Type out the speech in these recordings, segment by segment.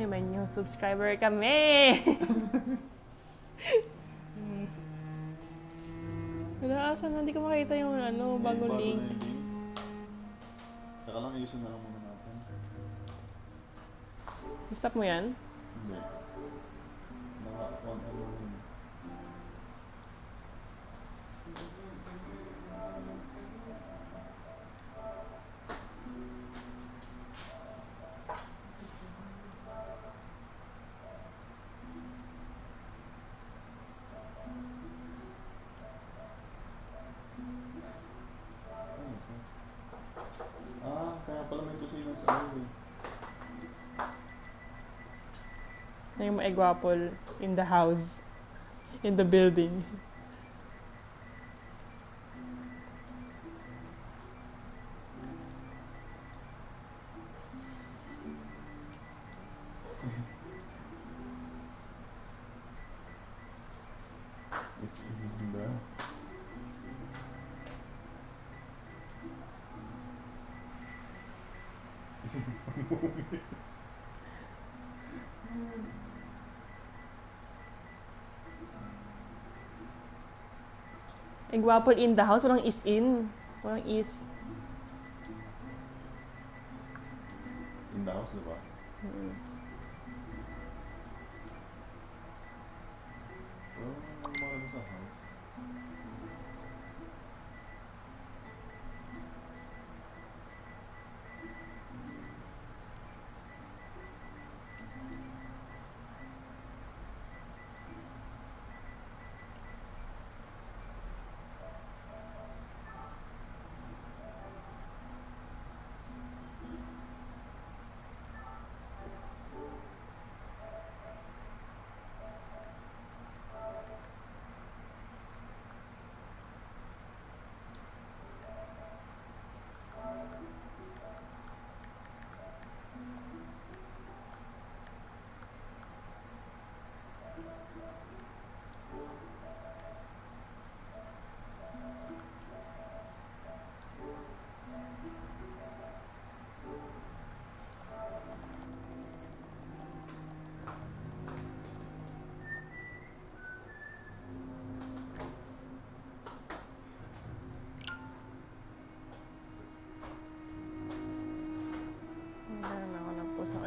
may new subscriber kami! Wala, asan? Hindi ko makita yung bagong link. Saka lang, ayusin na lang muna natin. Stop mo yan? Hindi. Naka-on ano yun. Kaya pala may tusinan sa ano eh. Na yung EggWaffle in the house. In the building. It's in the... EggWaffle in the house, walang is in. Walang is. In the house, diba? Mga sa house.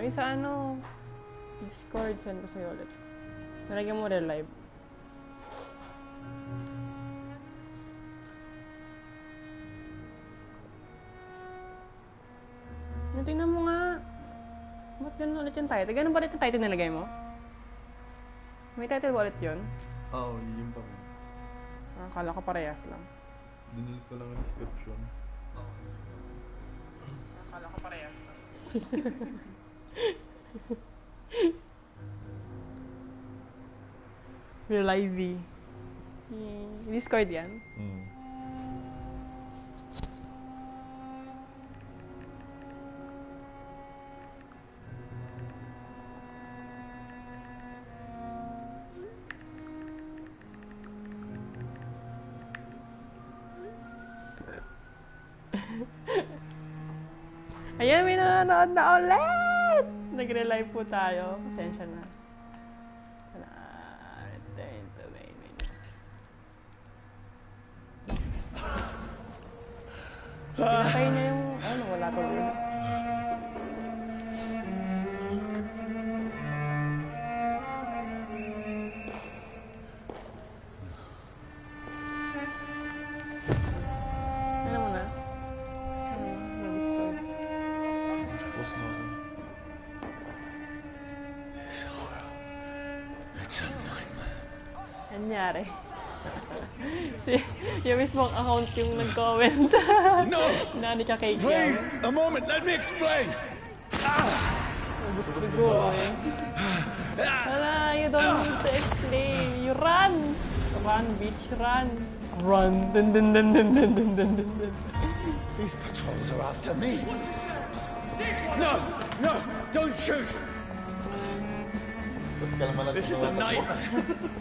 Ay, sa Discord, send ko sa'yo ulit. Nalagyan mo rin live. Tingnan mo nga. Ba't ganun ulit yung title? Ganun ba ulit yung title nilagay mo? May title ba ulit yun? Oo, yun pa rin. Akala ko parehas lang. Dinilit ko lang ang description. Akala ko parehas lang. Real live. Discord yan? Ayan, may nanonood na ulit! Nagre-live po tayo. Pasensya na. Return to main menu. Pinatay niya yung, wala to rin. Ano mo na? Nangyari. Yung mismong account yung nag-comment. No! Nani ka kay Please, a moment, let me explain! Gusto eh. Wala, you don't need to explain. You run! Run, bitch, run. Run. Dun dun dun dun dun dun dun dun dun. These patrols are after me. No! No! Don't shoot! This is a nightmare.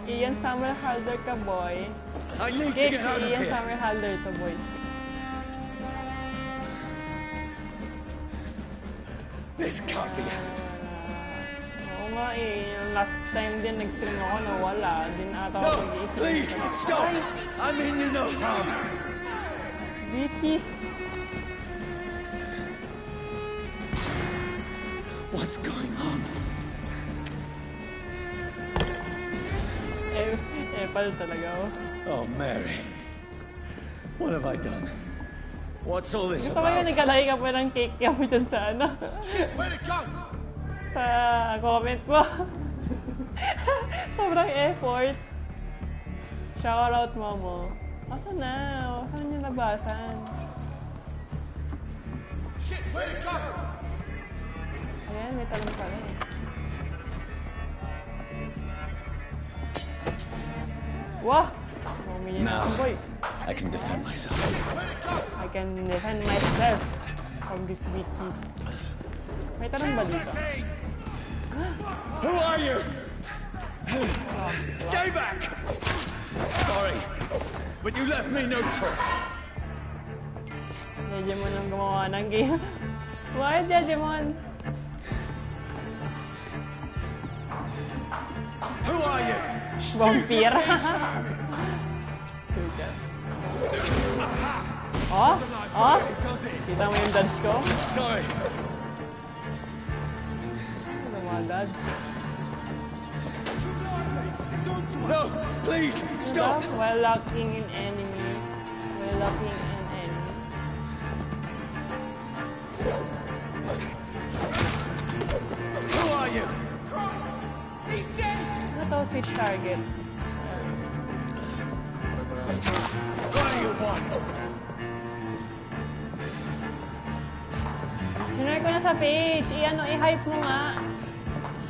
Ian Summer Halder ka, boy. I need to get out of Ian here. Summer Halder to, boy. This can't be. nga eh, yung last time din nag-stream ako na wala. Din ata ako No, mag-i-stream. please, stop! I mean you no harm. Bitches! What's going on? Epal talaga ako. Oh, Mary. What have I done? What's all this Gusto ko yun, about? nagkalahi ka pa ng cake kami dyan sa ano. Where'd it go? Sa comment mo. Sobrang effort. Shoutout mo mo. Asan na? Saan niyo nabasan? Shit, where'd it go? Ayan, may talong pala eh. Wah! Umiyak Now, ako boy. I can defend myself. I can defend myself from these bitches. May tanong ba dito? Who are you? Stay back! Sorry, but you left me no choice. Yejemon ang gumawa ng game. Why Yejemon? Who are you? Vampyr. Oh? Oh? Kita mo yung dodge ko? Sorry. Ano mga dodge? No, please, stop! While locking in enemy. While locking in enemy. Who are you? Christ! He's dead! Ano to? Switch target. What do you want? Sinare ko na sa page. I-hype mo nga.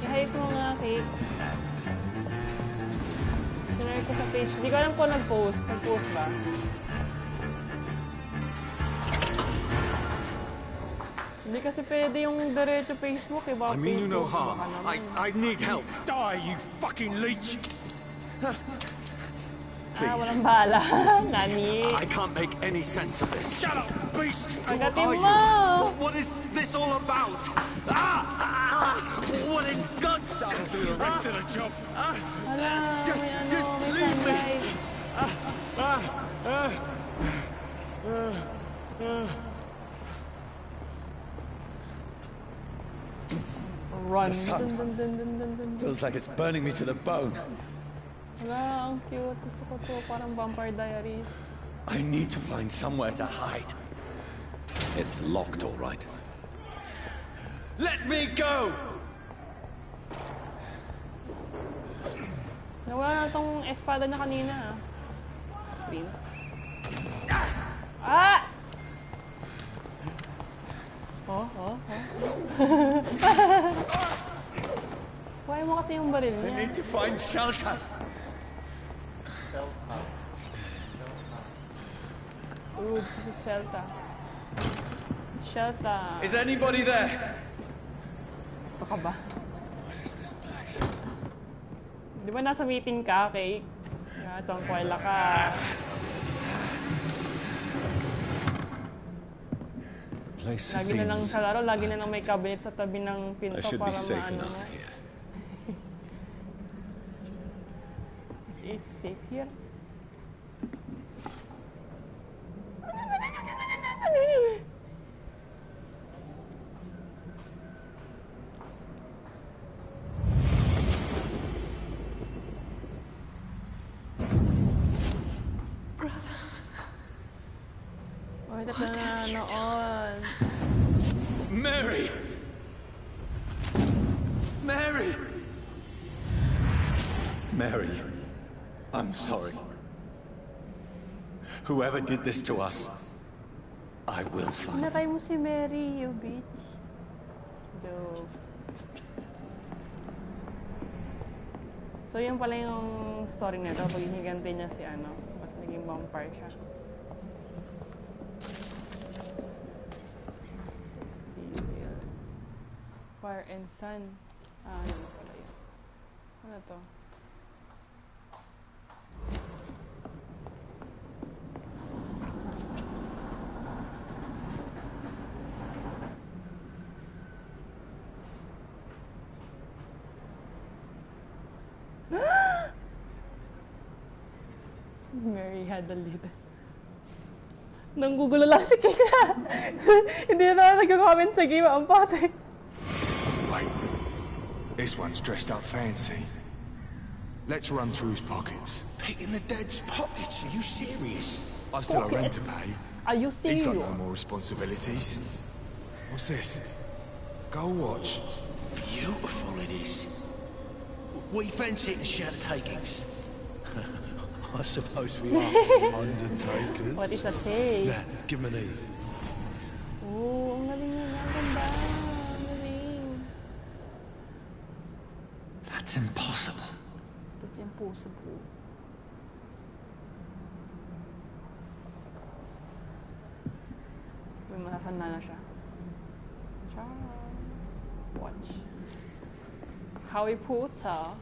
I-hype mo nga, Kate. Sinare ko sa page. Hindi ko alam kung nag-post. Nag-post ba? Hindi kasi pwede yung diretso Facebook eh. Baka I mean you no Facebook, harm. baka naman. I need help. Die, you fucking leech! Walang bahala. Nani. I can't make any sense of this. Shut up, beast! Who Pagdating are mo! you? What is this all about? What in God's name? I'll do the rest of the job. Wala, Just- may ano, just may leave me. sunlight. Run. The sun. Dun, dun, dun, dun, dun, dun. Feels like it's burning me to the bone. Wala, ang cute. Gusto ko to. Parang Vampire Diaries. I need to find somewhere to hide. It's locked, all right. Let me go! Nawala na tong espada na kanina. Green. Ah! Oh. Kuhay mo kasi yung baril I niya. need to find shelter. Ooh, this is shelter. Shelter. Is anybody there? Gusto ka ba? What is this place? Di ba nasa meeting ka, Cake? Chongkwela ka. Place Lagi na lang sa laro, lagi na lang may cabinet sa tabi ng pinto I should para be safe maano mo. enough here. It's safe here. Bakit na noon? Mary! Mary! Mary, I'm sorry. Whoever did this to us, I will find. Pinatay mo si Mary, you bitch. Joke. So yun pala yung story nito, pag hiniganti niya si ano, at naging vampire siya. Fire and Sun. Ah, yun pala yun. Ano to? He had the lead. Nanggugulo lang si Kika. Hindi na nag-comment sa game ang pate. Wait, this one's dressed up fancy. Let's run through his pockets. Picking the dead's pockets? Are you serious? I've still a rent to pay. Are you He's serious? got no more responsibilities. What's this? Gold watch. Beautiful it is. We fancy it and shadow takings. I suppose we are. Undertakers. What is that say? Nah, give him an Eve. Oh, ang galing na. Ang ganda. Ang galing. That's impossible. That's impossible. Uy, masasanda na siya. Ciao. Watch. Harry Potter.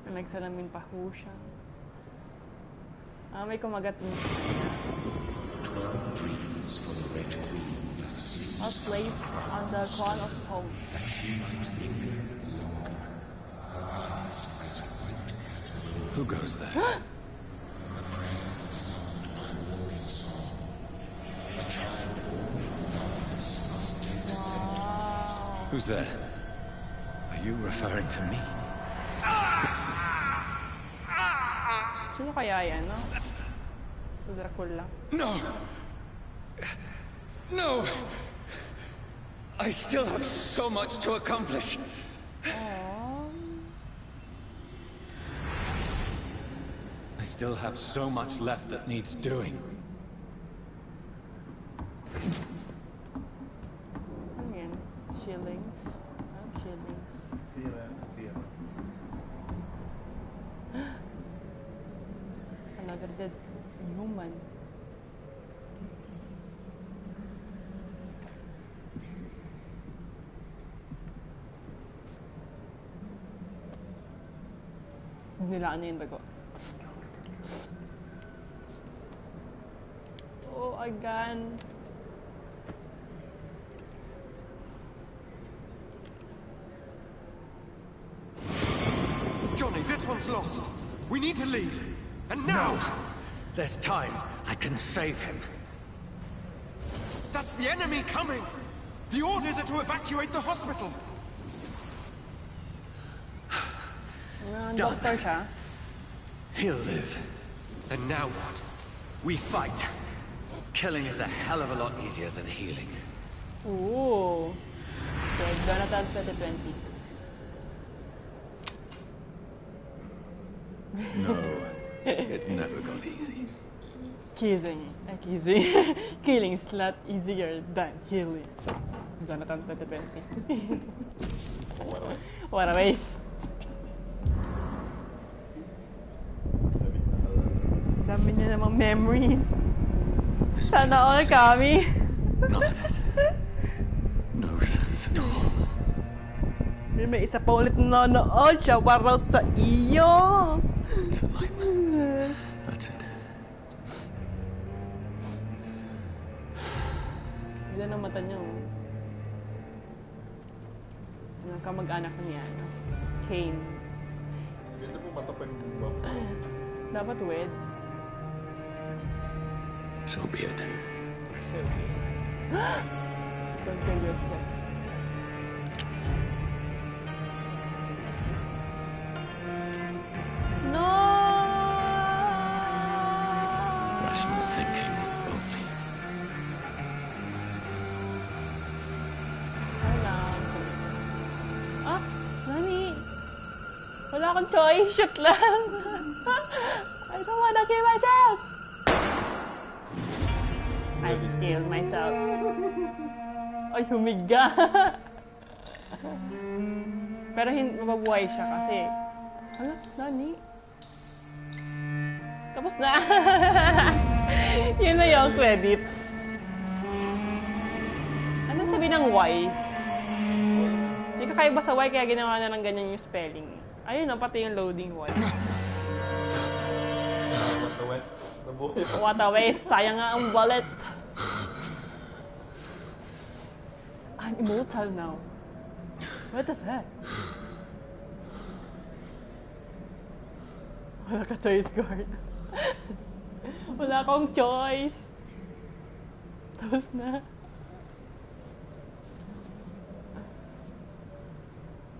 Nagsalamin pa ho siya. May kumagat din sa kanya. 12 dreams for the Red Queen. Was placed on the crown of stone. That she might linger longer. Her eyes as white as wool. Who goes there? A prayer sound my warring song. A child born from gods must take Wow. Who's there? Are you referring to me? Sino kaya yan, no? Si Dracula. No! No! I still have so much to accomplish. Aww. I still have so much left that needs doing. Ano yan? Shillings? Ano shillings? Sira. Another dead human. Nilaan niya yung dago. Oh, again. Johnny, this one's lost. We need to leave. And now! No. There's time. I can save him. That's the enemy coming! The orders are to evacuate the hospital! Doctor siya. He'll live. And now what? We fight. Killing is a hell of a lot easier than healing. Ooh. Okay, Jonathan 2020. No, it never got easy. Kissing. Killing is a lot easier than healing. Jonathan 2020. What a waste. Dami niya namang memories. Sana all kami. None of it. No sense at all. May isa pa ulit na nanood. Shoutout sa iyo. It's a nightmare. That's it. Ganda ng mata niya. Ang kamag-anak niya. Kane. Ganda po mata pa yung buwa. Dapat wed. So be it. So, don't kill yourself. No! Rational thinking only. Wala. Ah, Nani? Wala akong choice. Shoot lang. I don't wanna kill myself. I killed myself. Ay, humiga. Pero mababuhay siya kasi. Hala, Nani? Tapos na. Yun na yung credits. Ano sabi ng Y? Hindi kakaiba sa Y kaya ginawa na ng ganyan yung spelling. Ayun na, pati yung loading Y. The Nabuhay pa. What a waste. Sayang nga ang bullet. I'm immortal now. What the heck? Wala ka choice, guard. Wala akong choice. Tapos na.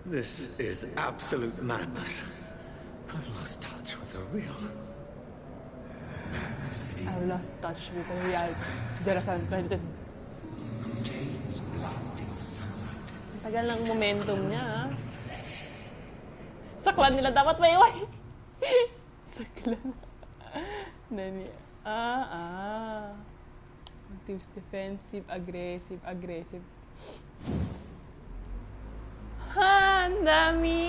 This is absolute madness. I've lost touch with the real. I've lost touch with the reality. Jerasan, 2010. Tagal ng momentum niya, ha? Saklan nila dapat may iway. Saklan. Nani? Actives, defensive, aggressive, aggressive. Ha! Ang dami!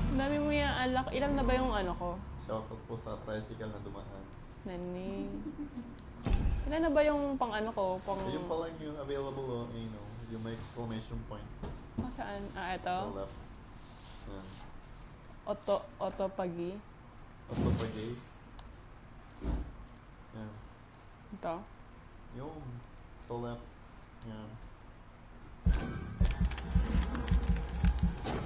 Ang dami mo yung alak. Ilan na ba yung ano ko? Shoutout po sa tricycle na dumaan. Nani? Ilan na ba yung pang ano ko? Pang... Ayun pa lang yung available, yung may exclamation point. Oh, saan? Ito? Sa left. Yan. Auto pagi. Auto pag-gay. Yan. Ito? Yung sa left. Yan.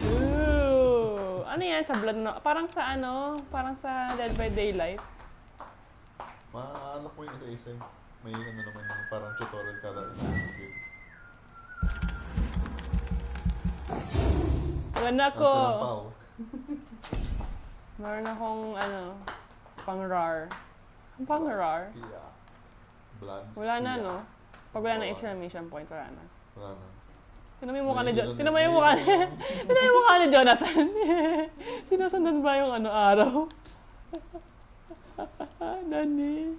Ooh! Ano yan sa blood no? Parang sa ano? Parang sa Dead by Daylight. Maaalak ko yung isa-isa. May naman yung parang tutorial kada video. Wala ko. Nasa lampaw. Meron akong pang RAR. Ang pang RAR? Yeah. Blood. Wala na, no? Pag wala na exclamation point, wala na. Wala na. Tinan mo yung mukha ni Jonathan. Tinan mo yung mukha ni... Tinan mo yung mukha ni Jonathan. Sinusundan ba yung araw? Nani?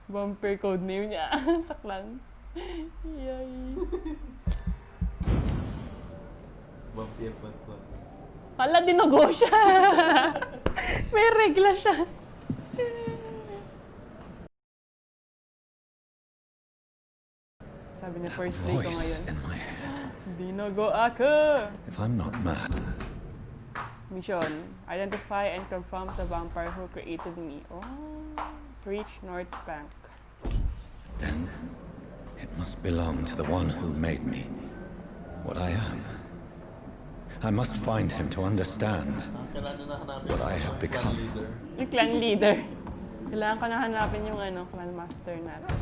Vampyr code name niya. Saklan. Yay. Vampyr. Hala, dinugo siya. May regla siya. Sabi niya, first day ko ngayon. Dinugo ako. If I'm not mad. Mission. Identify and confirm the vampire who created me. Oh. Reach North Bank. Then it must belong to the one who made me what I am. I must find him to understand what I have become. Yung clan leader. Kailangan ko na hanapin yung clan master natin.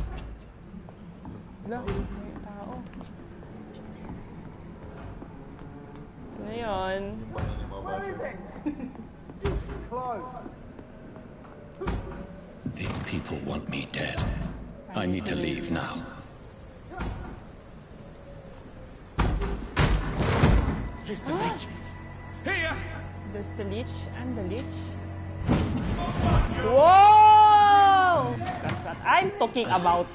Wala, may tao. Ano yun? These people want me dead. I need to leave now. Here's the leech. Here! There's the leech and the leech. Whoa! That's what I'm talking about.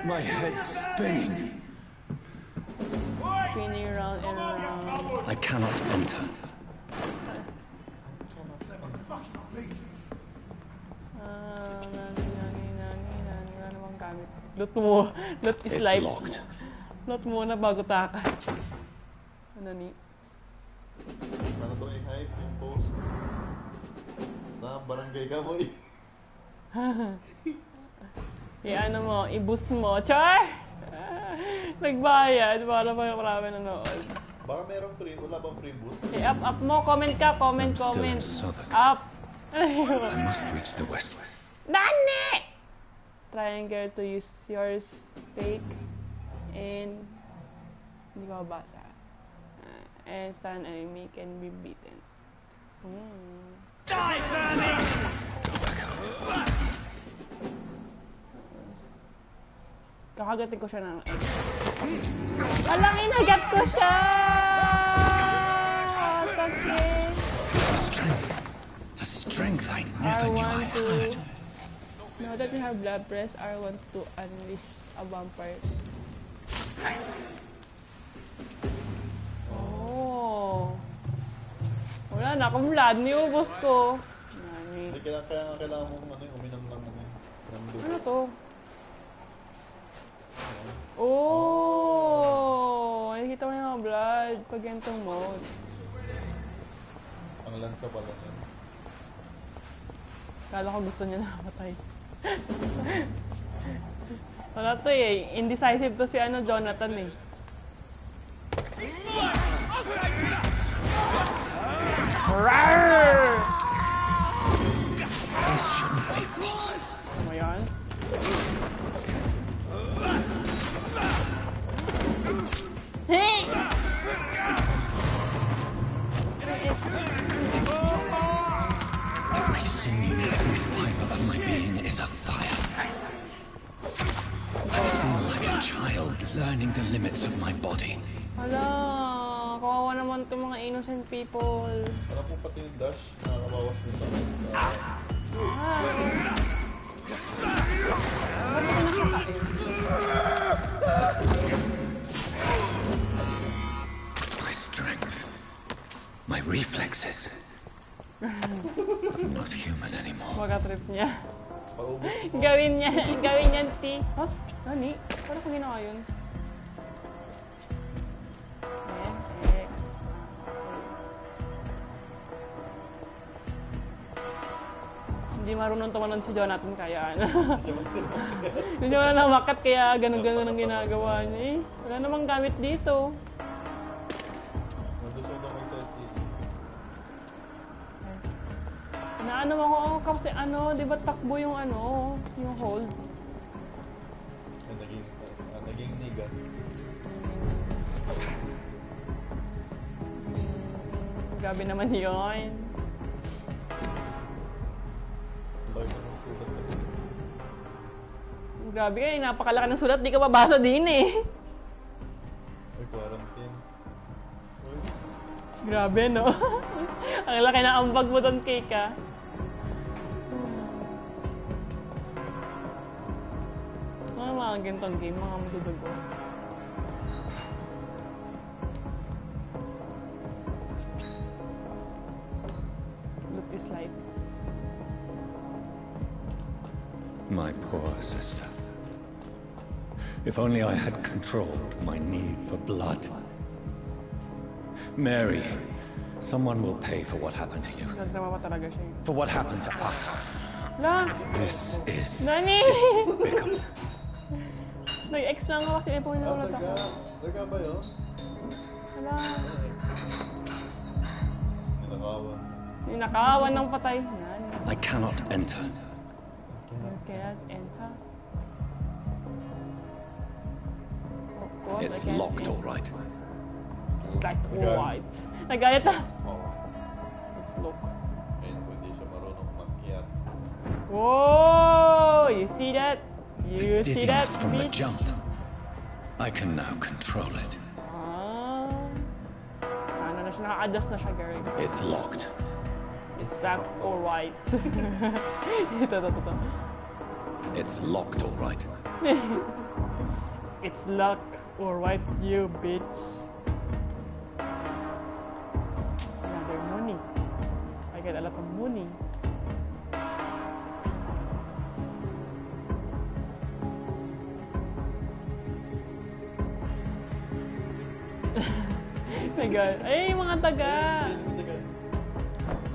My head's spinning. Spinning round and round. I cannot enter. Wala namang gamit. Loot mo. Loot is It's life. locked. Loot muna bago takas. Ano ni? Paano ito i-hype yung post? Sa barangay ka boy. I-ano mo, i-boost mo. Char! Nagbayad para marami nanood. Baka merong free, wala bang free boost? I-up mo, comment ka, comment. Still in southern. Up! I must reach the west. Nani! Triangle to use your stake and hindi ko mabasa. And stand enemy can be beaten. Die, Bernie! Kakagatin ko siya ng egg. Alang inagat ko siya! Sakit! A strength I never knew I had. Now that we have blood press, I want to unleash a vampire. Oh! Wala na akong blood, niubos ko. Hindi kailangan mong uminom lang ng dugo. Ano to? Oh! Nakikita mo yung mga blood pag ganitong mode. Ang Panglansa pala yan. Kala ko gusto niya namatay. Wala to eh. Indecisive to si Jonathan eh. Rawr! This shouldn't be possible. Ano mo yan? Hey! Every sinew, every fiber of my being is afire. I feel like a child learning the limits of my body. Hala, kawawa naman itong mga innocent people. Ano po pati yung dash? Nakakabawas mo sa My strength, my reflexes. I'm not human anymore. Baga trip niya. paubos. Gawin niyan, T. Huh? Nani? Paano ko ginawa yun? X. Hindi marunong tumanon si Jonathan kaya ano. Hindi siya wala namakat kaya ganun-ganun ang ginagawa niya eh. Wala namang gamit dito. Nandun na may set city. Naano ako kasi di ba takbo yung yung hold. Naging niga. Grabe naman yun. Lord ng sulat kasi. Grabe kayo, napakalaki ng sulat, di ka mabasa din eh. Ay, quarantine. Uy, Grabe no? Ang laki na ambag mo doon, cake ah. Ano mga gintong game, mga madudugo. Look this light. My poor sister. If only I had controlled my need for blood. Mary, someone will pay for what happened to you. Nagdrama pa talaga siya. For what happened to us. La! This is Nani! despicable. Nag-ex lang ako kasi po nanulat ako. Daga ba yun? Hala. Ninakawan. Ninakawan ng patay. Nani. I cannot enter. You cannot enter. Of course, It's I can't locked, enter. all right. It's like white. Nagalit na. Alright. It's locked. Ngayon kung hindi siya marunong makyat. Whoa! You see that? You see that, Dizziness from the bitch? jump. I can now control it. Ah. Ano na siya? Naka-adjust na siya, Gary. It's locked. It's that alright. Ito. It's locked, all right. It's luck alright, you bitch. Another money. I get a lot of money. Taga. Ay, mga taga.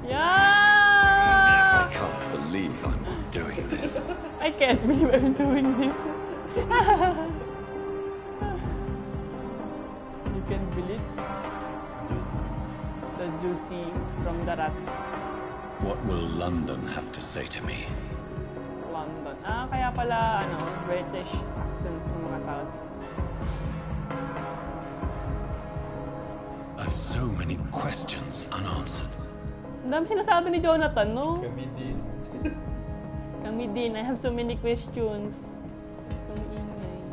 Yeah! I can't believe I'm doing this. I can't believe I'm doing this. You can believe the juicy from the rat. What will London have to say to me? London. Kaya pala, British accent ng mga tao. I've so many questions unanswered. Ang dami sinasabi ni Jonathan, no? Kami din. Kami din. I have so many questions. So ingay.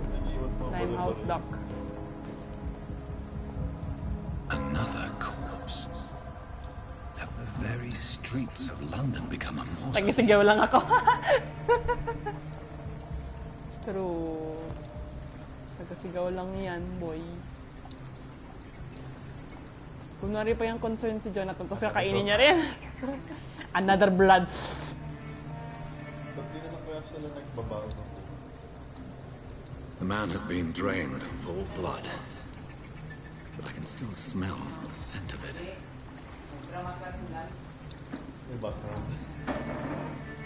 Nag-iwan mo Limehouse balik-balik. Dock. Another corpse. Have the very streets of London become a mausoleum? Tagisigaw lang ako. True. Tagisigaw lang yan, boy. Kunwari pa yung concern si Jonathan, tapos kakainin niya rin. Another blood. Ba't di naman kaya sila nagbabaw ng The man has been drained of all blood, but I can still smell the scent of it. May background.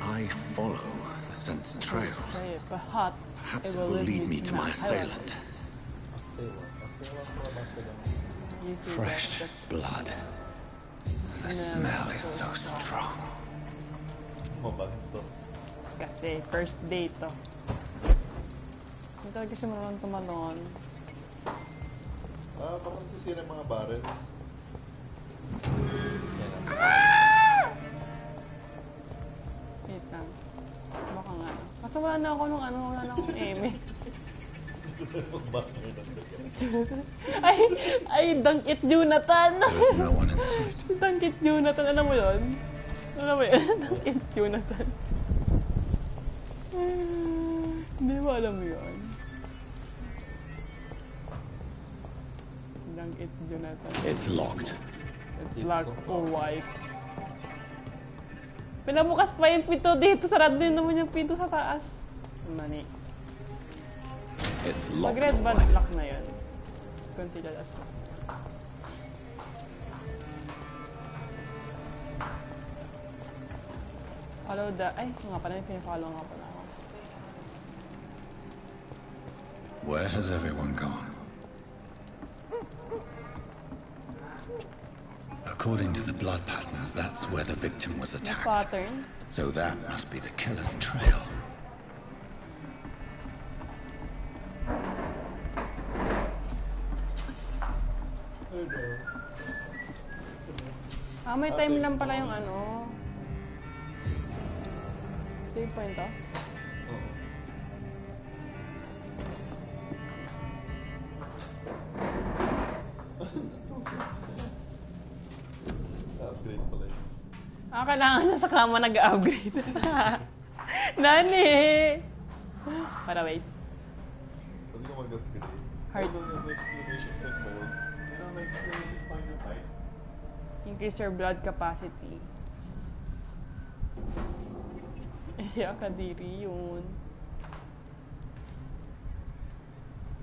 I follow the scent's trail. Okay, perhaps Perhaps it will lead me to my assailant. Asewa. Asewa ko ba sila? You see Fresh that? blood. The smell is so strong. Mabag to. Kasi first date to. Hindi talaga siya marunong tumalon. Baka nasisira yung mga barrels. Wait lang. Baka nga. Kaso wala na ako nung ano, wala na akong eme. ay, Dunk It Jonathan! There's no one in sight. Si Dunk It Jonathan, alam mo yun? Alam mo yun? Dunk It Jonathan. Hindi mo alam mo yun. Dunk It Jonathan. It's locked. It's locked for white. Pinabukas pa yung pinto dito. Sarado din naman yung pinto sa taas. Mani. It's locked. Mag-red for band white. lock na yun. Consider as lock. Follow the... Ay, nga pala yung pinafollow nga pala ako. Where has everyone gone? According to the blood patterns, that's where the victim was Yung attacked. pattern. So that must be the killer's trail. Ah, may time lang pala yung ano. Save point to? Oo. Upgrade pala yun. Ah, kailangan na sa kama nag-upgrade. Nani! Para ways. Pwede ka mag-upgrade. Hard. Ito yung exclamation point mode. Yun ang exclamation point yung type. Increase your blood capacity. Eh, kadiri yun.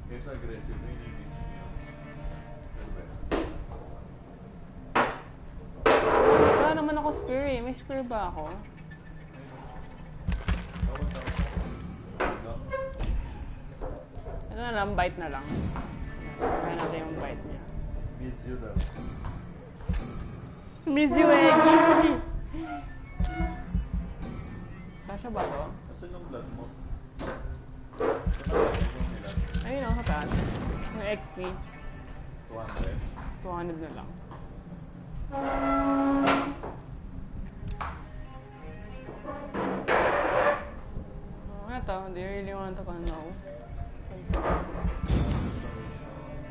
Kaya sa aggressive na yun niya. Wala naman ako spear eh. May spear ba ako? Ano na lang, bite na lang. Kaya natin yung bite niya. Beats you na. Miss you, Eggy! Kasha ba to? Asan yung blood mo? Ayun ako sa taas. Yung XP. 200. 200 na lang. Ano to? Do you really want to know?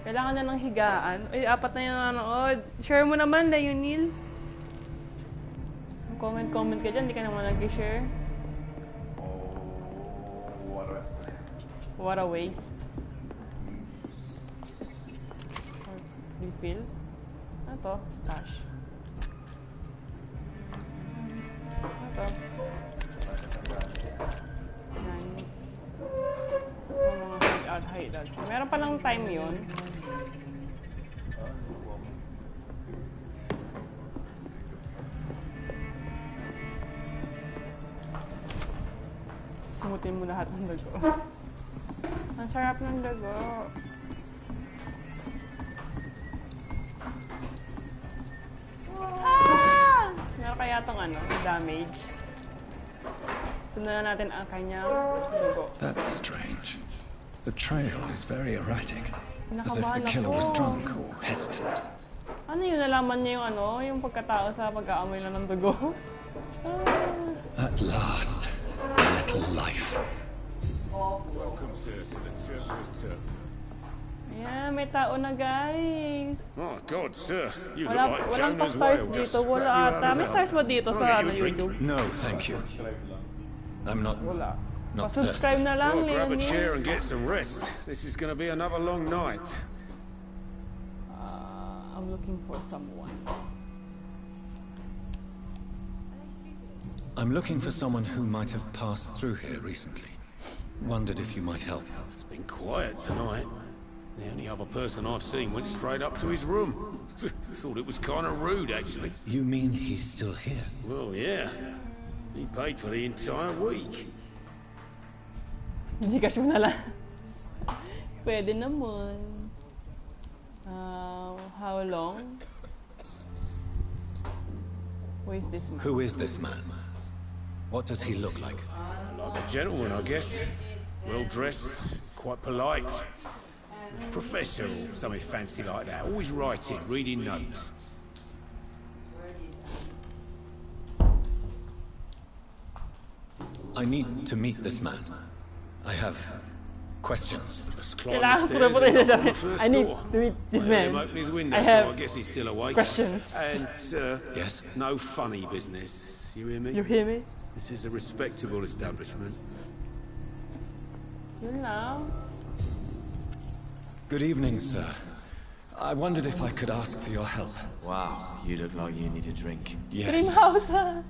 Kailangan na ng higaan. Ay, 4 na yung nanood. Share mo naman, Leonil. Comment ka dyan, di ka naman nag-share. Oh, what a waste. What a waste. Refill? Ano to? Stash. Ano to? Yan. Ang mga hideout. Meron pa lang time yun. Sumutin mo lahat ng dago. Ang sarap ng dago. Ah! Meron kaya itong ano, damage. Sundan na natin ang kanyang dugo. That's strange. The trail is very erratic, as if the Nakabahan killer was ako. drunk or hesitant. Ano yun? Nalaman niya yung ano, yung pagkatao sa pag-aamoy lang ng dugo? At last, a little life. Welcome, sir, to the Turtle's Turf. Ayan, may tao na guys. My God, sir, you look Walang like pa Jonah's stars whale just dito. spat Wala you out ata. of May hell. stars ba dito I'll sa get ano, you a drink. YouTube? No, thank you. I'm not. Wala. Not Pa-subscribe na lang, Well, grab a Leonie. chair and get some rest. This is going to be another long night. I'm looking for someone. I'm looking for someone who might have passed through here recently. Wondered if you might help. It's been quiet tonight. The only other person I've seen went straight up to his room. Thought it was kind of rude, actually. You mean he's still here? Well, yeah. He paid for the entire week. Gcash mo na lang. Pwede naman. How long? Who is this man? Who is this man? What does he look like? Like a gentleman, I guess. Well dressed, quite polite. Professor or something fancy like that. Always writing, reading notes. I need to meet this man. I have questions. Just climb the Kailangan stairs ko and na knock on the po first I need door. to meet this I heard him man. open his window, I so have I guess he's still awake. questions. And, Yes? no funny business. You hear me? You hear me? This is a respectable establishment. Yun lang. Good evening, sir. I wondered if I could ask for your help. Wow, you look like you need a drink. Dream Yes. house ha.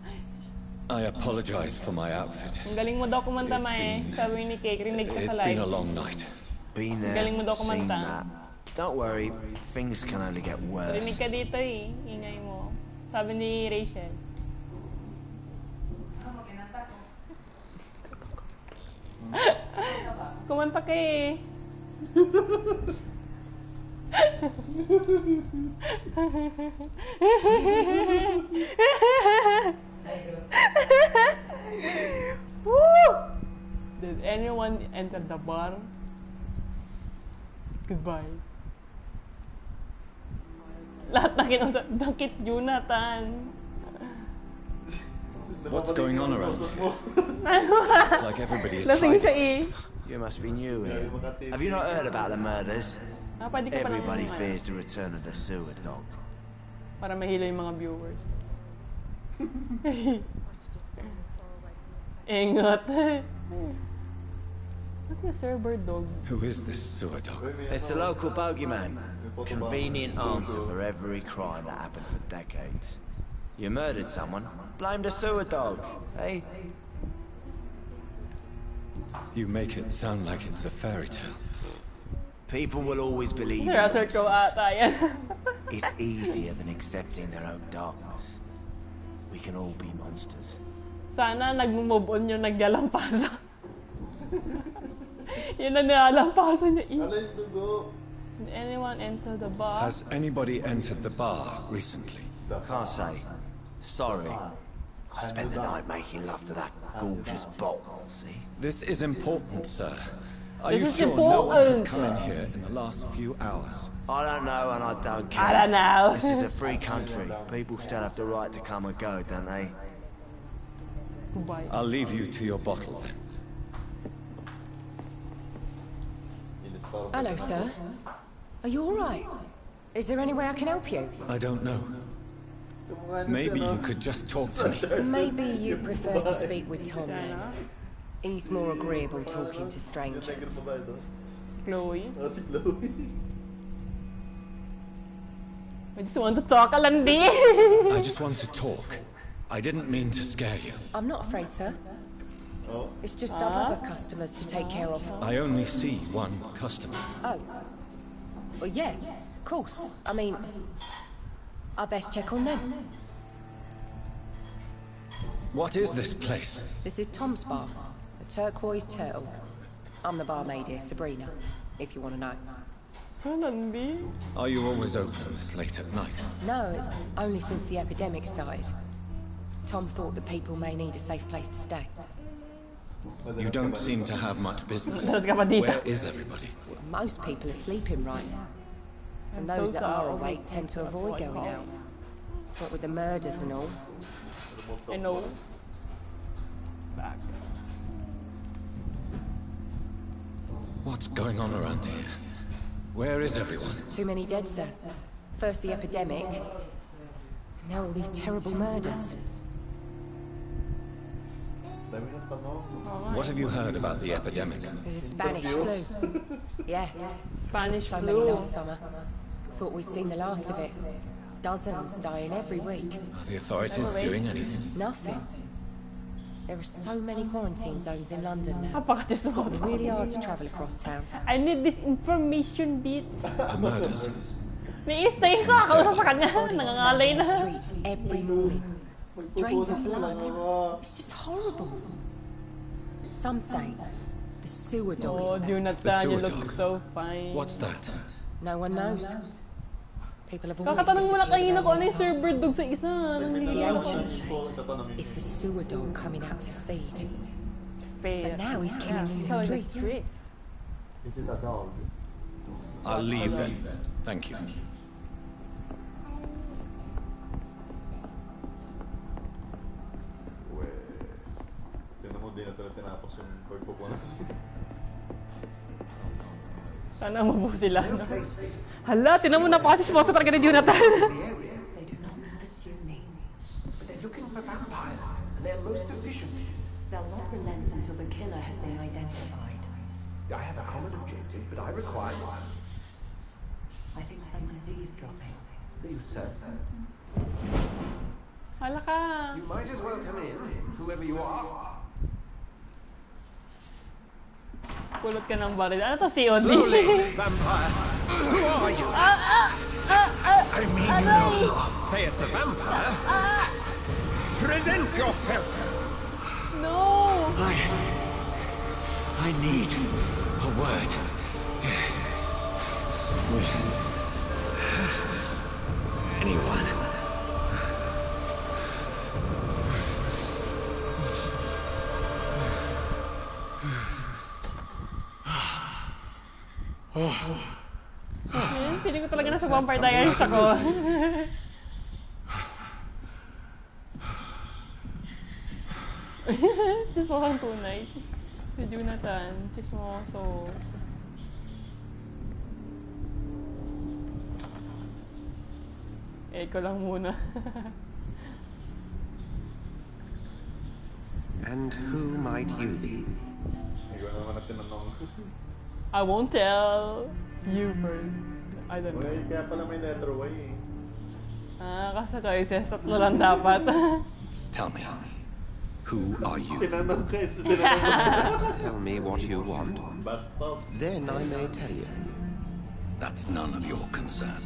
I apologize for my outfit. Ang galing mo daw kumanta, It's Mae. been- Sabi ni Cake, rinig ko It's sa been a live. long night. Been there, Galing mo daw seen kumanta. that. Don't worry, things can only get worse. Rinig ka dito eh. Ingay mo. Sabi ni Rachel. Kumanta ka eh. Woo! Did anyone enter the bar? Goodbye. Lahat na kinusap. Nakit Jonathan. What's going on around here? It's like everybody is Lasing siya hiding. eh. You must be new here. Have you not heard about the murders? Pwede ka pa lang Everybody yung ano, fears the return of the sewer dog. para mahilo yung mga viewers. Ingat. What is server dog? Who is this sewer dog? It's the local bogeyman. Convenient answer for every crime that happened for decades. You murdered someone, blame the sewer dog, eh? You make it sound like it's a fairy tale. People will always believe in Sir ko monsters. ata yan. It's easier than accepting their own darkness. We can all be monsters. Sana nag-move on yung naggalampaso. Yun na nilalampaso niya. Alay, dugo. Did anyone enter the bar? Has anybody entered the bar recently? Can't say. Sorry. I spent the night making love to that gorgeous bottle, see? This is important, sir. Are This you is sure no one has important, come in here in the last few hours? I don't know and I don't care. I don't know. This is a free country. People still have the right to come and go, don't they? Goodbye. I'll leave you to your bottle then. Hello, sir. Are you all right? Is there any way I can help you? I don't know. Maybe you could just talk to me. Maybe you prefer to speak with Tom then. He's more agreeable talking to strangers. Chloe. Si Chloe. I just want to talk, Alandi. I just want to talk. I didn't mean to scare you. I'm not afraid, sir. Oh, It's just I've other customers to take care of. I only see one customer. Oh. Well, yeah, of course. I mean, I best check on them. What is this place? This is Tom's bar, the Turquoise Turtle. I'm the barmaid here, Sabrina, if you want to know. Alandi. Are you always open this late at night? No, it's only since the epidemic started. Tom thought that people may need a safe place to stay. You don't seem to have much business. Madalas ka pa dito. Where is everybody? Most people are sleeping right now. And those that are awake tend to avoid going out. What with the murders and all. I know. Back. What's going on around here? Where is everyone? Too many dead, sir. First the epidemic, now all these terrible murders. dami ng tanong. What have you heard about the epidemic? There's a Spanish flu. Yeah, Spanish so many flu. last summer. Thought we'd seen the last of it. Dozens dying every week. Are the authorities doing anything? Nothing. There are so many quarantine zones in London now. It's Napakatisuso. got really hard to travel across town. I need this information bits. The murders. Ni-stay ka kakausap sa kanya. Bodies Nangangalay found on the na. streets every morning, drained of blood. It's just horrible. Some say the sewer dog Oh, is back. Jonathan, you sewer look dog. so fine. What's that? No one knows. People have always Kakatanong mo lang disappeared kanina kung ano around yung these server dog sa isa. The ancients say it's the sewer dog coming out to feed. Fair. But now he's killing in the Killing the streets. streets. Is it a dog? I'll leave then. Thank you. Tinan mo, di na talaga tinapos yung pagpupunas. Sana mabuo sila. No? Hala, tinan mo napakasismosa talaga ni Jonathan. They do not pursue me. But they're looking for vampires, and they're most efficient. They'll not relent until the killer has been identified. I have a common objective, but I require one. I think someone's eavesdropping. Are you certain? Hala ka. You might as well come in, whoever you are. Kulot ka ng baril. Ano to, COD? Slowly, vampire. Who are you? I mean you no harm, saith the vampire. Present yourself. No! I need a word. With anyone. Ayun, feeling ko talaga nasa Vampire Diaries ako. Chismosang tunay. Si Jonathan, chismoso. Ko lang muna. And who might you be? Ikaw na naman na tinanong. I won't tell you first. I don't know. Uy, kaya pala may letter Y eh. Kasi choices, tatlo lang dapat. Tell me, who are you? Tinanong ka eh, so tinanong mo. Tell me what you want. Bastos. Then I may tell you. That's none of your concern.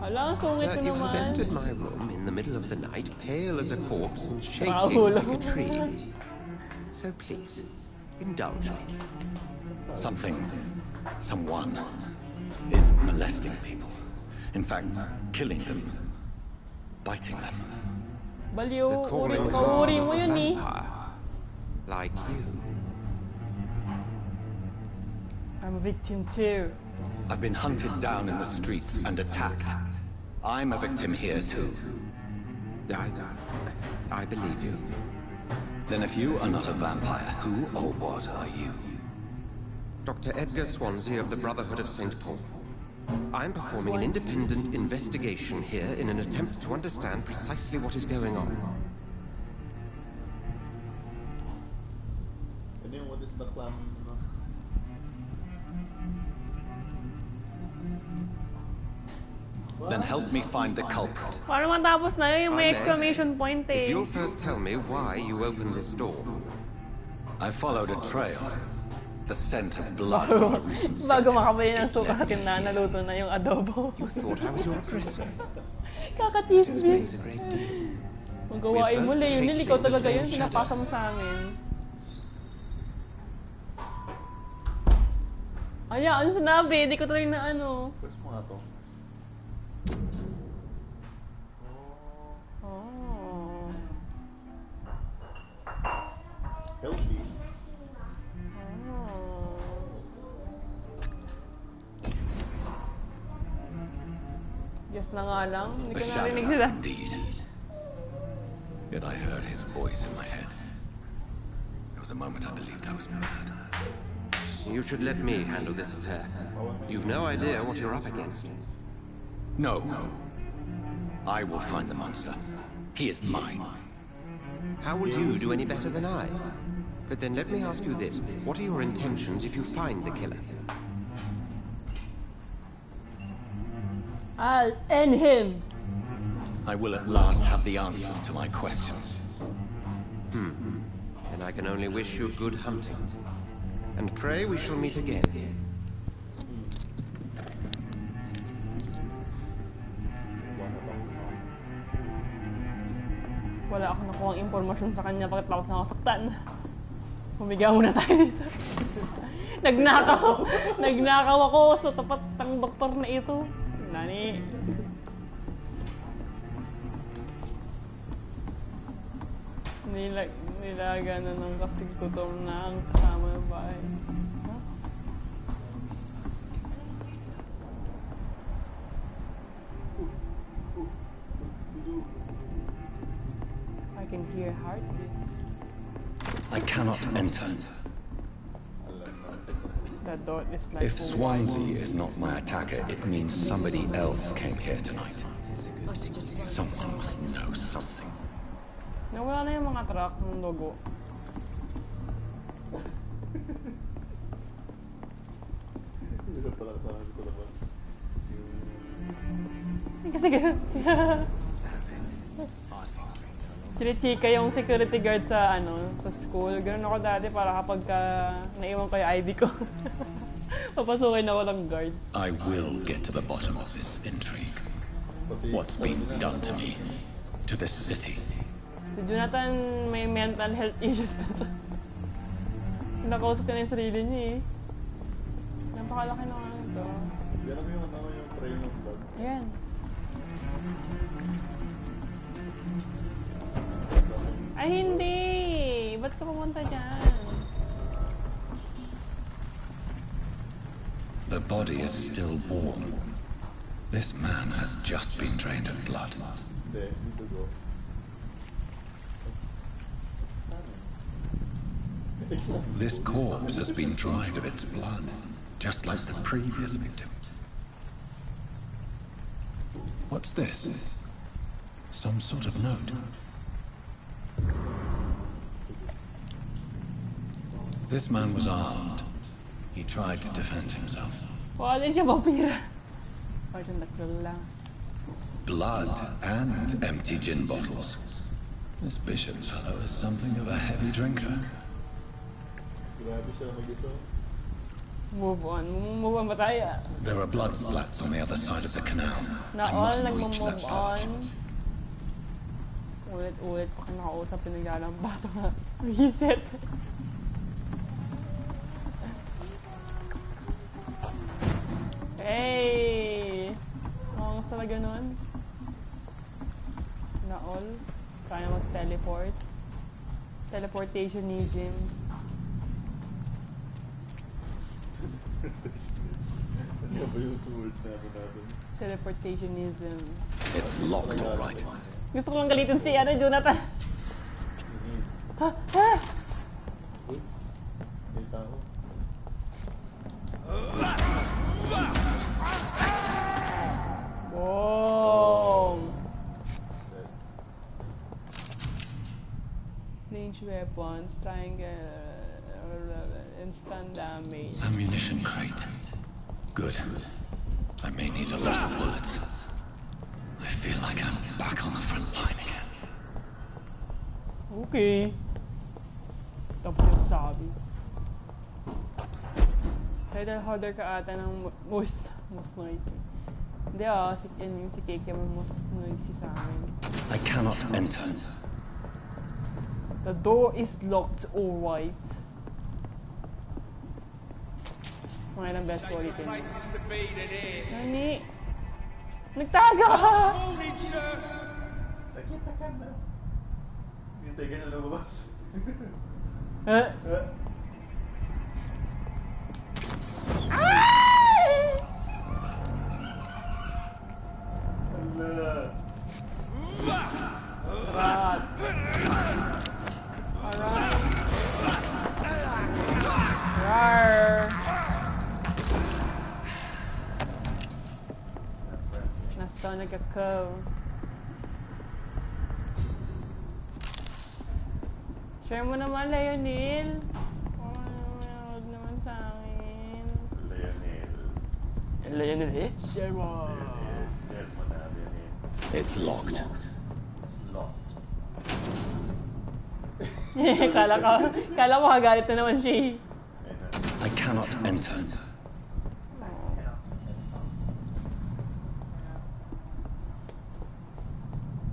Hala, ang sungit Sir, ko you have naman. entered my room in the middle of the night, pale as a corpse and shaking Rahul. like a tree. So please, indulge me. Someone is molesting people. In fact, killing them, biting them. Baliw, The calling kauri card mo of a yun eh. vampire, like you. I'm a victim too. I've been hunted down in the streets and attacked. I'm a victim here too. I believe you. Then if you are not a vampire, who or what are you? Dr. Edgar Swansea of the Brotherhood of St. Paul. I'm performing an independent investigation here in an attempt to understand precisely what is going on. Ano yung what is the plan? Then help me find the culprit. Paano matapos na yun? Yung may I may. exclamation point If eh. you'll first tell me why you opened this door. I followed a trail. The scent of blood from a recent Bago victim. makabili ng sukatin na, naluto na yung adobo. You thought I was your aggressor. It Kaka-chismis. explains a great deal. Magawain mo, Leonel. Ikaw talaga yun. Pinapasa mo sa amin. Aya, ano sinabi? Hindi ko talaga na ano. Press mo nga to. Oh. Healthy. Oh. Yes na nga lang. Hindi A ko narinig sila. shadow, indeed. Yet I heard his voice in my head. There was a moment I believed I was mad. You should let me handle this affair. You've no idea what you're up against. No. I will find the monster. He is mine. How will you do any better than I? But then let me ask you this. What are your intentions if you find the killer? I'll end him. I will at last have the answers to my questions. And and I can only wish you good hunting. And pray we shall meet again. Wala ako nakuha ang impormasyon sa kanya, bakit ako nasaktan? Humiga muna tayo dito. Nagnakaw ako sa tapat ng doktor na ito. Nani? Nilaga na ng kasing gutom na ang kasama ng bahay. Huh? I can hear heartbeats. I cannot enter. That door is like If Swansea is not my attacker, it means somebody else came here tonight. Someone must know something. Nawala na yung mga truck ng logo. Kasi ganun. Chinichika yung security guard sa sa school. Ganun ako dati para kapag naiwan ko yung ID ko. Papasukin ako ng guard. I will get to the bottom of this intrigue. What's been done to me, to this city. Si Jonathan may mental health issues na to. Nakausap ka na yung sarili niya eh. Napakalaki na nga ito. Yan ang yung train of blood. Ayan. Ay hindi! Ba't ka pumunta dyan? The body is still warm. This man has just been drained of blood. Hindi, dito go. This corpse has been dried of its blood, just like the previous victim. What's this? Some sort of note. This man was armed. He tried to defend himself. Wala din siya vampira. Parang nakil lang. Blood and empty gin bottles. This bishop fellow is something of a heavy drinker. Grabe siya mag-isa. Move on. Move on ba tayo? There are blood splats on the other side of the canal. Na I all must reach nagmo-move that village. on. Ulit-ulit pa ka nakausap, pinaglalang bato nga. Reset. Hey! Ang talaga nun. Na all. Kaya mag-teleport. Teleportationism. Ano ba yung sword natin? Teleportationism. It's locked, all right. Gusto ko lang galitin si Jonathan. Ha? Ha? Uy, may tao. Boom! Range weapons, triangle, instant damage. Ammunition crate. Good. I may need a lot of bullets. I feel like I'm back on the front line again. Okay. Tapos yung sabi. Title holder ka ata ng most noisy. Hindi si Keke most noisy sa amin. I cannot enter. The door is locked, alright. Mga ilang best ko ulitin. Nani? Nagtago! Nakita ka na. Hintay ka na lumabas. Ay! Ala. Rat! Alright. Rar! Nasa nagkakaw. Share mo naman, Leonil. Huwag naman sa akin. Leonil eh? Share mo. It's locked. It's locked. Kala ko kagalit na naman siya. I cannot enter.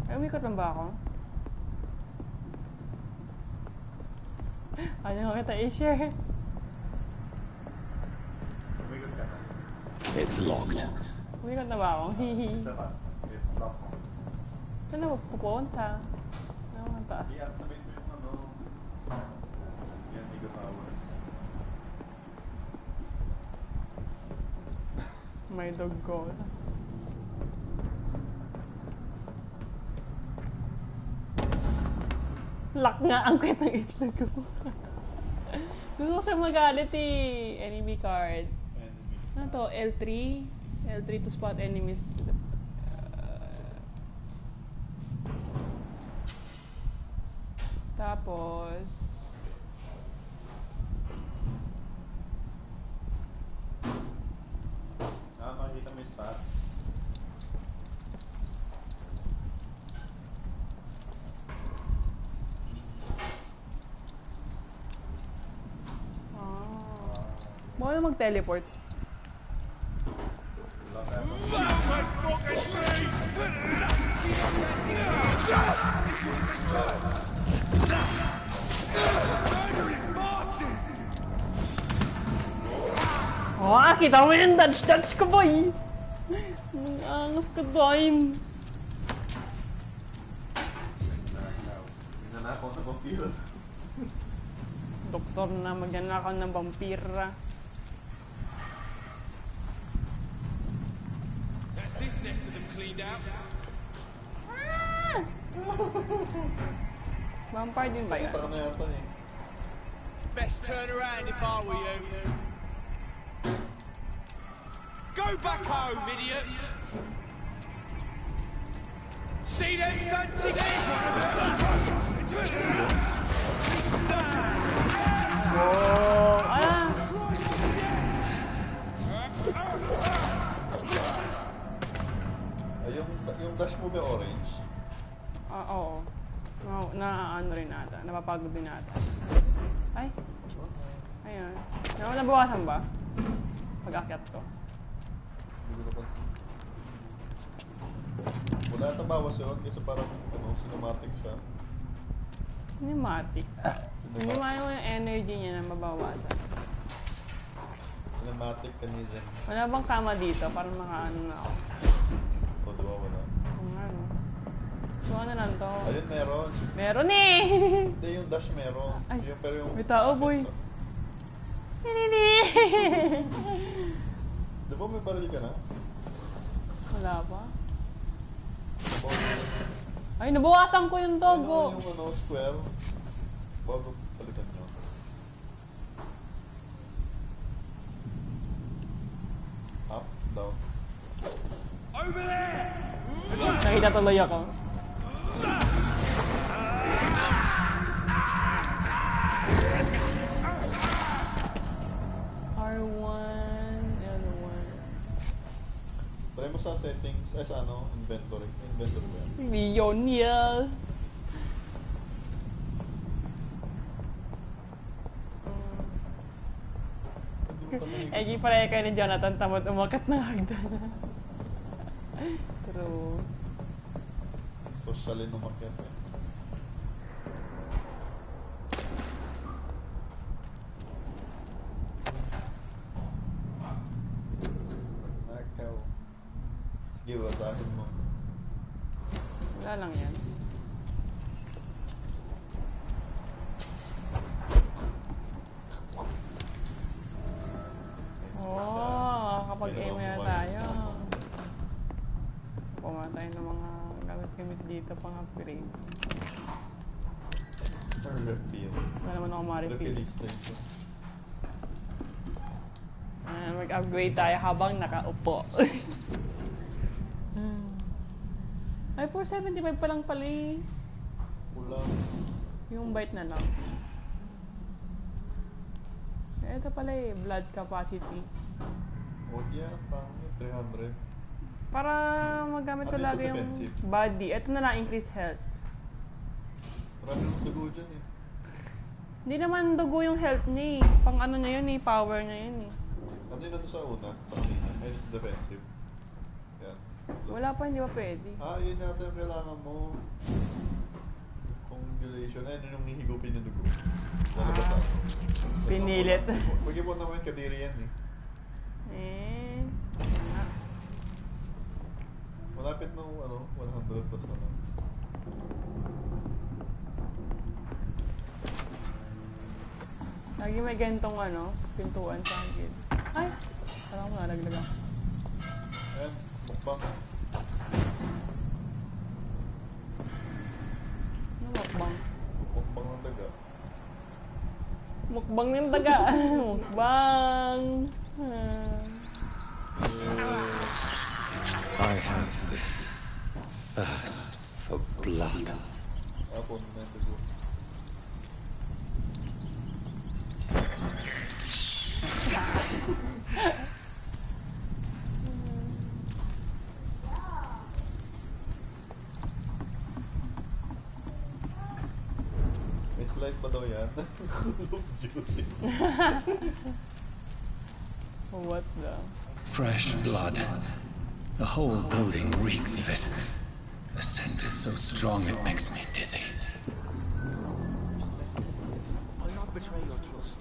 Ay, umikot lang ba ako? Ayaw kita i-share. It's locked. Umikot na ba ako? Hihi. It's locked. Saan na pupunta? Ano ang taas? I-activate mo yung ano. Yan, Mega Towers. May dog ko. Lock nga ang kwet ng itlog ko. Gusto ko siya magalit eh. Enemy card. Ano to? L3? L3 to spot enemies. Tapos... makikita mo yung stats. Bawal mag-teleport. Oh, kita mo yung dodge ko, boy! Ang angas ko doon. Nanakaw na vampiro. Doktor na magnanakaw ng vampira. That's this nest of them cleaned out. Ah! Vampire din ba yan? Kita ka na yata eh. Best turn around if I were you. Go back home, idiot! See them fancy Oh, ah! Ay, yung dash mo ba orange? Oo. Na-ano rin ata. Napapagod din ata. Ay. Ayun. Nabawasan ba? Pag-akyat ko. Wala ata bawas yun kasi parang cinematic siya. Cinematic. Hindi mo yung energy niya na mabawasan. Cinematic mechanism. Wala bang kama dito para makaano na ako? O, diba wala? Ano? So ano lang to? Ayun, meron. Meron eh! Hindi, yung dash meron. Ay, pero yung... may tao, boy. Hindi! Di ba may baril ka na? Wala pa. Ay, nabawasan ko yung togo. Yung square. Bago palitan nyo. Up, down. over there! Nakita tuloy ako. R1, L1. Try mo sa settings, sa inventory. Inventory ba yan? Millionaire. Eh, di pala kayo ni Jonathan tamad umakat ng hagdan. True. Socialin umakyat eh. Nakaw. Sige, basahin mo. Wala lang yan. Oh, kapag aim na tayo. Pumatay ng mga gamit-gamit dito pang upgrade. Refill. Wala naman ako ma-refill. Refill extension. Mag-upgrade tayo habang nakaupo. Ay, 475 pa lang pala eh. Kulang. Yung bite na lang. Ito pala eh, blood capacity. O yeah, pangit. 300. Para magamit ko Ano yung lagi yung defensive? body. Ito na lang, increase health. Marami ng dugo dyan eh. Hindi naman dugo yung health niya eh. Pang ano niya yun eh, power niya yun eh. Ano yun nandun sa una? Sa kanina? Ayun sa defensive. Yan. Wala pa, hindi pa pwede. Yun yata yung kailangan mo. Congulation. Ayun yung hihigupin yung dugo. Lalabas ako. Pinilit. Pag-ipon naman kadiri yan eh. Malapit na 100 plus na lang. Lagi may gantong pintuan sa akin. Ay! Parang mo nalaglag ako. Ayan, mukbang. Ano mukbang? Mukbang ng daga. Mukbang ng daga. Mukbang. I have this thirst for blood. Apon na yung dugo. May slide pa daw yan. Call of Duty. What the? Fresh blood. The whole building reeks of it. The scent is so strong it makes me dizzy. I'll not betray your trust.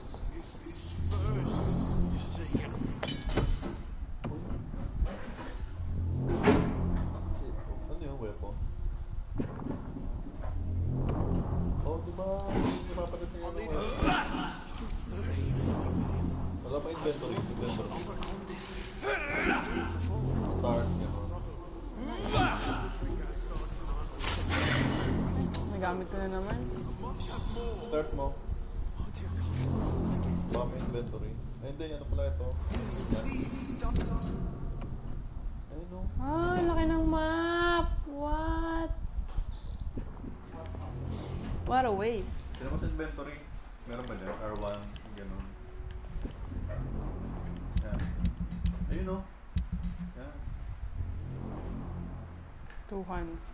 Ano yung weapon? Oh, diba? Napapalit na yung weapon. Wala pa inventory. Start, gano'n. Nagamit ko na naman. Start mo. Baka may inventory. Ay, hindi. Ano pala ito? Ay, no. Ay, laki ng map! What? What a waste. Sino mo sa inventory? Meron ba dyan? R1, gano'n. Yan. Ayun, no. Yan. 2 hands.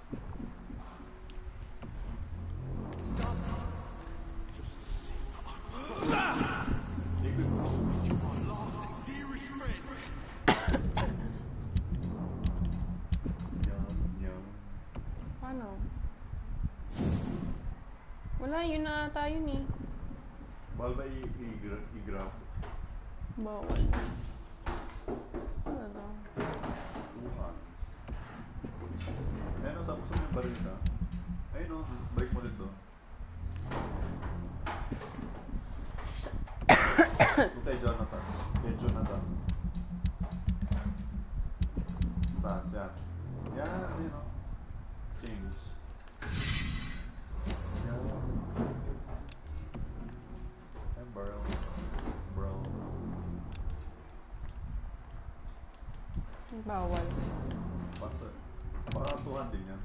Paano? Wala, yun na ata yun eh. Bawal ba i-grab? Bawal. Ano to? 2 hands. Ayun, tapos mo yung baril na. Ayun, no. Break mo dito. Kay Jonathan. Taas, yan. Yan, ayun, no. Change. Yan. And barrel. Bawal. Pasa. Baka 200 din yan.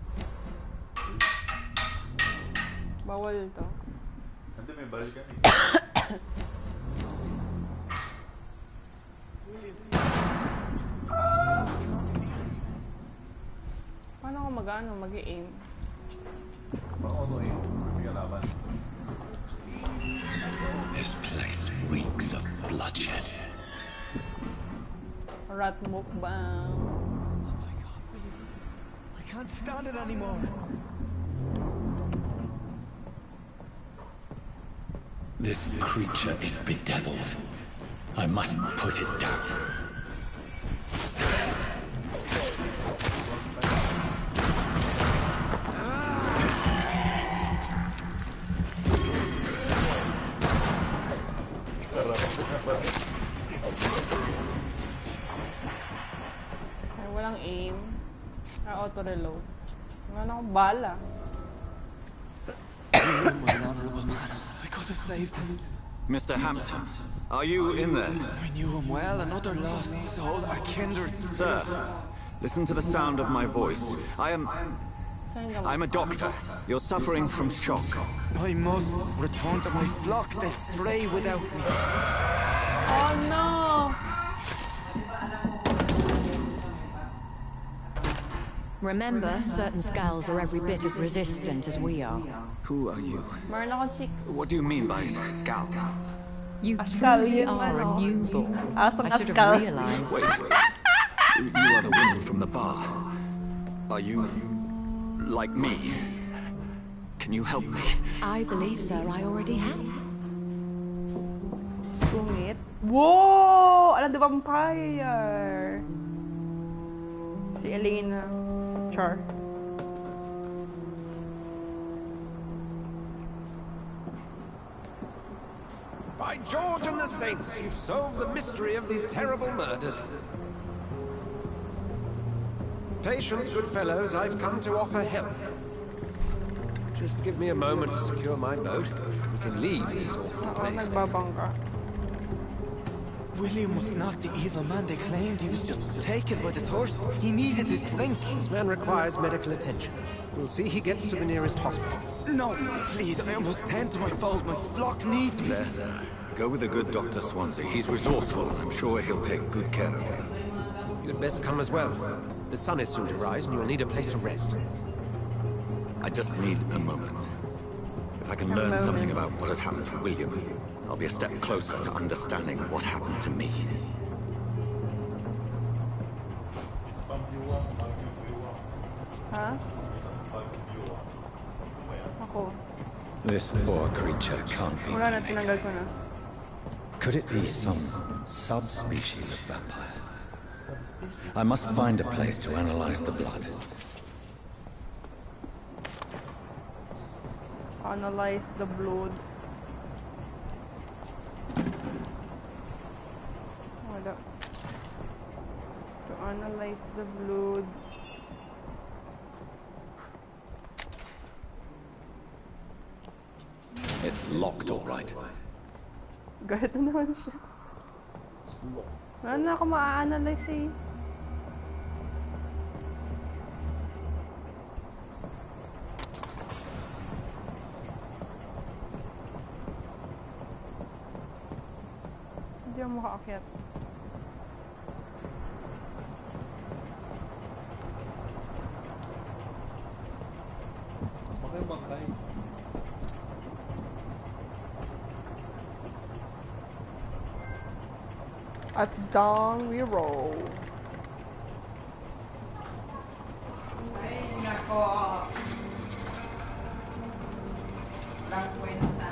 Bawal to. Hindi, may baril ka eh. Paano ako mag-aim? Baka ano eh. Hindi ka laban. This place reeks of bloodshed. Rat mukbang. Oh my god. I can't stand it anymore. This creature is bedeviled. I must put it down. Ay, walang aim. Auto-reload. Wala na akong bala. You were an honorable man. I could have saved him. Mr. Hampton, are you in there? I knew him well, another lost soul, a kindred. Sir, listen to the sound of my voice. I'm a doctor. You're suffering from shock. I must return to my flock. They'll stray without me. Oh no! Remember, certain skulls are every bit as resistant as we are. Who are you? Meron akong chicks. What do you mean by skull? You Ascal truly yun, are a ano? newborn. Astong I should ascal. have realized. Wait. You are the woman from the bar. Are you like me? Can you help me? I believe, sir, I already have. Sungit. Whoa! Alam, di vampire. Si Elena. Char. By George and the Saints, you've solved the mystery of these terrible murders. Patience, good fellows, I've come to offer help. Just give me a moment to secure my boat. We can leave this awful Oo, place. nagbabangka. William was not the evil man they claimed. He was just taken by the thirst. He needed his drink. This man requires medical attention. We'll see he gets to the nearest hospital. No, please, I must tend to my fold. My flock needs me. There, sir. Go with the good Dr. Swansea. He's resourceful, and I'm sure he'll take good care of you. You'd best come as well. The sun is soon to rise, and you'll need a place to rest. I just need a moment. If I can learn something about what has happened to William, I'll be a step closer to understanding what happened to me. Ha? Ako. This poor creature can't be Wala na, my tinanggal mate. ko na. Could it be some subspecies of vampire? I must find a place to analyze the blood. Analyze the blood. Wala. To analyze the blood. It's locked, all right. Kahit na naman siya. Wala na ako ma-analyze eh. Hindi ako makaakyat. Bakay. At dawn we roll. Ay, nako. Lang kwenta.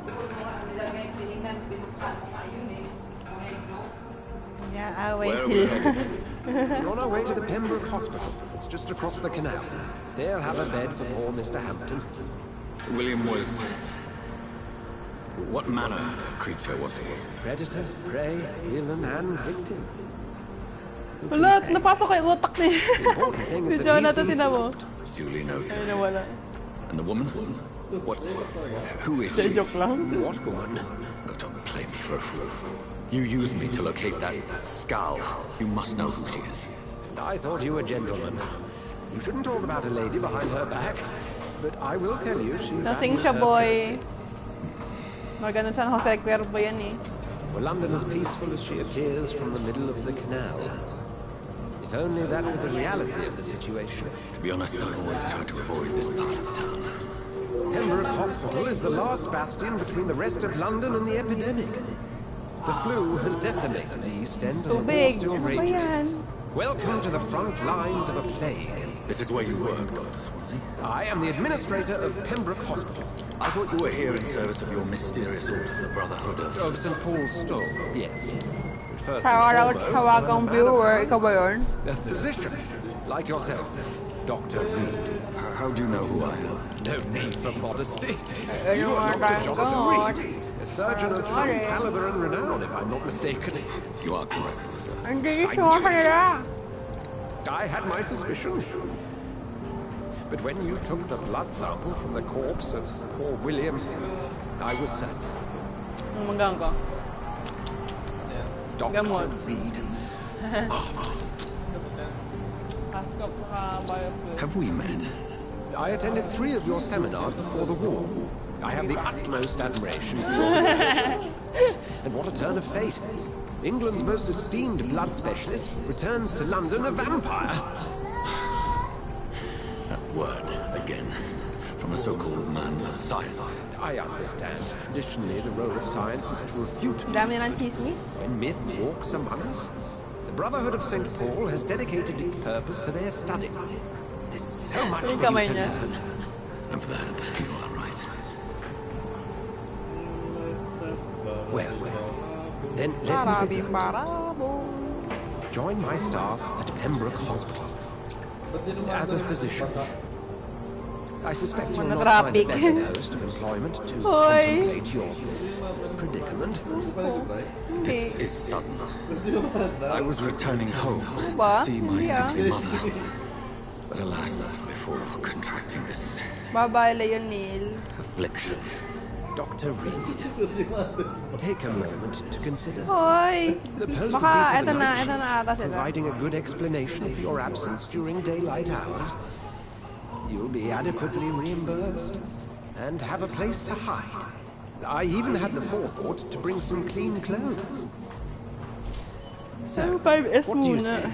Doon mo nga nilagay tinignan, binuksan mo nga yun eh. Yeah, away Where are we sila. We're on our way to the Pembroke Hospital. It's just across the canal. They'll have a bed for poor Mr. Hampton. William was... What manner of creature was he? Predator, prey, villain, and victim. Wala, napasok kay utak niya. Important thing is Si that Jonathan, he's been tinan mo. Duly noted. Ay, nawala. And the woman? What? Who is Hindi, she? joke lang. What woman? Oh, don't play me for a fool. You used me to locate that skull. You must know who she is. And I thought you were gentlemen. You shouldn't talk about a lady behind her back. But I will tell you, she Lasing values siya, her boy. privacy. Maganda San Jose Cuervo yan eh. Were London as peaceful as she appears from the middle of the canal? If only that were the reality of the situation. To be honest, I've always tried to avoid this part of town. Pembroke Hospital is the last bastion between the rest of London and the epidemic. The flu has decimated the East End and the war Tubig. still Ano ba rages. yan? Welcome to the front lines of a plague. This is where you work, Dr. Swansea. I am the administrator of Pembroke Hospital. I thought you were here in service of your mysterious order, the Brotherhood of... Of St. Paul's Store, yes. But first Hawagang and foremost, I'm a man of viewer, science. ikaw ba yun? A physician, like yourself, Dr. Reed. How do you know who I am? No need for modesty. Ano You are nga Dr. Jonathan God? Reed, a surgeon of some Sorry. caliber and renown, if I'm not mistaken. You are correct, sir. Hindi siya kanila. I had my suspicions. But when you took the blood sample from the corpse of poor William, I was certain. Umagang ko. Dr. Gamot. Reed. Marvelous. Have we met? I attended 3 of your seminars before the war. I have the utmost admiration for your research. And what a turn of fate. England's most esteemed blood specialist, returns to London a vampire. That word, again. From a so-called man of science. I understand. Traditionally, the role of science is to refute Dami ng chismis. when myth walks among us. The Brotherhood of St. Paul has dedicated its purpose to their study. There's so much for you to learn. Of that, you are right. Well, then let me begin. Join my staff at Pembroke Hospital. As a physician, I suspect you'll not find a better post of employment to contemplate your predicament. This is sudden. I was returning home to see my sickly mother. But alas, that was before contracting this Bye-bye, Leonil. affliction. Dr. Reed, take a moment to consider. Hoy! The post Baka, would be for the night ito na ata shift, sila. providing a good explanation for your absence during daylight hours. You'll be adequately reimbursed and have a place to hide. I even had the forethought to bring some clean clothes. So, what do you say?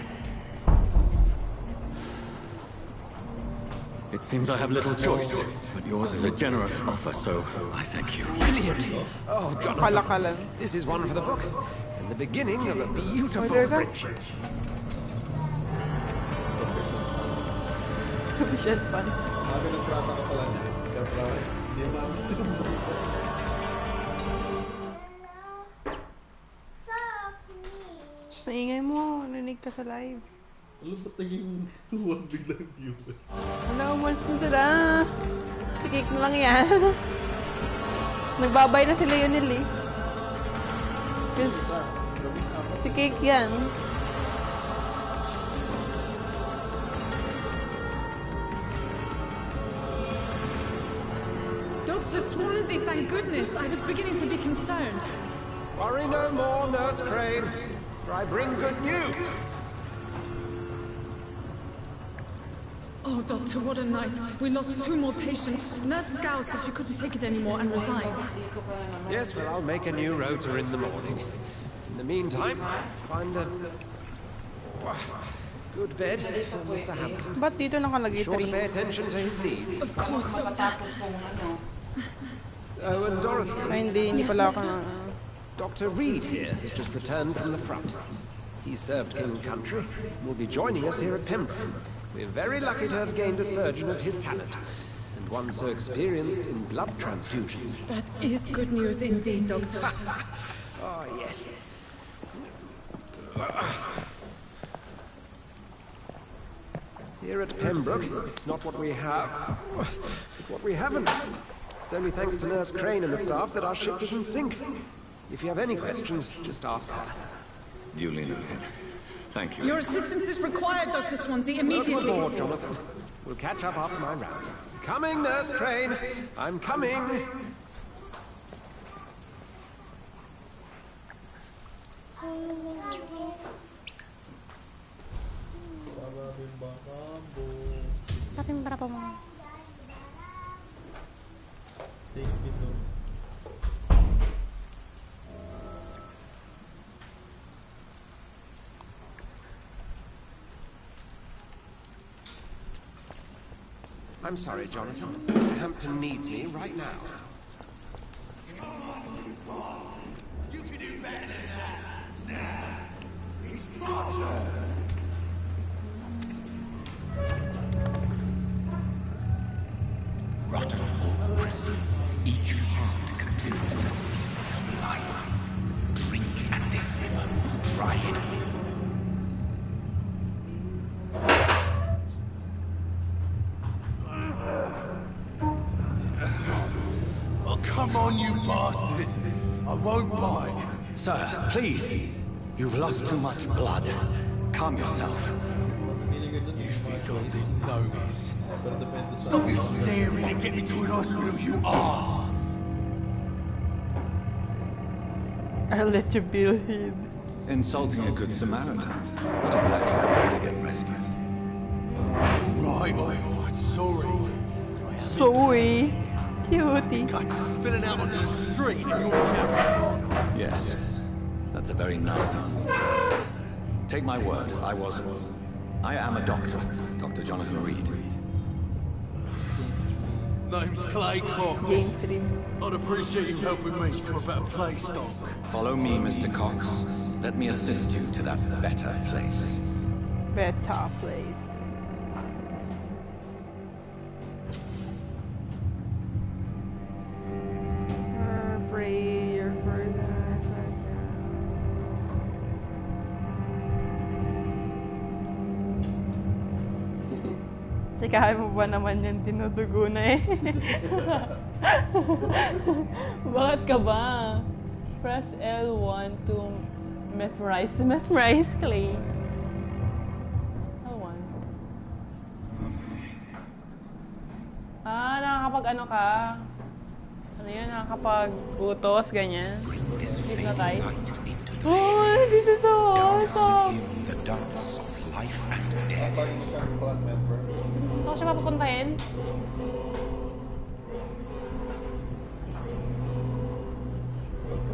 It seems I have little choice, but yours is a generous offer, so I thank you. Brilliant! Oh, Jonathan, this is one for the book, and the beginning of a beautiful friendship. Sufficient funds. Pinagtrata ka pala niya. Kaya hindi naman. Sa ingay mo, narinig ka sa live. Ano ba taging huwag biglang view? Wala, umalis na sila. Si Cake na lang yan. Nagbabay na si Leonil eh. Yes. Si Cake yan. Dr. Swansea, thank goodness. I was beginning to be concerned. Worry no more, Nurse Crane, for I bring good news. Oh, Doctor, what a night. We lost 2 more patients. Nurse Scowl said she couldn't take it anymore and resigned. Yes, well, I'll make a new rota in the morning. In the meantime, find a good bed for Mr. Hampton. Ba't dito nakalagay Be sure to 3? pay attention to his needs. Of course, Doctor. Oh, and Dorothy. Ay, hindi pala ako na... Dr. Reed here has just returned from the front. He served King and Country and will be joining us here at Pembroke. We're very lucky to have gained a surgeon of his talent, and one so experienced in blood transfusions. That is good news indeed, Doctor. Oh, yes. Here at Pembroke, it's not what we have, but what we haven't. It's only thanks to Nurse Crane and the staff that our ship didn't sink. If you have any questions, just ask her. Duly noted. Thank you. Your assistance is required, Dr. Swansea, immediately. Welcome aboard, Jonathan. We'll catch up after my rounds. Coming, Nurse Crane. I'm coming. Sabi para po mo. I'm sorry, Jonathan. Mr. Hampton needs me right now. You can do better than that. Nah. It's my turn. Rotten or pristine, each heart contains the seed of life. Drink at this river, dry it. Oh, come on, you bastard. I won't bite. Sir, please. You've lost too much blood. Calm yourself. You think I didn't notice? Stop your staring and get me to an hospital, you arse! I'll let you be lead. Insulting a good Samaritan. Not exactly the way to get rescued. Alright, sorry. Sorry. Cutie. Guts are spilling out onto the street and you're carrying on. Yes. That's a very nasty wound. Take my word, I am a doctor, Dr. Jonathan Reed. Name's Clay Cox. I'd appreciate you helping me to a better place, Doc. Follow me, Mr. Cox. Let me assist you to that better place. Better place. You're free, you're free. Tsikahin mo ba naman yan, tinudugo na eh. Bakit ka ba? Press L1 to mesmerize. Mesmerize, Clay. L1. Ah, nakakapag ano ka? Ano yun? Nakakapag utos, ganyan. Hypnotize. Oh, this is so awesome! The dance of life and death. Saan siya papapuntahin?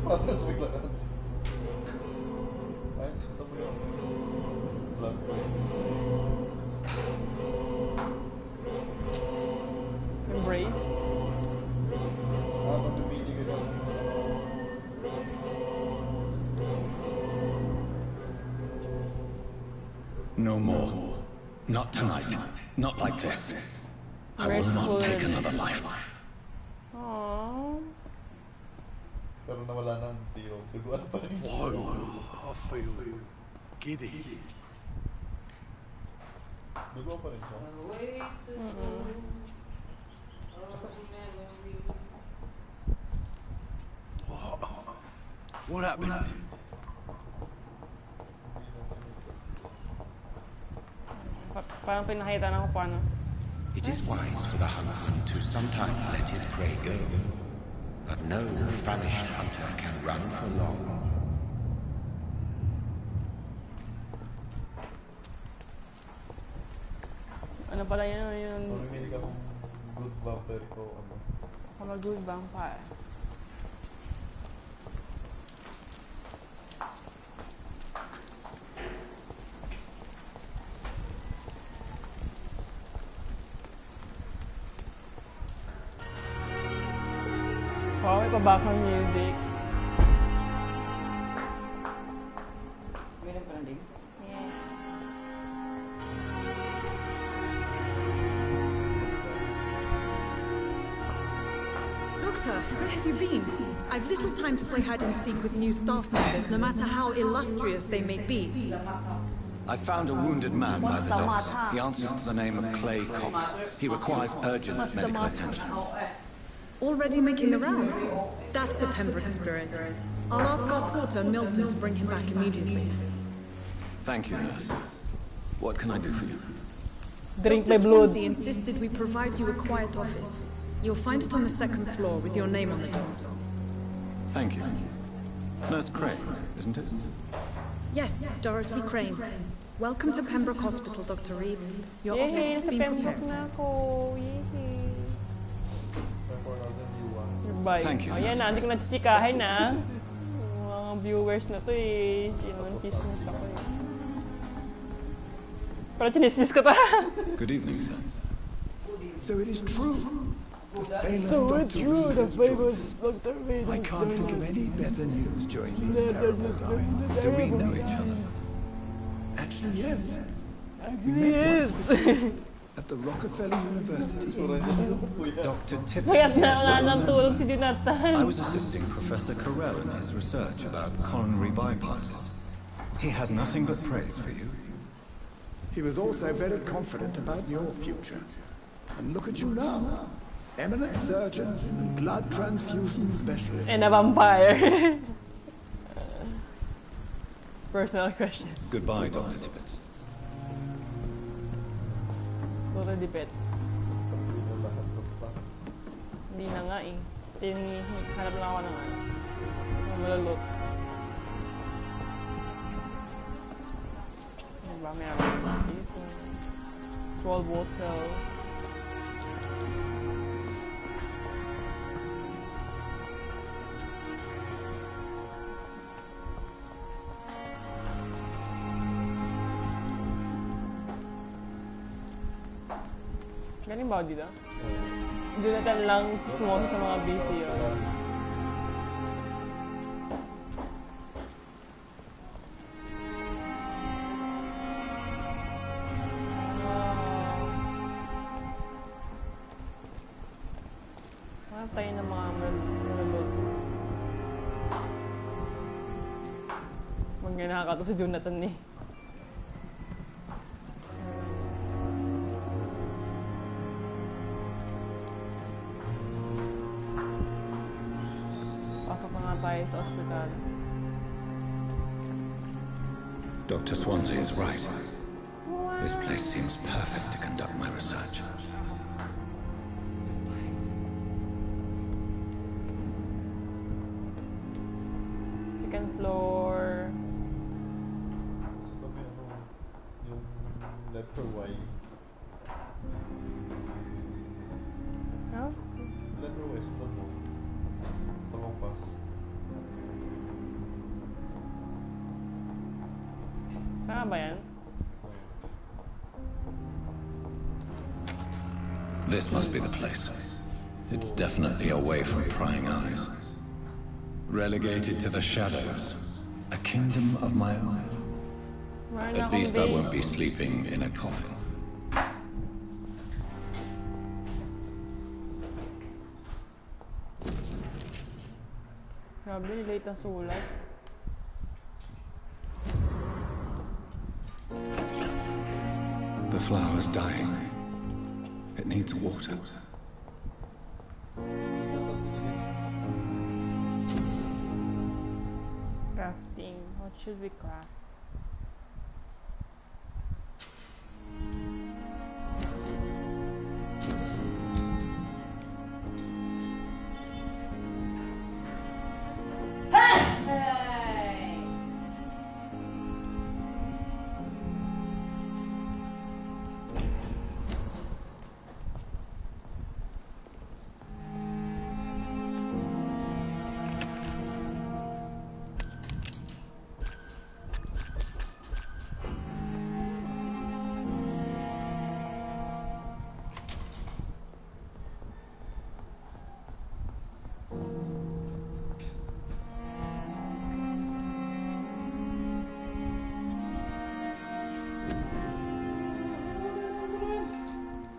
Patras biglaan. Ay, ito mo yung blood. Embrace. Pamimili ka ng No more. Not tonight. Not like this. I will not take another life. Aww. Pero nawala ng tiro. Duguan pa rin siya. Whoa, I feel giddy. Duguan pa rin siya. What happened? Parang pinakita na ko paano. It is wise for the huntsman to sometimes let his prey go, but no famished hunter can run for long. Ano pala yun? Pamimili ka kung good vampire ko. Ano? I'm a good vampire. Wow, may pa-background music. Meron pa lang din? Yeah. Doctor, where have you been? I've little time to play hide and seek with new staff members, no matter how illustrious they may be. I found a wounded man by the docks. He answers to the name of Clay Cox. He requires urgent medical attention. Already making the rounds? That's the Pembroke spirit. I'll ask our porter, Milton, to bring him back immediately. Thank you, nurse. What can I do for you? Drink Dr. my blood. Swansea insisted we provide you a quiet office. You'll find it on the second floor with your name on the door. Thank you. Nurse Crane, isn't it? Yes, Dorothy Crane. Welcome to Pembroke Hospital, Dr. Reed. Your office has been prepared. Thank you. Oh, yan na, hindi ko nachichikahin na. Mga viewers na to eh. Chismis ako eh. Pero chinismis ko ta. Good evening, sir. So it is true. The famous The famous Dr. Reed. I can't think of any better news during these terrible times. Do we know each other? Actually, yes. Actually, yes. At the Rockefeller University. Dr. Tippett. Mayat na ng tulog si Dinatan. I was assisting Professor Carell in his research about coronary bypasses. He had nothing but praise for you. He was also very confident about your future. And look at you now. Eminent surgeon and blood transfusion specialist. And a vampire. Personal question. Goodbye, Dr. Tippett. Dr. Tippett. Hindi na nga eh. Hanap lang ako ng ano. Ng malalot. Diba? Meron dito. Small bottle. Galing ba ako dito? Jonathan lang chismoso sa mga busy yun. Hanap tayo ng mga malulot. Huwag nga nakakato si Jonathan eh. Sa hospital. Dr. Swansea is right. This place seems perfect to conduct my research. Second floor. Sa tabi yung letter Y. Huh? Letter Y, sunod mo. Sa kompas. Saan ba yan? This must be the place. It's definitely away from prying eyes. Relegated to the shadows. A kingdom of my own. At least I won't be sleeping in a coffin. Grabe, late na sulat. The flower's dying. It needs water. Crafting. What should we craft?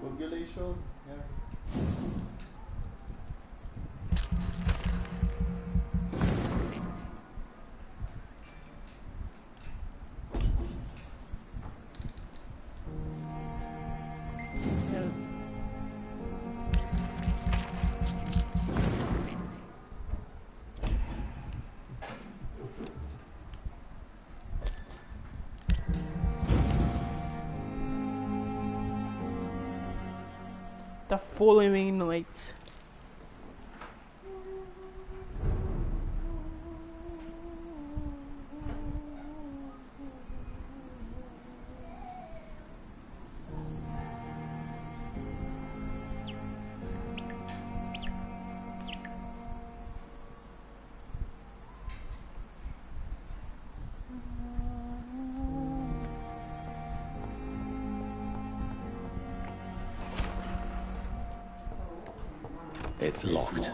Congratulations. Yeah. The following night. It's locked.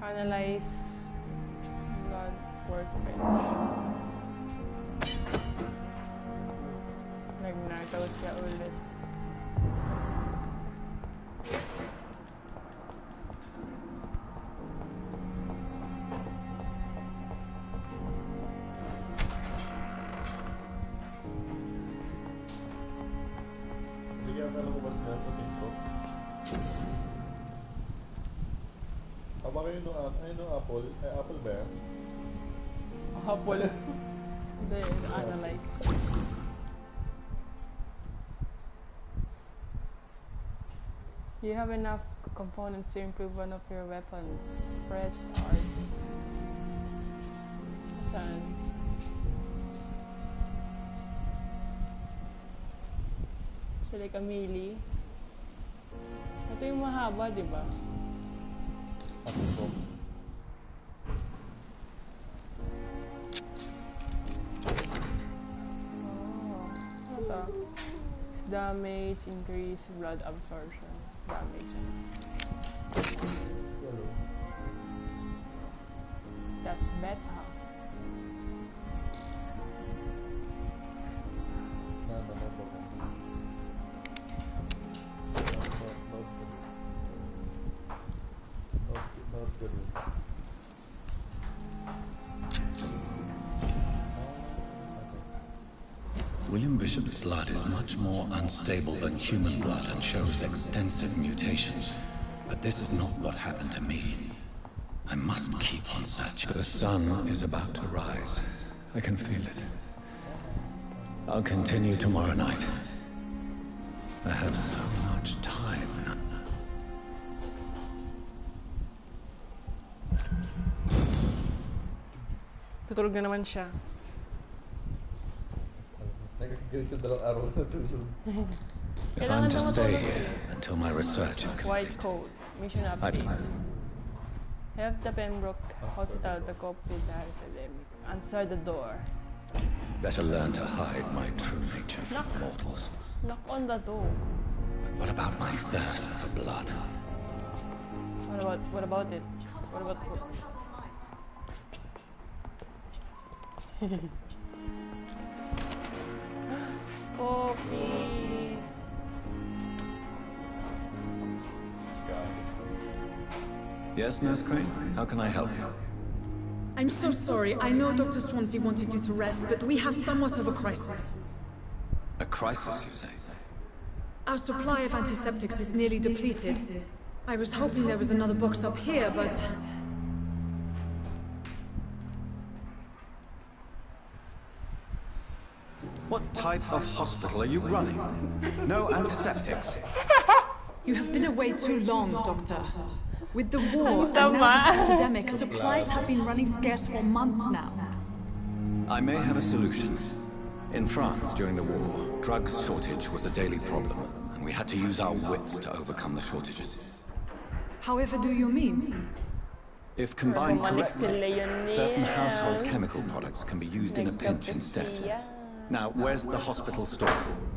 Analyze blood workbench. Nag-knockout siya ulit. Hindi kaya nalabas na sa intro. Tama kayo nung apple? Ay, apple ba yan? Apple. Hindi, analyze. You have enough components to improve one of your weapons. Press R. Saan? So like a melee. Ito yung mahaba, di ba? Ako. damage, increase blood absorption. Damage. That's better. William Bishop's blood is much more unstable than human blood and shows extensive mutations. But this is not what happened to me. I must keep on searching. The sun is about to rise. I can feel it. I'll continue tomorrow night. I have so much time now. Tutulog na naman siya. If I'm to stay here until my research is complete. White coat. Mission update. Help the Pembroke Hospital to cope with the epidemic. Answer the door. Better learn to hide my true nature from mortals. Knock on the door. What about my thirst for blood? What about it? What about coffee. Yes, Nurse Crane? How can I help you? I'm so sorry. I know Dr. Swansea wanted you to rest, but we have somewhat of a crisis. A crisis, you say? Our supply of antiseptics is nearly depleted. I was hoping there was another box up here, but... What type of hospital are you running? No antiseptics? You have been away too long, Doctor. With the war and now this epidemic, supplies have been running scarce for months now. I may have a solution. In France, during the war, drugs shortage was a daily problem, and we had to use our wits to overcome the shortages. However do you mean? If combined correctly, certain household chemical products can be used in a pinch instead. Now, where's the hospital storeroom?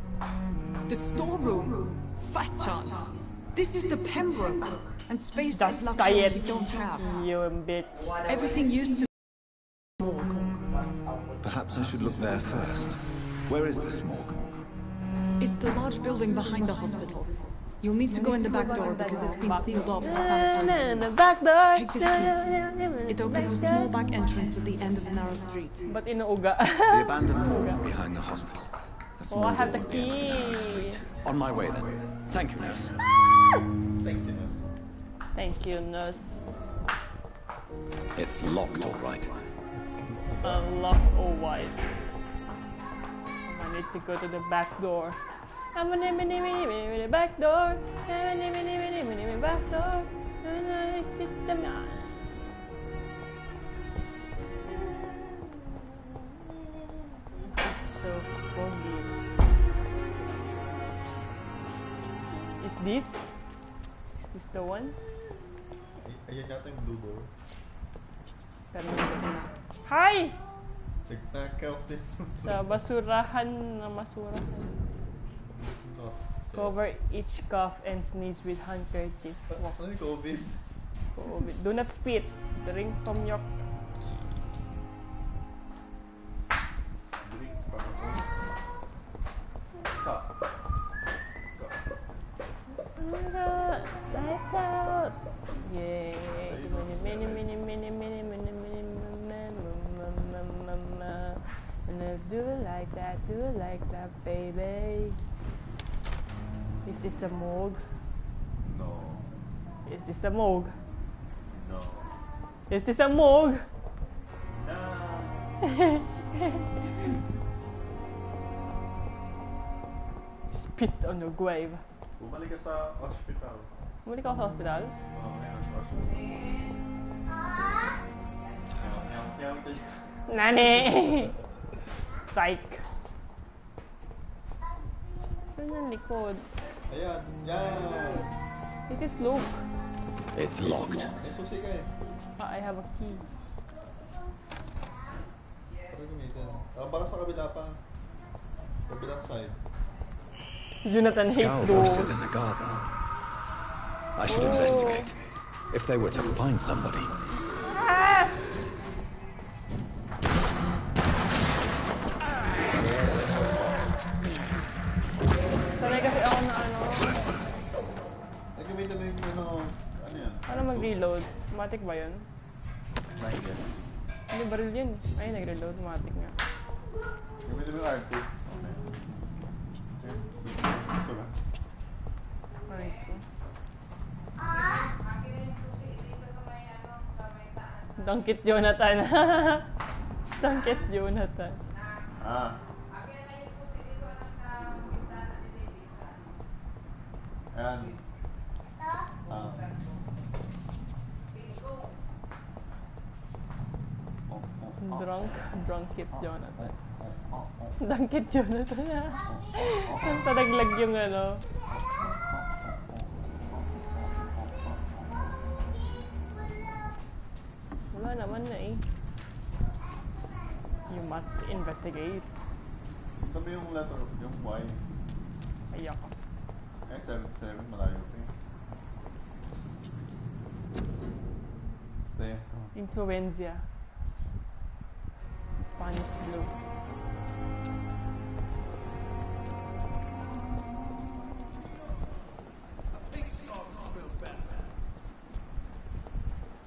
The storeroom? Fat chance. This is the Pembroke, and space is luxury we don't have. Everything used to be morgue. Perhaps I should look there first. Where is this morgue? It's the large building behind the hospital. You'll need to go in the back door because it's been sealed off for sanitary business. Take this key. It opens a small back entrance at the end of a narrow street. But inuuga. The abandoned morgue behind the hospital. A small I have the door at the end of a narrow street. On my way then. Thank you, nurse. Thank you, nurse. Thank you, nurse. It's locked, all right. Unlock all white. I need to go to the back door. I'm gonna the back door. Back door. Sit them down. So foggy. Is this the one? Ayan yata yung blue door. Hi! Nagtakaw siya. Sa basurahan na masurahan. Cover each cough and sneeze with handkerchief. Ano yung COVID? COVID. Do not spit. Drink from your... Drink from your... Cup. Lights out! Yay! Do it like that, baby. Is this the morgue? No. Is this the morgue? No. Is this the morgue? No. Spit on your grave. Bumalik ka sa hospital. Bumalik ako sa hospital? Oo, ngayon sa hospital. Nani! Psych! Saan yung likod? Ayan, yan! It is look. It's locked. May susi ka eh. I have a key. Para gamitin. Baka sa kabila pa. Kabilang side. Jonathan hates Skull doors. voices in the garden. I should investigate. If they were to find somebody. Sanay kasi ako na ano. Gamitin mo yung ano yan? Paano mag-reload? Automatic ba yun? Hindi, baril yun. Ay, nag-reload. Automatic nga. Gamitin mo yung R2. Okay. Gusto ba? R2. Dangkit Jonathan. Dangkit Jonathan. Ah. Ayan. Ah. Drunk kit Jonathan. Dangkit Jonathan. Ang talaglag yung ano. Wala naman na eh. You must investigate. Sabi yung letter, yung Y. Ayak ko. Eh, 77, malayo pa eh. Stay. Influenza. Spanish flu.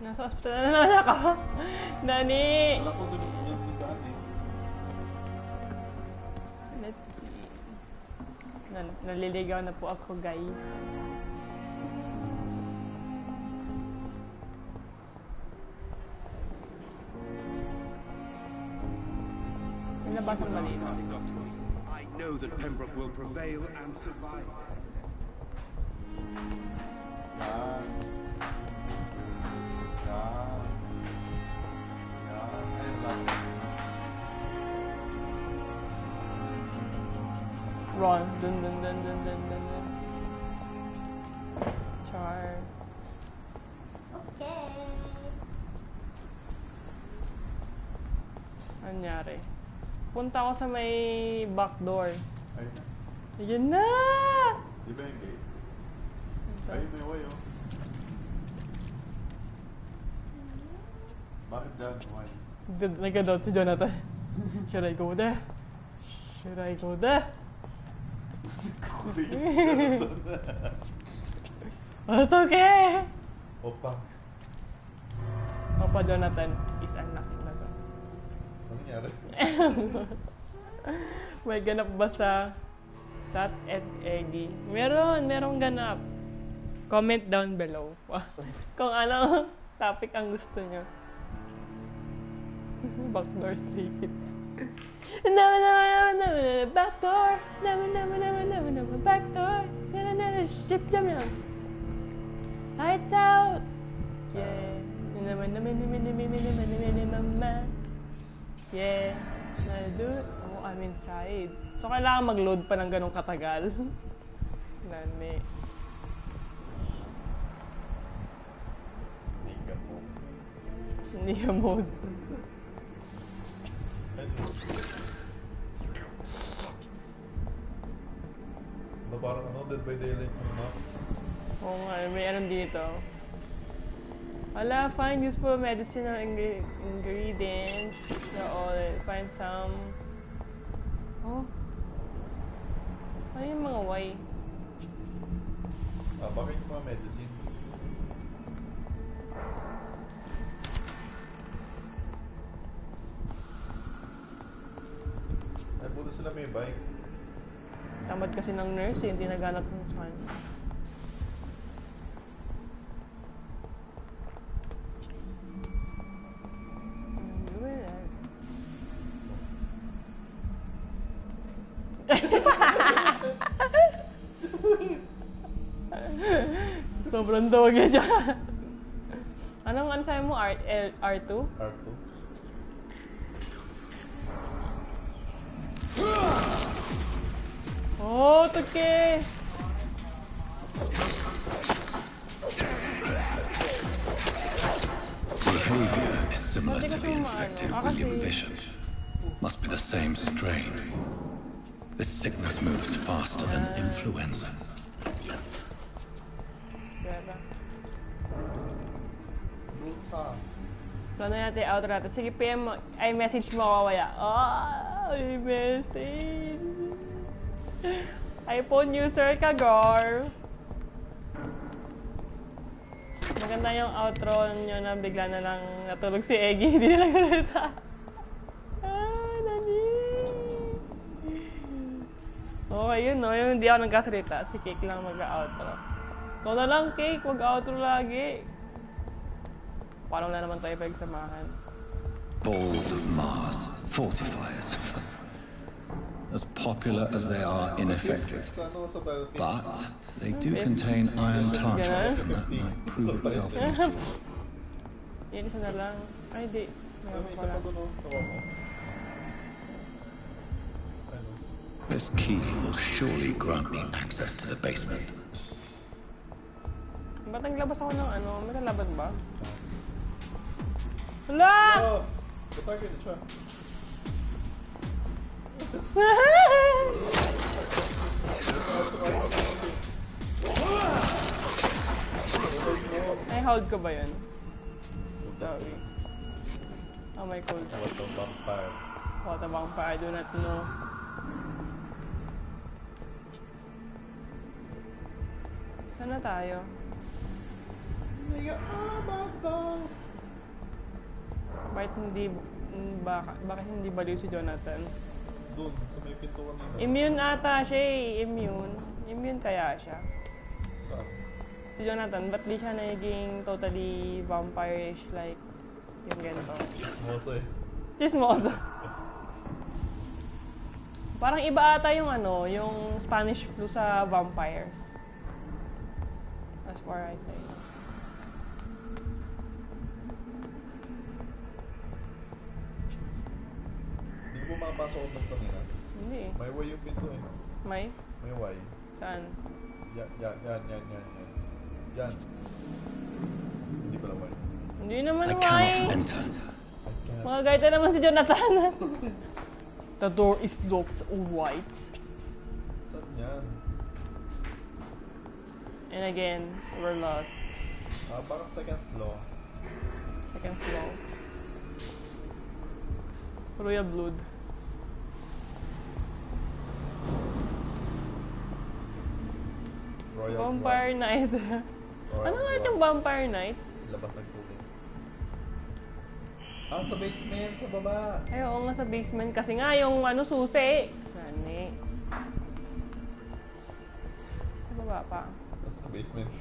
Nasa hospital na naman ako. Dani! Wala ko doon yung daan eh. Let's see. Naliligaw na po ako, guys. Nilabas ang mali. I know that Pembroke will prevail and survive. Yan. Yan. Yan. Ayun lang. Run. Dun dun dun dun dun dun dun. Char. Okay. Anyari? Punta ako sa may back door. Ayun na. Ayun na! Di ba yung gate? Ayun, may way oh. Bakit dyan? Why? Nagka-doubt si Jonathan. Should I go there? Should I go there? Ano to, ke? Opa. Opa Jonathan is unlocking na to. Ano nangyari? May ganap ba sa Sat at Eggy? Merong ganap. Comment down below kung ano topic ang gusto nyo. Backdoor Stray Kids. Backdoor! Backdoor! Ship jam yan! Lights out! Yeah! Yeah! Dude, oh, I'm inside. So, kailangan mag-load pa ng ganong katagal. Nani. Niga mode. No, parang ano, Dead by Daylight yung map. Oo nga, may anong dito. Wala, find useful medicinal ingredients. Find some. Oh. Ano yung mga Y? Bakit yung mga medicine? Ay, buto sila may bike. Tamad kasi ng nurse, hindi naganap ng fan. Sobrang dawag yan dyan. Anong ano sabi mo? R2? R2. Oh, toke! Behavior is similar to the infected William Bishop. Must be the same strain. This sickness moves faster than influenza. Diba? Plano natin, outro natin. Sige, PM mo. Ay, message mo kawaya. Ay, message. iPhone user ka, girl. Maganda yung outro nyo na bigla na lang natulog si Eggy. Hindi na nagsalita. Nani. Okay, yun no. Yung hindi ako nagkasalita. Si Cake lang mag-outro. Ikaw na lang, Cake. Mag-outro lagi. Paano na naman tayo pagsamahan? Balls of Mars, fortifiers. As popular as they are ineffective. But they do contain iron tartrate, and that might prove itself useful. Yan, isa na lang. Ay, di. Meron pala. This key will surely grant me access to the basement. Ba't naglabas ako ng ano? May nalaban ba? Hala! Patagin siya. Ay, hold ko ba yun? Sorry. Oh, my cold. What the vampire? What the vampire? I do not know. Saan na tayo? Bakit hindi baliw si Jonathan? Doon, sa may pinto kanina. Immune ata siya eh. Immune kaya siya. Saan? Si Jonathan, ba't di siya naging totally vampire-ish like yung ganito? Chismoso eh. Chismoso. Parang iba ata yung ano, yung Spanish flu sa vampires. As far as I say. Hindi mo makapasok ang pinto kanina? Hindi. May way yung pinto eh. May? May way. Saan? Yan. Yan. Hindi pala way. Hindi naman I way. cannot enter. Mga gaita naman si Jonathan. The door is locked. All right. Saan yan? And again, we're lost. Parang second floor. Second floor. Royal blood. Royal Vampire Night. Ano nga yung Vampire Night? Labas ng tubig. Sa basement, sa baba. Ay, oo nga sa basement. Kasi nga yung ano, susi. Nani. Sa baba pa. Sa basement.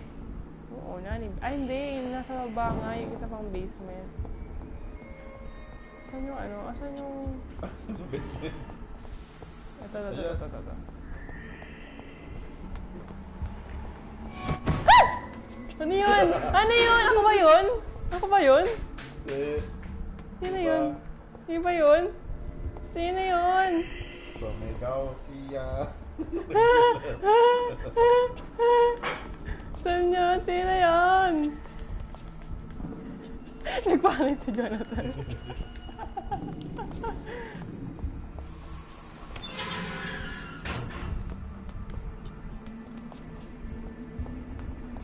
Oo, nani. Ay, hindi. Yung nasa baba nga. Yung isa pang basement. Asan yung ano? Asan yung... Asan sa basement? Ito. Ano yun? Ano yun? Ako ba yun? Ako ba yun? Sino yun? Sino ba yun? Sino yun? Sumigaw siya. Saan yun? Sino yun? Nagpangit si Jonathan.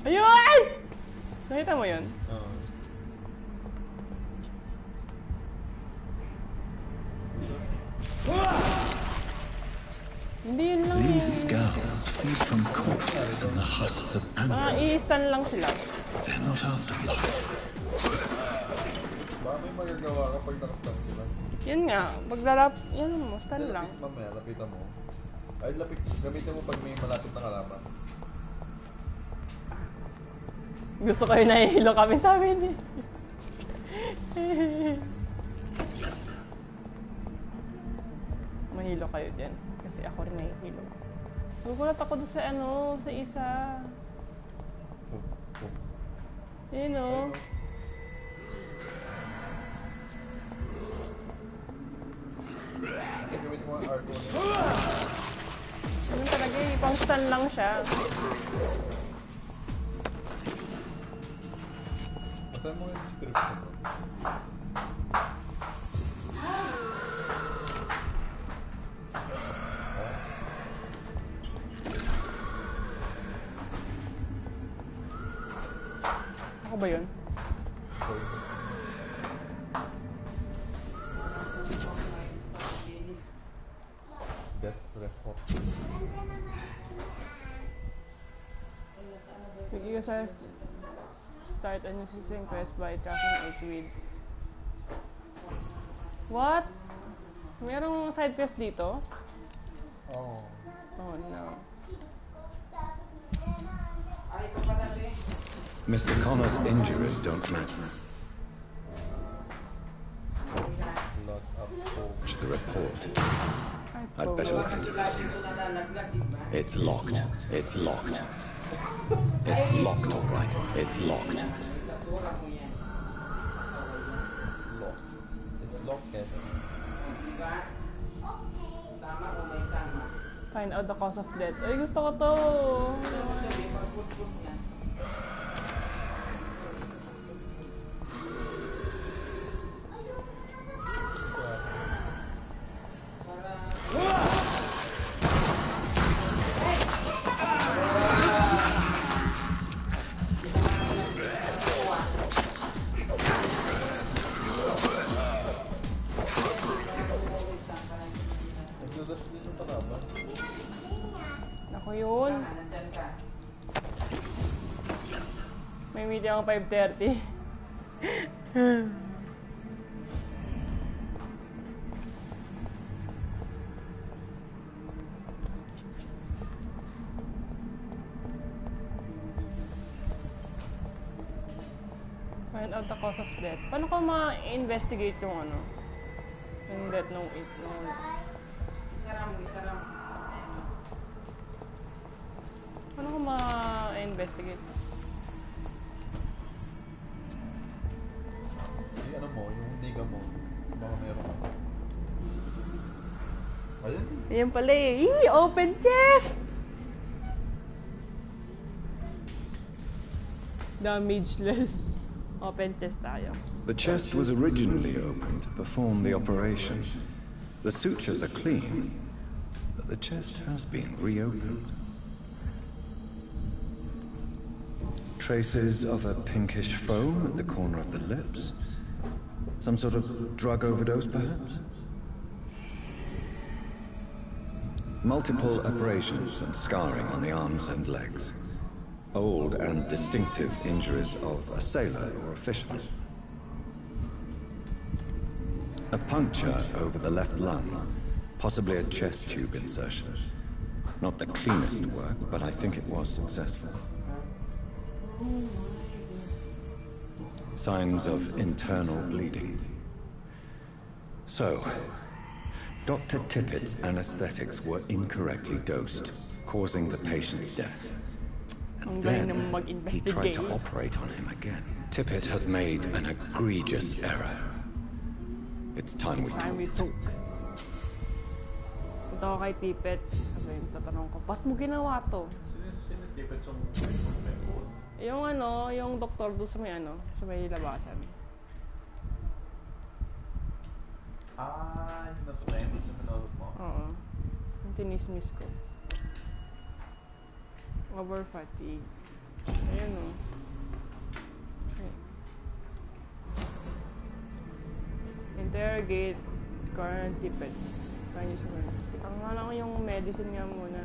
Ayun! Nakita mo yun? Oo. Hindi yun lang These skulls feed from corpses and the husks of animals. i-stun lang sila. They're not after blood. Baka may magagawa kapag nakastun sila. Yun nga, paglalap, yan mo, stun lang. Mamaya, lapitan mo. Ay, gamitin mo pag may malapit na kalaban. Gusto kayo nahihilo kami sa amin eh. Mahilo kayo dyan. Kasi ako rin nahihilo. Gugulat ako doon sa ano, sa isa. Yun o. Gawin mo ang arco niya. Ano talaga eh, pang stun lang siya. Basahin mo yung description mo. Ako ba yun? Get report. Bigyan ko sa start a new season quest by tracking it with. What? Merong side quest dito? Oh. Oh no. Mr. Connor's injuries don't matter. Watch the report. I'd better look into this. It's locked. It's locked. It's locked, all right. It's locked. It's locked. Find out the cause of death. Ay, gusto ko to! Ako yun. May meeting ako 5:30. Find out the cause of death. Paano ko ma-investigate yung ano? Yung death nung Paano ko ma-investigate? Ano mo, yung niga mo. Baka meron ka. Ayun. Ayan pala eh. Open chest! Damageless. Open chest tayo. The chest was originally opened to perform the operation. The sutures are clean, but the chest has been reopened. Traces of a pinkish foam at the corner of the lips. Some sort of drug overdose, perhaps? Multiple abrasions and scarring on the arms and legs. Old and distinctive injuries of a sailor or a fisherman. A puncture over the left lung, possibly a chest tube insertion. Not the cleanest work, but I think it was successful. Signs of internal bleeding. So, Dr. Tippett's anesthetics were incorrectly dosed, causing the patient's death. And then he tried to operate on him again. Tippett has made an egregious error. It's time we talk. Punta ko kay Tippett. Sabi, tatanong ko, ba't mo ginawa to? Sino Tippett yung yung ano, yung doktor doon sa may ano, sa may labasan. Ah, yung nasa time sa pinalot mo? Oo. Yung tinismis ko. Over fatigue. Ayan o. Interrogate current Tippets. Kaya nyo sabihin. Tanggalan ko yung medicine nga muna.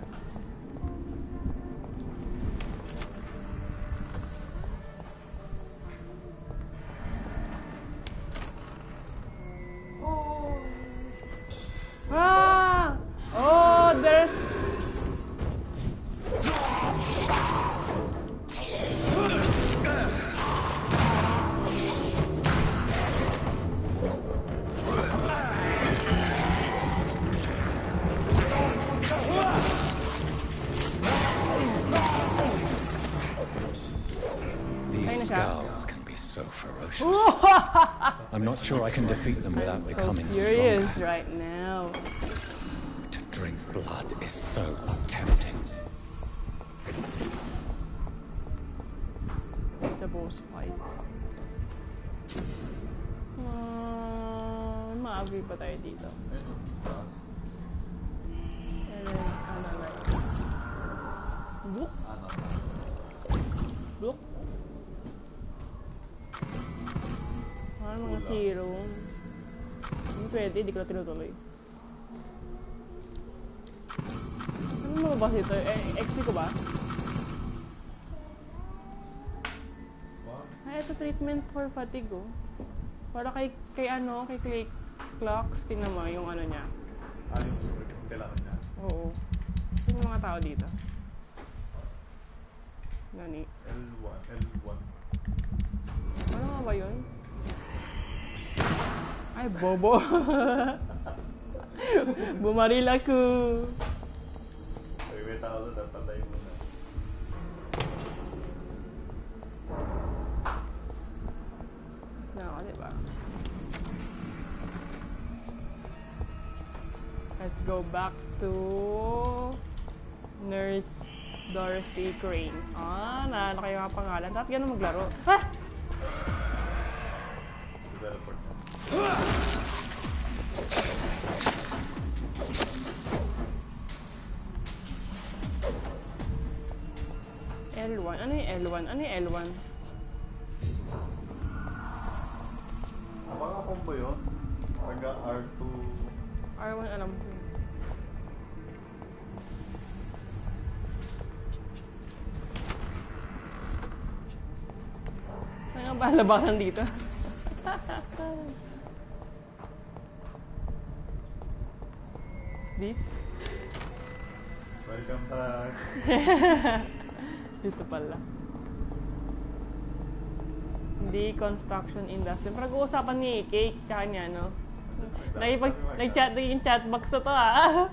Ah! Oh, there's... These skulls can be so ferocious. I'm not sure I can defeat them without becoming furious stronger. right now. To drink blood is so tempting. It's a boss fight. Maagri pa tayo dito. And then, ano, right. Look. Look. mga serum. Hindi pwede, di ko na tinutuloy. Ano mababasa ito? XP ko ba? Ay, ito treatment for fatigue, oh. Para kay Clay Clocks, tingnan mo yung ano niya. Yung kailangan niya? Oo. Sino yung mga tao dito? Nani? L1. Ano nga ba yun? Ay, bobo! Bumaril ako! May tao doon, patay mo na. Diba? Let's go back to Nurse Dorothy Crane. Naalala kayo mga pangalan. Dapat ganun maglaro. Ah! Developer. L1. Ano yung L1? Ano yung L1? Mga combo yun? Taga R2. R1 alam ko. Saan nga ba labasan dito? This? Welcome back. Dito pala. Hindi construction industry. Pag-uusapan ni Cake, tsaka niya, no? Nag-chat yung chatbox na to, ah.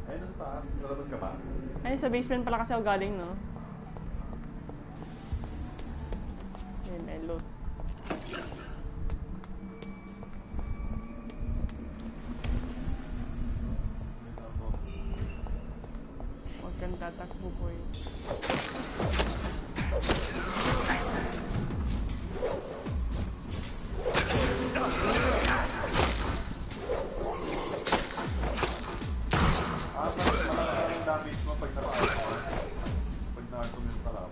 Ay, nasa taas. Lalabas ka ba? Ay, sa basement pala kasi ako galing, no? Yan, may loot. Huwag kang tatakbo, boy. Damage mo pag naka-R2. Pag naka-R2 yung talap.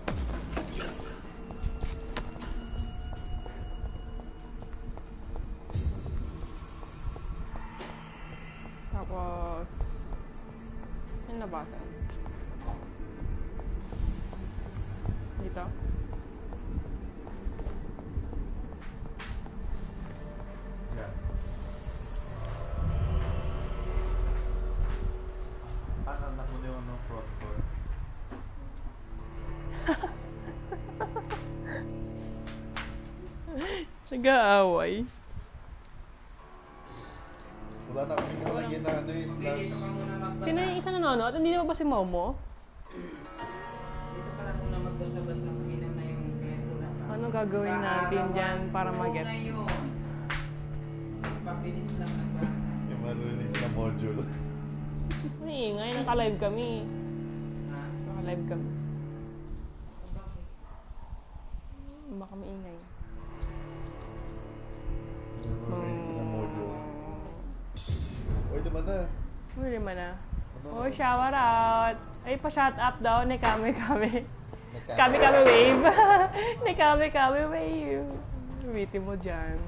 Tapos, yung labasan. Dito. Yeah. Anak mo yung front door. Nag-aaway. Wala na kasing nakalagyan na ano yung slash. Sino yung isa nanonood? Hindi naman ba si Momo? Dito ka lang muna magbasa-basa. Ilan na yung kwento na. Ano gagawin natin dyan para mag-gets? Papinis lang nagbasa. Yung marinig sila module. Ay, ngayon naka-live kami. Naka-live kami. Baka maingay. Marinig sila module. Uy, naman na. Uy, naman na. Oh, shower out. Ay, pa-shout up daw. Kami wave. Kami wave. Witty mo dyan.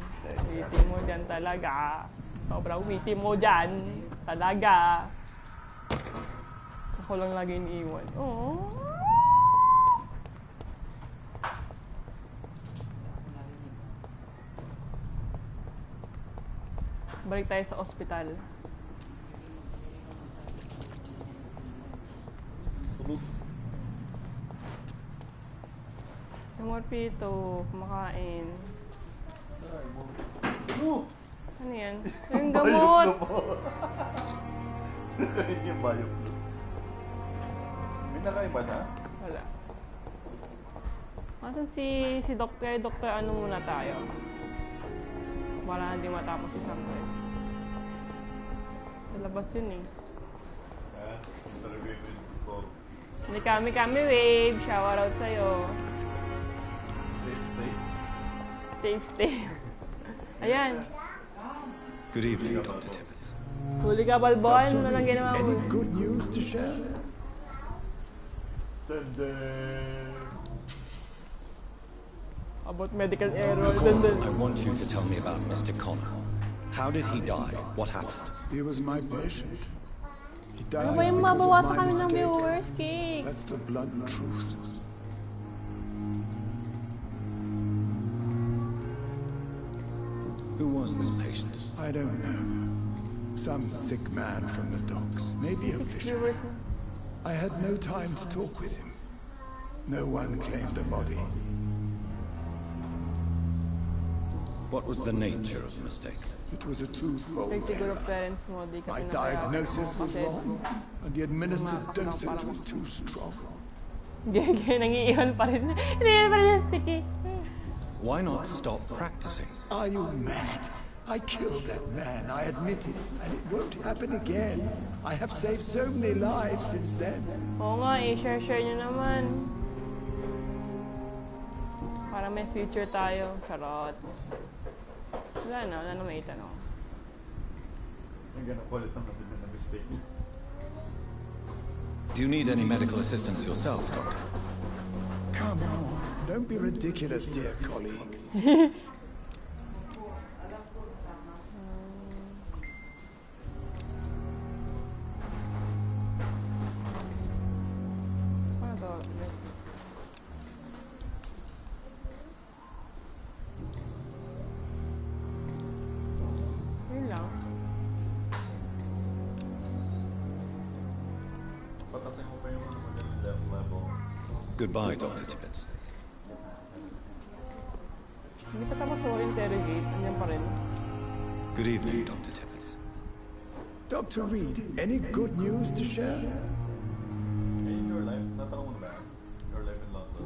Witty mo dyan talaga. Sobrang witty mo dyan. Talaga. Ako lang lagi iniiwan. Oh. Balik tayo sa ospital. Tulog. Yung morpito, kumakain. Ano yan? Yung gamot! Yung bioflu. May nakaiba na? Wala. Asan si Doktor? Doktor, ano muna tayo? Para hindi matapos isang quest. Sa labas yun eh. Hindi kami wave. Shower out sa'yo. Safe stay. Safe stay. Ayan. Good evening, Dr. Timmons. Huli ka, Balbon. Ano lang ginawa mo? Any good news to share? About medical error. Connor, I want you to tell me about Mr. Connor. How did he die? What happened? He was my patient. He died Ano ba yung because of mabawasan my kami ng mistake. viewers, King? That's the blunt truth. Who was this patient? I don't know. Some sick man from the docks. Maybe a fisherman. I had no time to talk with him. No one claimed a body. What was the nature of the mistake? It was a twofold Siguro error. parents mo, di kasi My napayagan diagnosis mo was kasi wrong, and the administered dosage was too strong. Gege, nangiiwan pa rin. Nangiiwan pa rin yung sticky. Why not stop practicing? Are you mad? I killed that man, I admit it, and it won't happen again. I have saved so many lives since then. Oo nga, i-share nyo naman. Para may future tayo. Charot. Wala na may itanong. Ang ganap ulit naman din na mistake. Do you need any medical assistance yourself, Doctor? Come on, don't be ridiculous, dear colleague. Goodbye, Dr. Tibbets. Hindi pa tapos sa interrogate. Andiyan pa rin. Good evening, Dr. Tibbets. Dr. Reed, any good news to share? In your life, natanong mo ba? Your life in London.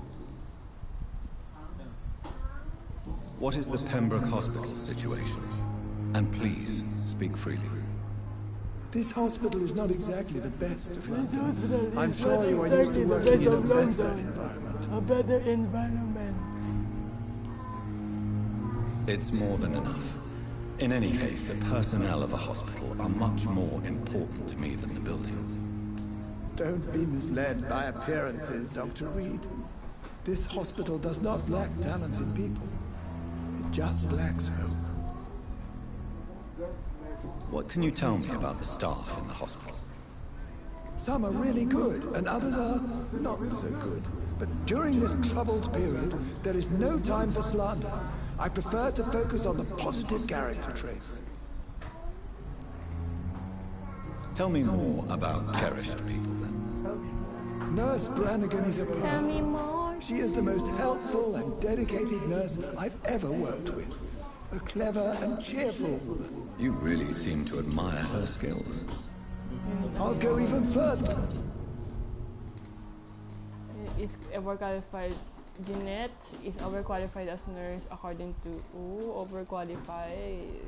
What is the Pembroke Hospital situation? And please, speak freely. This hospital is not exactly the best of London. I'm sure you are used to working in a better environment. A better environment. It's more than enough. In any case, the personnel of a hospital are much more important to me than the building. Don't be misled by appearances, Dr. Reed. This hospital does not lack talented people. It just lacks hope. What can you tell me about the staff in the hospital? Some are really good, and others are not so good. But during this troubled period, there is no time for slander. I prefer to focus on the positive character traits. Tell me more about cherished people, then. Nurse Brannigan is a pro. Tell me more. She is the most helpful and dedicated nurse I've ever worked with. A clever and cheerful woman. You really seem to admire her skills. I'll go even further. Is overqualified. Jeanette is overqualified as nurse according to... Ooh, overqualified.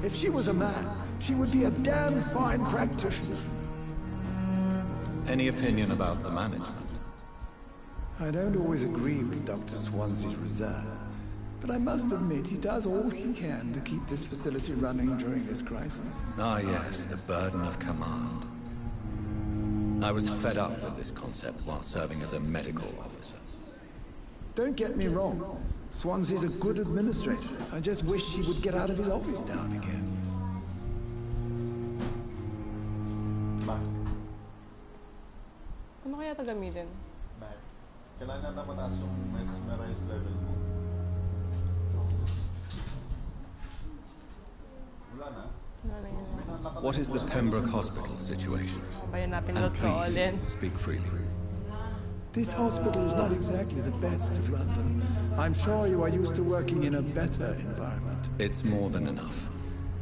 If she was a man, she would be a damn fine practitioner. Any opinion about the management? I don't always agree with Dr. Swansea's reserve. But I must admit, he does all he can to keep this facility running during this crisis. Ah, yes, the burden of command. I was fed up with this concept while serving as a medical officer. Don't get me wrong. Swansea's a good administrator. I just wish he would get out of his office now and again. Ano kaya ito gamitin? Kailangan na mataas yung mesmerize level mo. What is the Pembroke Hospital situation? And please, speak freely. This hospital is not exactly the best of London. I'm sure you are used to working in a better environment. It's more than enough.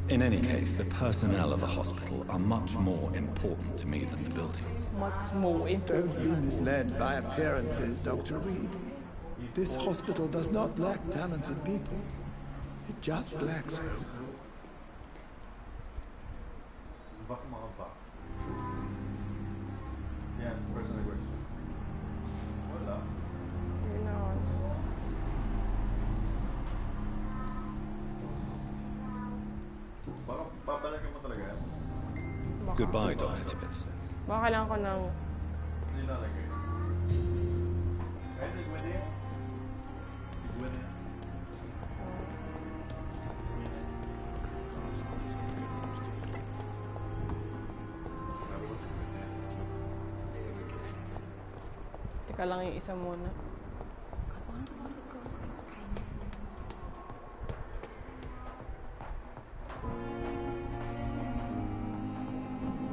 In any case, the personnel of a hospital are much more important to me than the building. Much more important. Don't be misled by appearances, Dr. Reed. This hospital does not lack talented people. It just lacks hope. Yeah, personal question. Wala. Baka babalikin mo talaga yan. Goodbye, Dr. Tibbets. Baka kailangan ko ng... Nilalagay. Pwede. Teka lang yung isa muna.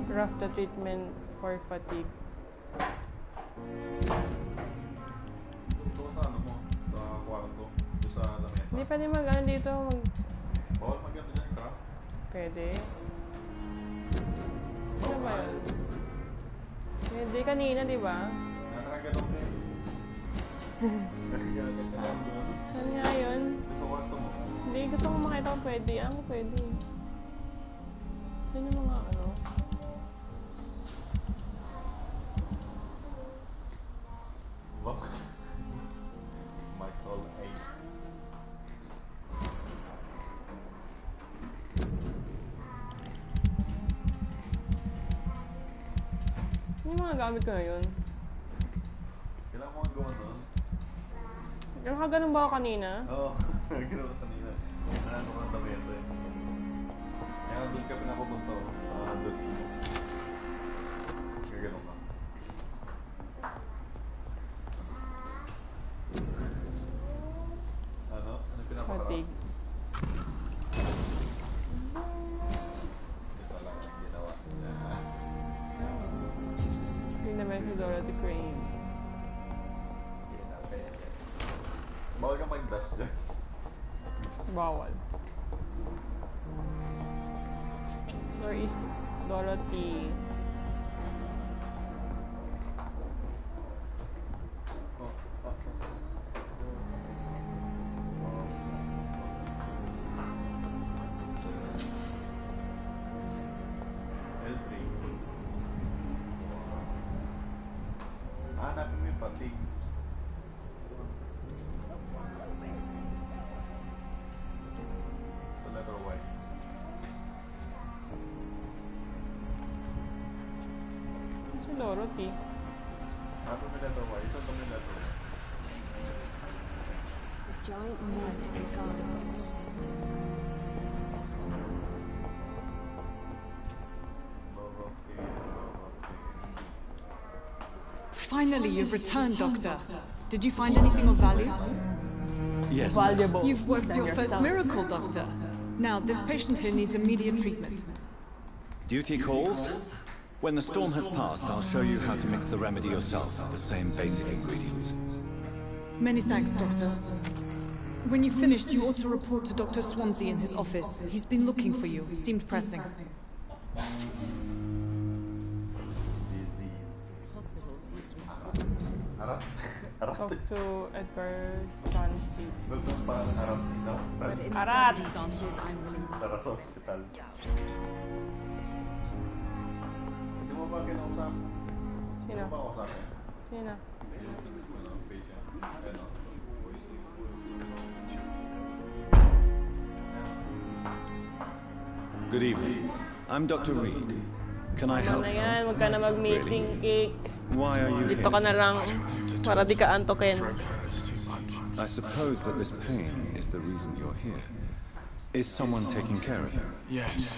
Craft the treatment for fatigue. Ito sa ano mo? Sa kwarto? Ito sa lamesa? Hindi pwede mag-ano dito. Bawal mag-ano dyan, craft? Pwede. Ano ba yun? Pwede kanina, di ba? Nakakaganon ka eh. Kasi gano'n ka lang doon. Saan nga yun? Sa kwarto mo. Hindi, gusto ko makita kung pwede. Ako pwede. Saan yung mga ano? Look. Michael A. Yung mga gamit ko na yun. Kailangan mo ang gawa doon? Nakaganon ba ako kanina? Oo, gano'n ka kanina. Ano ka sa mesa eh. Kaya doon ka pinapupunta ko sa desk mo. Kaya gano'n ka. Ano? Ano pinapakarap? Fatigue. Isa lang ang ginawa. Hindi naman si Dorothy Crane. Bawal ka mag-dash dyan. Bawal. Where is Dorothy? L3. Hanapin mo yung fatigue. Sa letter Y. Si Dorothy. Hanapin mo yung letter Y. Saan kami letter Y? The giant moon disguised. Finally, you've returned, Doctor. Did you find anything of value? Yes. Valuable. You've worked than your first yourself. miracle, Doctor. Now, this patient here needs immediate treatment. Duty calls? When the storm has passed, I'll show you how to mix the remedy yourself with the same basic ingredients. Many thanks, Doctor. When you've finished, you ought to report to Dr. Swansea in his office. He's been looking for you. Seemed pressing. Talk to Edgar Swansea. Huwag mong parang harap dito. But in Arat! circumstances, I'm willing to. Tara sa hospital. Hindi mo ba kinausap? Sino? Hindi mo ba kausapin? Sino? Yung patient. Ano? Good evening. I'm Dr. Reed. Can I help? Ano na yan? Huwag ka na mag-meeting cake. Why are you Dito here? ka na lang. Para di ka antokin. I suppose that this pain is the reason you're here. Is someone taking care of you? Yes.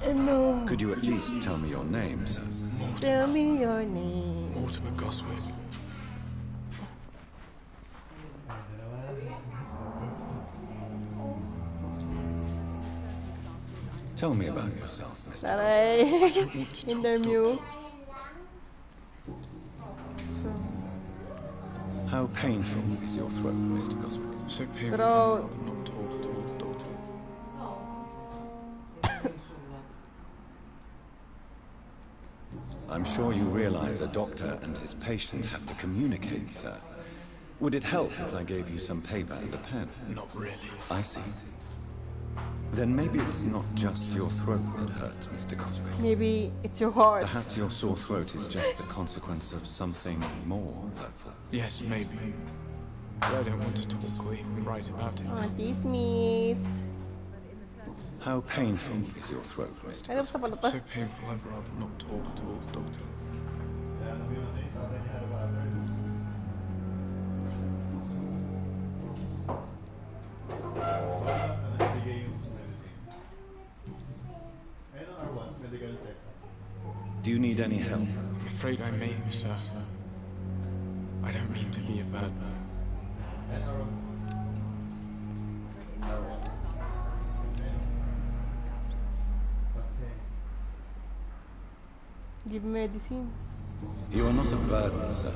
No. Could you at least tell me your name, sir? Tell me your name. Mortimer Goswick. Tell me about yourself, Mr. Taray. Interview. How painful is your throat, Mr. Goswick? So painful. Throat. I'm not told at all, Doctor. I'm sure you realize a doctor and his patient have to communicate, sir. Would it help if I gave you some paper and a pen? Not really. I see. Then maybe it's not just your throat that hurts, Mr. Goswick. Maybe it's your heart. Perhaps your sore throat is just the consequence of something more hurtful. Yes, maybe. But I don't want to talk or even write about it. Ah, dismiss. How painful is your throat, Mr. Ay, tapos na pala to. So painful, I'd rather not talk at all, Doctor. Do you need any help? I'm afraid I may, sir. I don't mean to be a burden. Give medicine. You are not a burden, sir.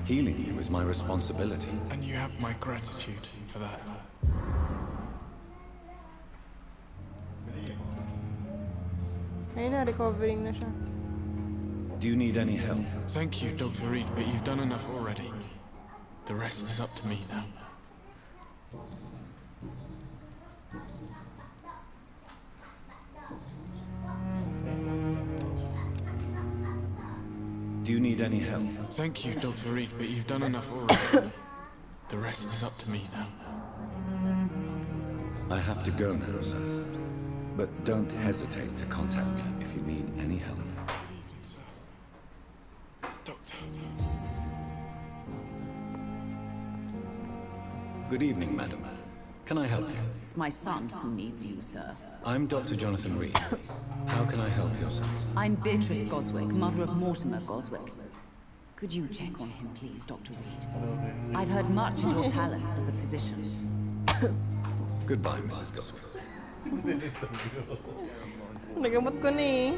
Healing you is my responsibility. And you have my gratitude for that. Ayun na, recovering na siya. Do you need any help? Thank you, Dr. Reed, but you've done enough already. The rest is up to me now. Do you need any help? Thank you, Dr. Reed, but you've done enough already. The rest is up to me now. I have to go now, sir. But don't hesitate to contact me if you need any help. Doctor. Good evening, madam. Can I help you? It's my son who needs you, sir. I'm Dr. Jonathan Reed. How can I help your son? I'm Beatrice Goswick, mother of Mortimer Goswick. Could you check on him, please, Dr. Reed? I've heard much of your talents as a physician. Goodbye, Mrs. Goswick. Nagamot ko na eh.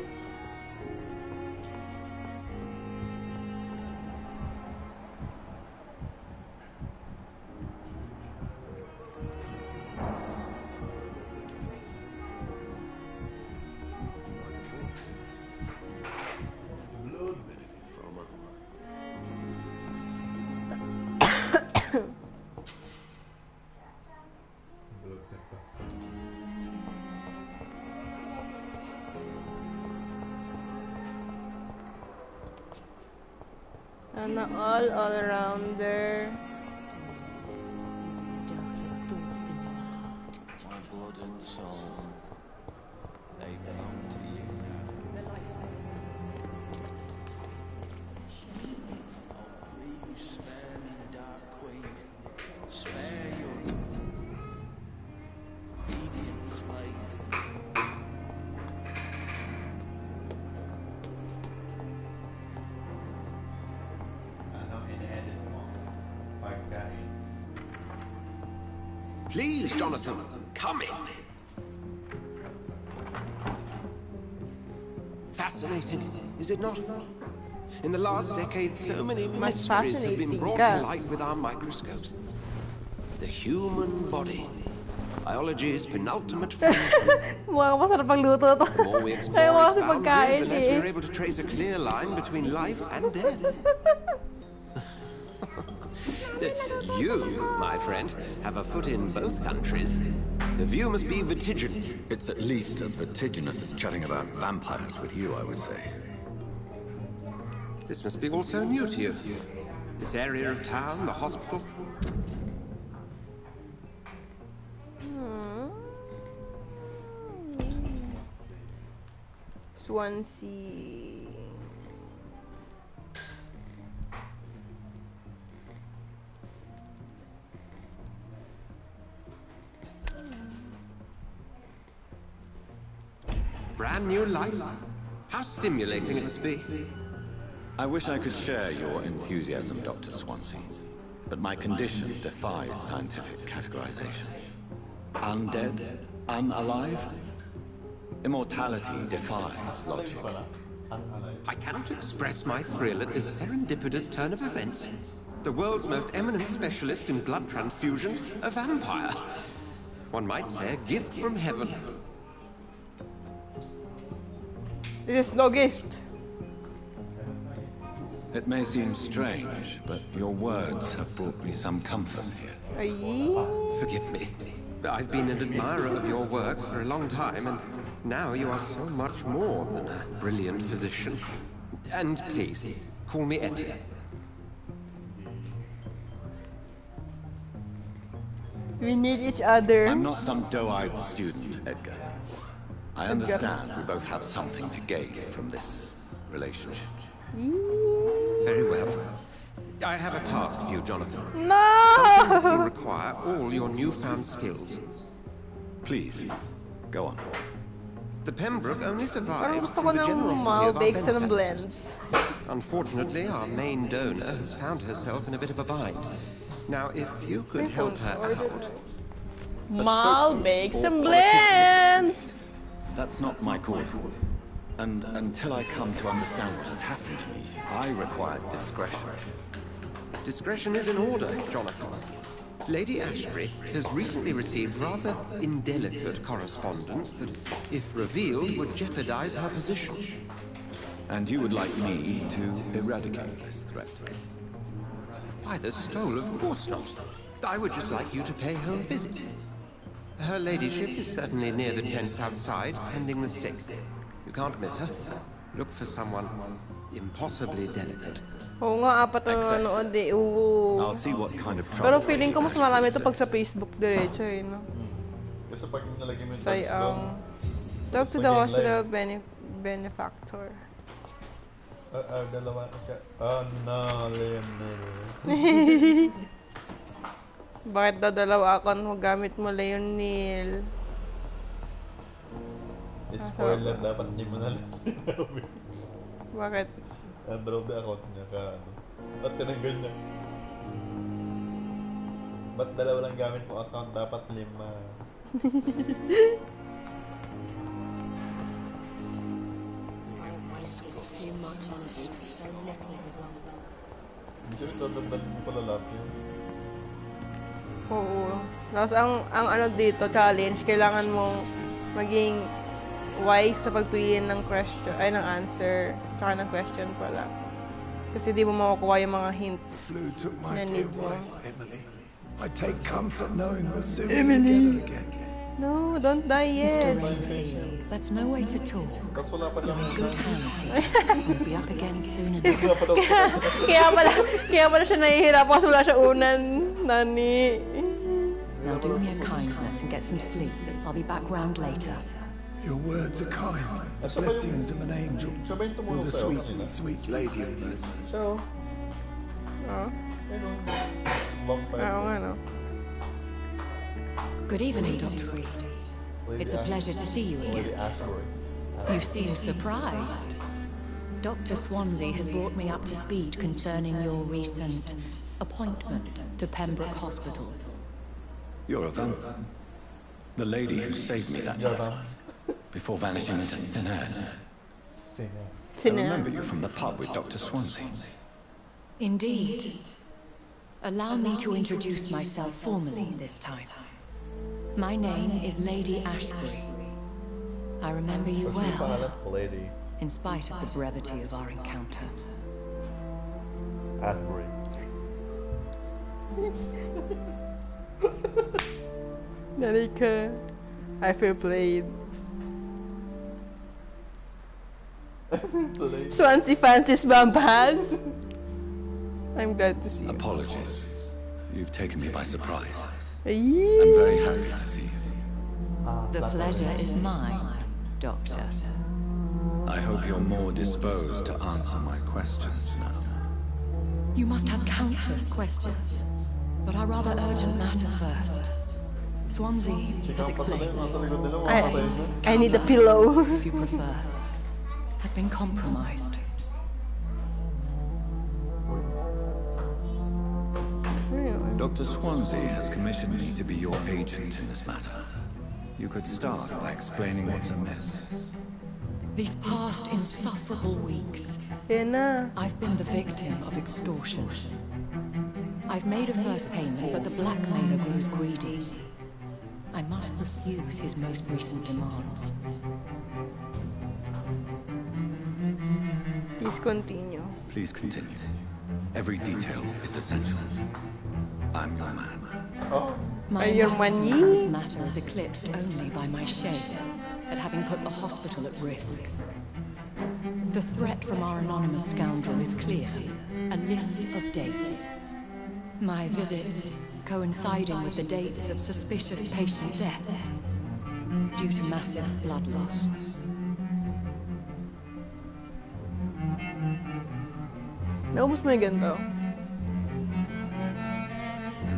And all-rounder. My blood and soul, they belong to you. Oh, please spare me, Dark Queen. Spare your obedient slave. Please, Jonathan, come in. Fascinating, is it not? In the last decade, so many mysteries have been brought to light with our microscopes. The human body, biology's penultimate frontier. The more we explore its boundaries, the less we're able to trace a clear line between life and death. You, my friend, have a foot in both countries. The view must be vertiginous. It's at least as vertiginous as chatting about vampires with you, I would say. This must be all so new to you. This area of town, the hospital. Swansea. Brand new life? How stimulating it must be. I wish I could share your enthusiasm, Dr. Swansea, but my condition defies scientific categorization. Undead? Unalive? Immortality defies logic. I cannot express my thrill at this serendipitous turn of events. The world's most eminent specialist in blood transfusions, a vampire. One might say a gift from heaven. This is logist. It may seem strange, but your words have brought me some comfort here. Forgive me. I've been an admirer of your work for a long time, and now you are so much more than a brilliant physician. And please, call me Edgar. We need each other. I'm not some doe-eyed student, Edgar. I understand we both have something to gain from this relationship. Very well. I have a task for you, Jonathan. No! Something that will require all your newfound skills. Please, go on. The Pembroke only Parang survives gusto ko through the ng generosity of our Malbecs and benefactors. blends. Unfortunately, our main donor has found herself in a bit of a bind. Now, if you could help her out... Malbecs and blends! That's not my calling. And until I come to understand what has happened to me, I require discretion. Discretion is in order, Jonathan. Lady Ashbury has recently received rather indelicate correspondence that, if revealed, would jeopardize her position. And you would like me to eradicate this threat? By the stole, of course not. I would just like you to pay her a visit. Her ladyship is certainly near the tents outside, tending the sick. You can't miss her. Look for someone impossibly delicate. Oo nga, apat na nanonood eh. Oo. I'll see what kind of trouble. Pero feeling ko mas marami ito pag sa Facebook diretso eh, no? Kasi pag nalagay mo yung Say, talk to the hospital benefactor. Dalawa siya. No, Lionel. Bakit daw dalawa ako nung gamit mo, Lionel? Spoiler, dapat hindi mo nalang sinabi. Bakit? Android account niya ka ano. Ba't tinanggal niya? Ba't dalawa lang gamit mo account? Dapat 5. Hindi siya nagdadagdag mo pala lahat yun. Oo. Tapos ang ano dito, challenge, kailangan mong maging wise sa pagpili ng question, ay ng answer, tsaka ng question pala. Kasi di mo makukuha yung mga hint na need mo. Emily. I take comfort knowing we'll soon be together again. No, don't die yet. Mr. Vampyr, that's no way to talk. You're in good hands here. We'll be up again soon enough. kaya pala siya nahihirap kasi wala siya unan, Nani. Now do me a kindness and get some sleep. I'll be back round later. Your words are kind. The blessings of an angel. You're the sweet, sweet lady of mercy. So, Good evening, Dr. Reed. It's a pleasure to see you again. You seem surprised. Dr. Swansea has brought me up to speed concerning your recent appointment to Pembroke Hospital. You're a vampire. The lady who saved me that night, before vanishing into thin air. I remember you from the pub with Dr. Swansea. Indeed. Allow me to introduce myself formally this time. My name is Lady Ashbury. I remember you well, in spite of the brevity of our encounter. Ashbury. Narika, I feel played. Swansea fancies vampires. I'm glad to see you. Apologies. You've taken me by surprise. Yeah. I'm very happy to see you. The pleasure is mine, Doctor. I hope you're more disposed to answer my questions now. You must have countless questions, but a rather urgent matter first. Swansea has explained. I need a pillow. If you prefer, has been compromised. Dr. Swansea has commissioned me to be your agent in this matter. You could start by explaining what's amiss. These past insufferable weeks, I've been the victim of extortion. I've made a first payment, but the blackmailer grows greedy. I must refuse his most recent demands. Please continue. Please continue. Every detail is essential. I'm your man. My embarrassment in this matter is eclipsed only by my shame at having put the hospital at risk. The threat from our anonymous scoundrel is clear. A list of dates. My visits coinciding with the dates of suspicious patient deaths due to massive blood loss. Naubos mo yung ganito?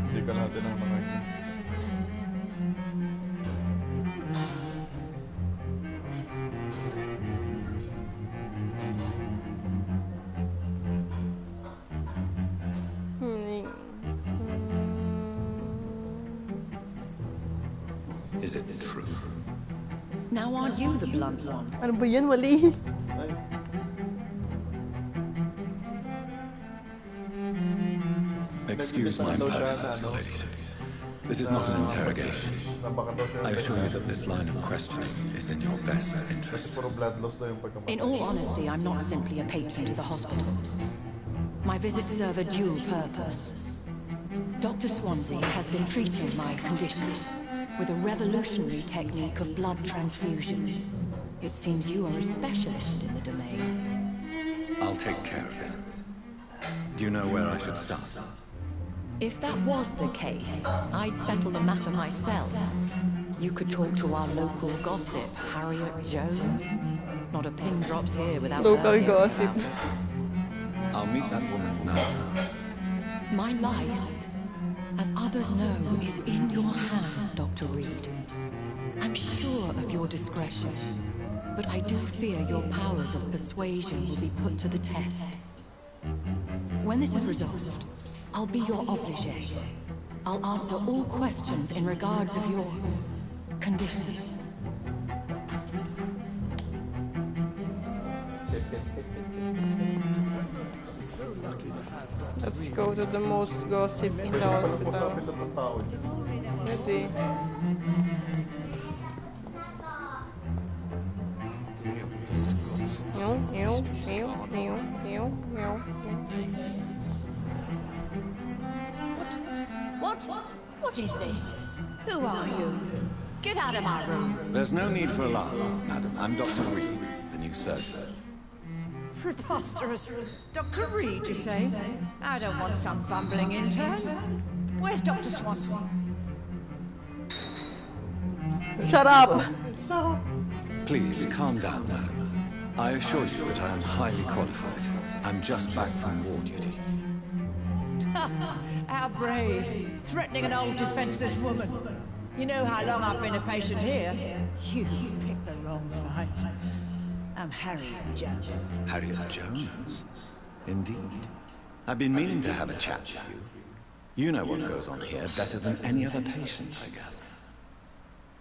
Hindi ka natin ang mga Is it true? Now aren't you the blunt one? Ano ba yan, Wally? Excuse my impertinence, Your Ladyship. This is not an interrogation. I assure you that this line of questioning is in your best interest. In all honesty, I'm not simply a patron to the hospital. My visits serve a dual purpose. Dr. Swansea has been treating my condition with a revolutionary technique of blood transfusion. It seems you are a specialist in the domain. I'll take care of it. Do you know where I should start? If that was the case, I'd settle the matter myself. You could talk to our local gossip, Harriet Jones. Not a pin drops here without local her gossip. I'll meet that woman now. My life, as others know, is in your hands, Dr. Reed. I'm sure of your discretion, but I do fear your powers of persuasion will be put to the test. When this is resolved, I'll be your obligé. I'll answer all questions in regards of your condition. Let's go to the most gossip in the hospital. Ready? What is this? Who are you? Get out of my room. There's no need for alarm, madam. I'm Dr. Reed, the new surgeon. Preposterous. Dr. Reed, you say? I don't want some bumbling intern. Where's Dr. Swansea? Shut up! Please, calm down, madam. I assure you that I am highly qualified. I'm just back from war duty. How brave. Threatening an old defenseless woman. You know how long I've been a patient here? You've picked the wrong fight. I'm Harriet Jones. Harriet Jones? Indeed. I've been meaning to have a chat with you. You know what goes on here better than any other patient, I gather.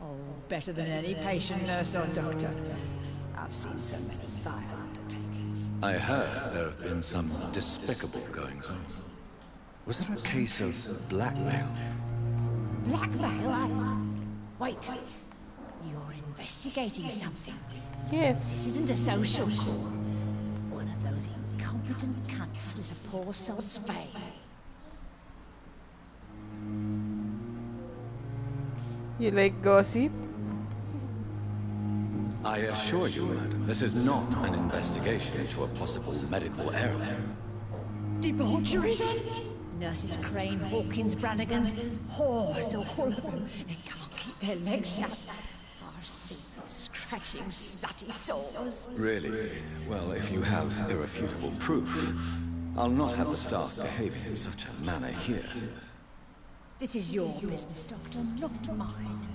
Oh, better than any patient, nurse or doctor. I've seen so many vile undertakings. I heard there have been some despicable goings-on. Was there a case of blackmail? Blackmail? Wait. You're investigating something. Yes. This isn't a social call. One of those incompetent cunts lit a poor sod's fame. You like gossip? I assure you, madam, this is not an investigation into a possible medical error. Debauchery, then? Nurses Crane, Hawkins, Brannigans, whores, all of them. They can't keep their legs shut. I've seen those scratching, slutty sores. Really? Well, if you have irrefutable proof, I'll not have the staff behaving in such a manner here. This is your business, Doctor, not mine.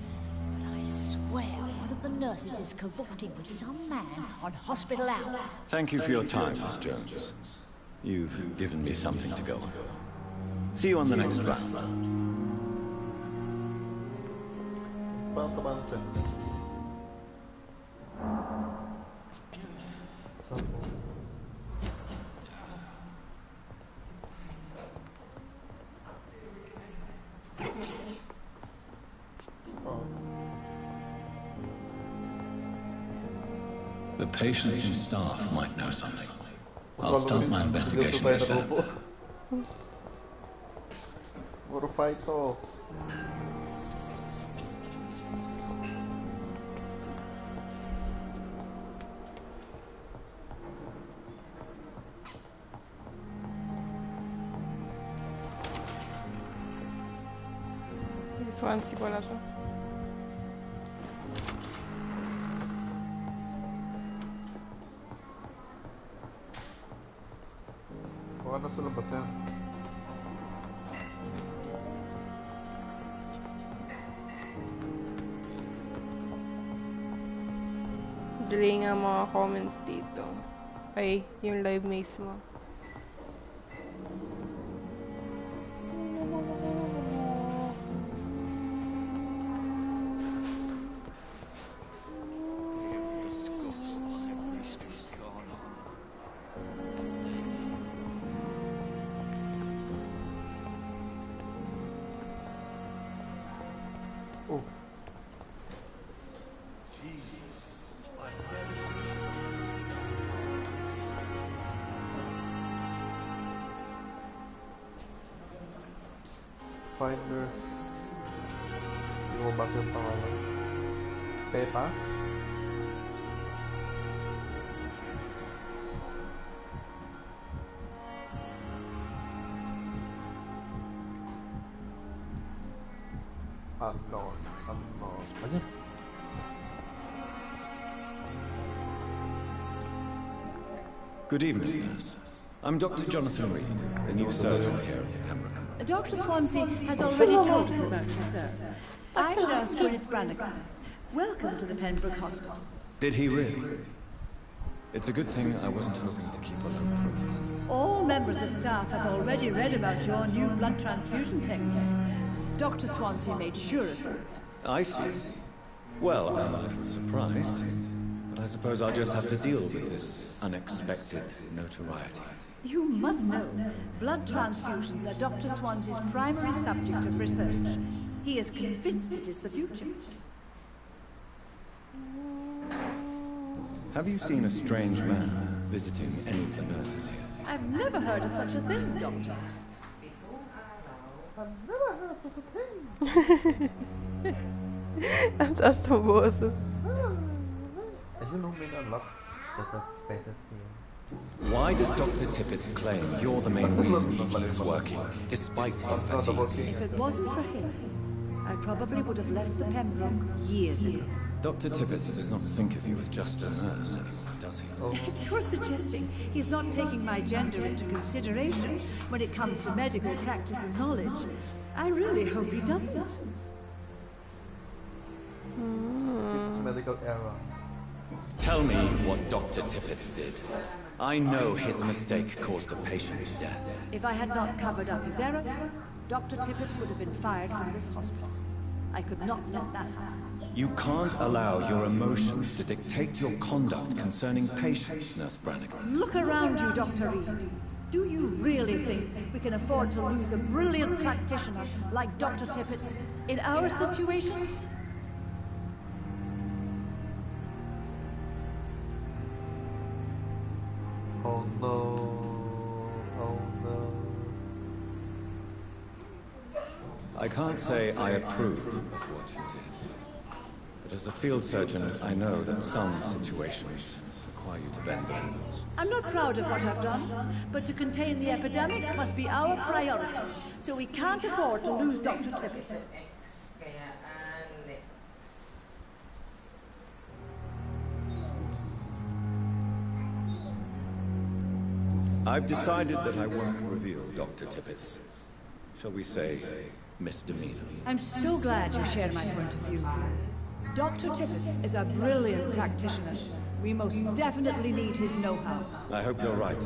But I swear one of the nurses is cavorting with some man on hospital hours. Thank you for your time, Miss Jones. You've given me something to go on. See you on the next round. The patients and staff might know something. I'll start my investigation with them. Puro fight to. Swansea pala to. Baka nasa labas yan. Delay nga mga comments dito. Ay, yung live mismo. Finders. Hindi mo basa yung pangalan. Peta? Unknown. Ano? Good evening, nurse. I'm Dr. Jonathan Reed, the new surgeon here at the Pembroke. Dr. Swansea has already told us about you, sir. I'm Nurse Gwyneth Brannigan. Welcome to the Pembroke Hospital. Did he really? It's a good thing I wasn't hoping to keep a low profile. All members of staff have already read about your new blood transfusion technique. Dr. Swansea made sure of it. I see. Well, I'm a little surprised, but I suppose I'll just have to deal with this unexpected notoriety. You must know, blood transfusions are Dr. Swansea's primary subject of research. He is convinced it is the future. Have you seen a strange man visiting any of the nurses here? I've never heard of such a thing, Doctor. I've never heard of such a thing. Ang taas ng boses. And you know me a lot. That's fantasy. Why does Dr. Tippett's claim you're the main reason he keeps working, despite his fatigue? If it wasn't for him, I probably would have left the Pembroke years ago. Dr. Tippett does not think of you as just a nurse anymore, does he? If you're suggesting he's not taking my gender into consideration when it comes to medical practice and knowledge, I really hope he doesn't. It's medical era. Tell me what Dr. Tippett did. I know his mistake caused a patient's death. If I had not covered up his error, Dr. Tippett would have been fired from this hospital. I could not let that happen. You can't allow your emotions to dictate your conduct concerning patients, Nurse Brannigan. Look around you, Dr. Reed. Do you really think we can afford to lose a brilliant practitioner like Dr. Tippett in our situation? Oh no. Oh no. I can't say I approve of what you did. But as a field surgeon, I know that some situations require you to bend the rules. I'm not proud of what I've done, but to contain the epidemic must be our priority, so we can't afford to lose Dr. Tippett. I've decided that I won't reveal Dr. Tippett's, shall we say, misdemeanor. I'm so glad you share my point of view. Dr. Tippett is a brilliant practitioner. We most definitely need his know-how. I hope you're right.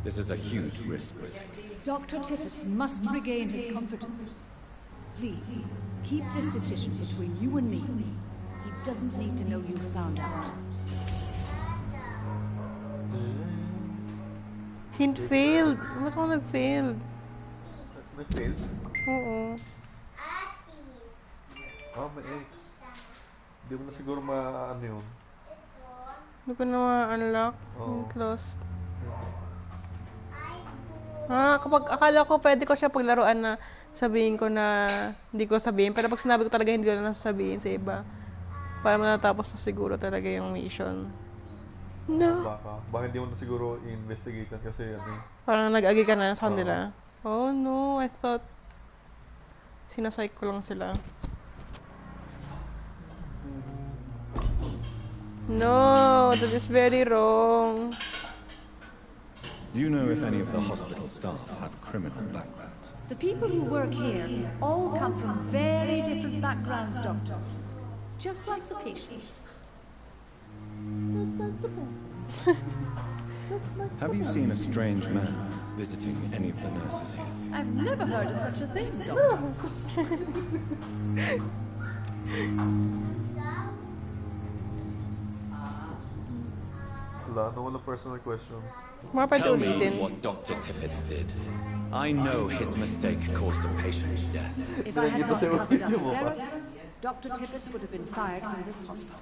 This is a huge risk we're taking. Dr. Tippett must regain his confidence. Please, keep this decision between you and me. He doesn't need to know you found out. Hint failed. Ba't ako nag-failed? Nag-failed? Oo. Oh, may X. Hindi mo na siguro ma-ano yun. Hindi ko na ma-unlock. Close. Kapag akala ko pwede ko siya paglaruan na sabihin ko na hindi ko sabihin. Pero pag sinabi ko talaga hindi ko na sasabihin sa iba. Para matatapos na siguro talaga yung mission. No. Baka hindi mo na siguro i-investigate yan kasi parang nag-agi ka na sa kanila. Oh no, I thought sinasike ko lang sila. No, that is very wrong. Do you know if any of the hospital staff have criminal backgrounds? The people who work here all come from very different backgrounds, Doctor. Just like the patients. Have you seen a strange man visiting any of the nurses here? I've never heard of such a thing, Doctor. No personal questions. Tell me what Dr. Tippett did. I know his mistake caused a patient's death. If I had not covered up his error, Dr. Tippett would have been fired from this hospital.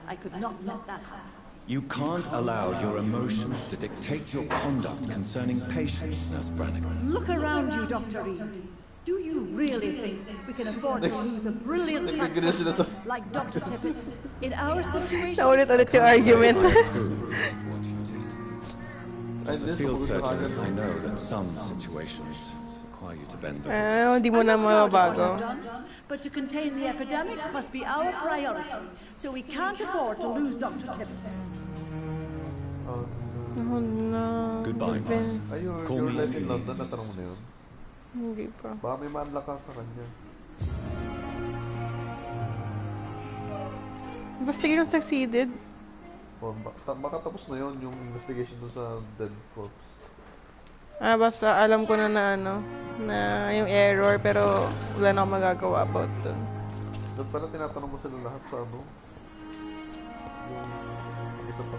I could not let that happen. You can't allow your emotions to dictate your conduct concerning patients, Nurse Brannigan. Look around you, Dr. Reed. Do you really think we can afford to lose a brilliant practitioner like Dr. Tippett in our situation? Naulit-ulit yung argument. As a field surgeon, I know that some situations require you to bend the Hindi mo na mababago. But to contain the epidemic must be our priority, so we can't afford to lose Dr. Tippett. Oh no. Goodbye, Mars. Call me if you need. Natanong mo na yun? Hindi pa. Baka may manla ka sa kanya. Investigation succeeded. Baka tapos na yun, yung investigation doon sa dead corpse. Basta alam ko na na yung error, pero wala na akong magagawa about it. Doon pala tinatanong mo sila lahat sa yung isa pa,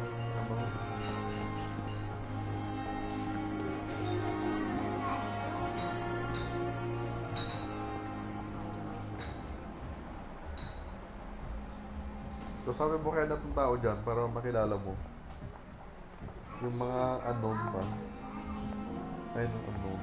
So sabi mo kaya natong tao dyan para makilala mo yung mga unknown pa. Ayun yung unknown.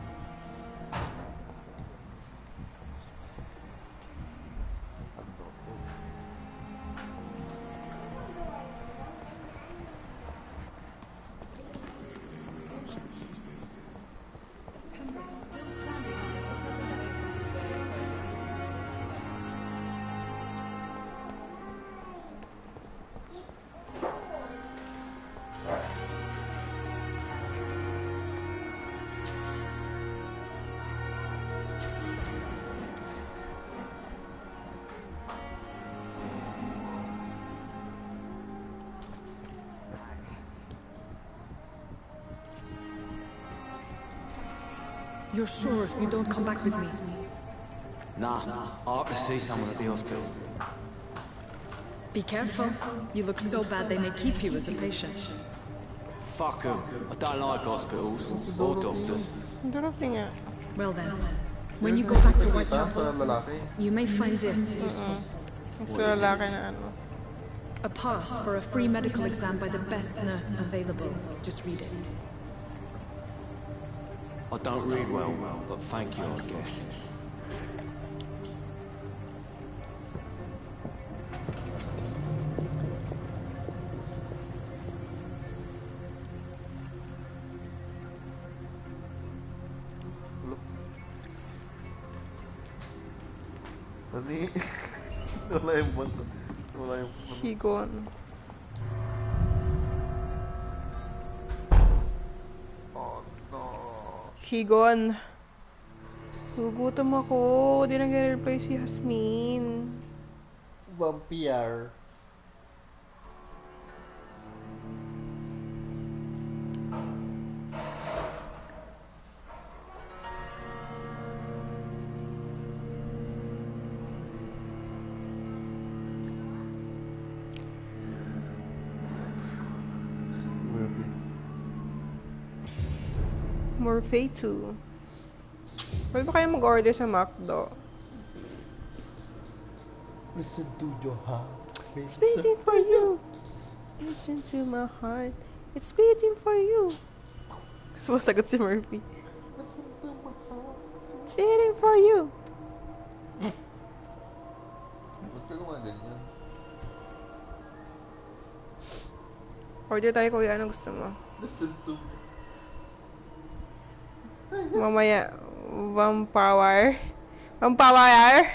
You're sure you don't come back with me? Nah, I have to see someone at the hospital. Be careful. You look so bad they may keep you as a patient. Fuck 'em. I don't like hospitals or doctors. Well then, when you go back to Whitechapel, you may find this useful. A pass for a free medical exam by the best nurse available. Just read it. I don't read well, but thank you, I guess. Nani? Wala yung banda. Wala yung... He gone. Higon. Gugutom ako. Di nag-reply si Hasmin. Vampyr. Morphe 2. Pwede ba kayo mag-order sa McDo? Listen to your heart. It's beating for you. Listen to my heart. It's beating for you. Sumasagot si Murphy. Listen to my heart. It's beating for you. Ba't ka gumaganyan? Order tayo, kuya. Ano gusto mo? Listen to... Mamaya, Vampyr. Vampyr.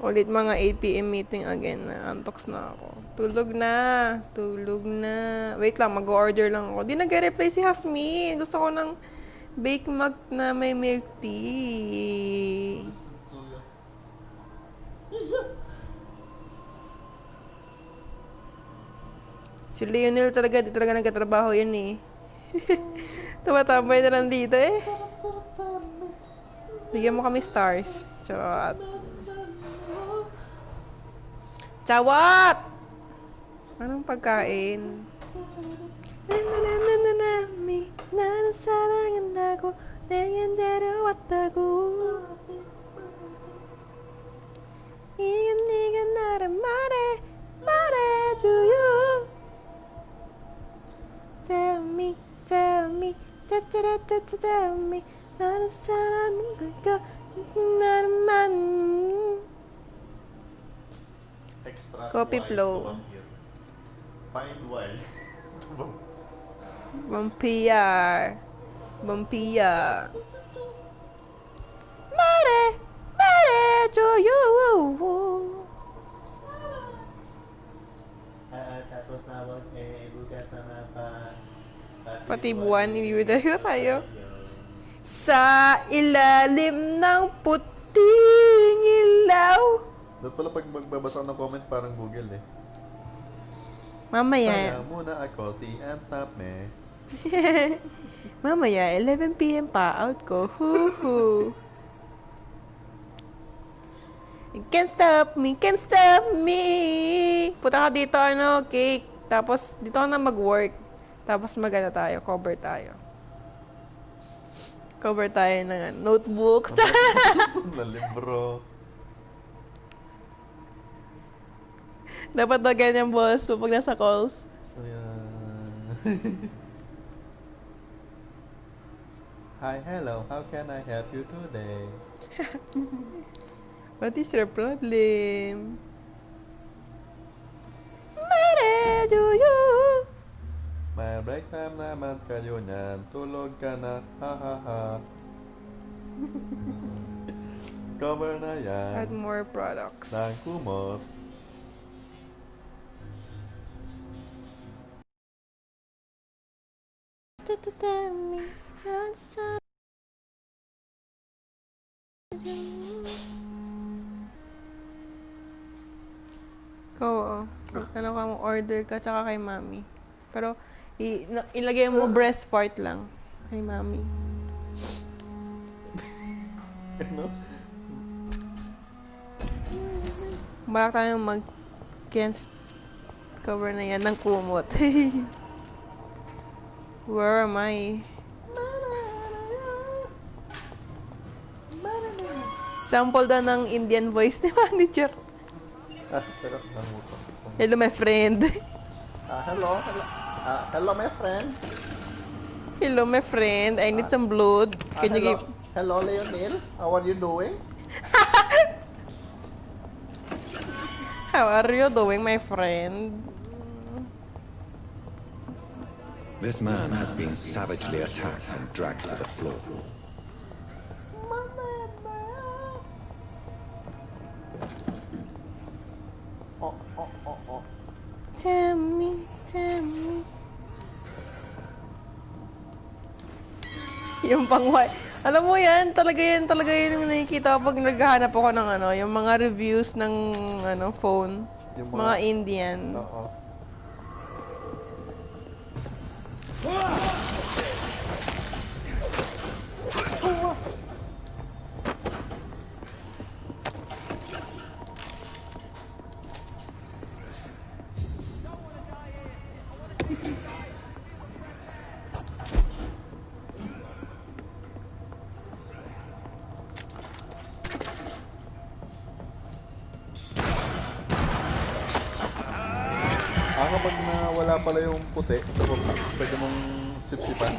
Ulit mga 8 PM meeting again na. Antoks na ako. Tulog na. Tulog na. Wait lang, mag-order lang ako. Di nag-reply si Hasmin. Gusto ko ng bake mug na may milk tea. Si Lionel talaga, di talaga nagkatrabaho yan eh. Tumatambay na lang dito eh. Bigyan mo kami stars. Charot. Chawat! Anong pagkain? 나나나나나미 나는 사랑한다고 내겐 데려왔다고 이건 네가 나를 말해줘요. Tell me, me. Extra Copy Y flow. Vampyr. Find Y. Vampyr. Vampyr. Mare, mare to you. Tapos nawag bukas na mapa. Pati buwan, ibibigay ko sa'yo. Sa ilalim ng puting ilaw. Dapat pala pag magbabasa ng comment parang Google eh. Mamaya. Kaya muna ako si Antap me. Mamaya, 11 PM pa, out ko. Hoo-hoo. You can't stop me, can't stop me. Punta ka dito, cake. Tapos, dito ka na mag-work. Tapos magana tayo, cover tayo. Cover tayo ng notebook. Na libro. Dapat daw ganyan, boss. So, pag nasa calls. Hi, hello. How can I help you today? What is your problem? Mare, do you? May break time naman kayo niyan. Tulog ka na. Ha ha ha. Cover na yan. Add more products. Nang kumot. Ikaw, ano ka mo order ka tsaka kay mami. Pero ilagay mo breast part lang kay mami. Ano? Balak tayong mag-can't cover na yan ng kumot. Where am I? Sample daw ng Indian voice ni manager. Teka, nangutan. Hello, my friend. Hello. Hello, my friend. Hello, my friend. I need some blood. Can you give... Hello, Leonil. How are you doing? How are you doing, my friend? This man has been savagely attacked and dragged to the floor. Tell me, tell me. Yung pang-white. Alam mo yan, talaga yun yung nakikita ko pag naghahanap ako ng yung mga reviews ng phone. Yung mga Indian. Oo. Kapag nawala pala yung puti, so pwede mong sipsipan.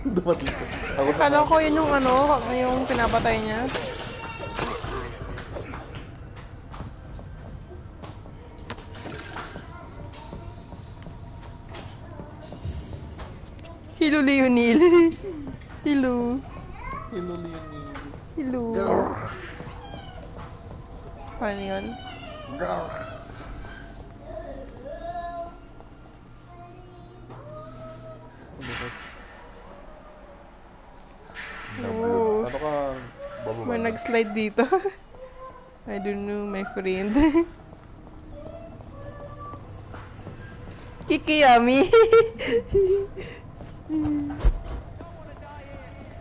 Dumating siya. Kala ko yun yung yung pinapatay niya. Hello, Leonil. Hello. Hello, Leonil. Hello. Paano yun? Oh. Ano ka bababa? May nag-slide dito. I don't know, my friend. Kikiyami.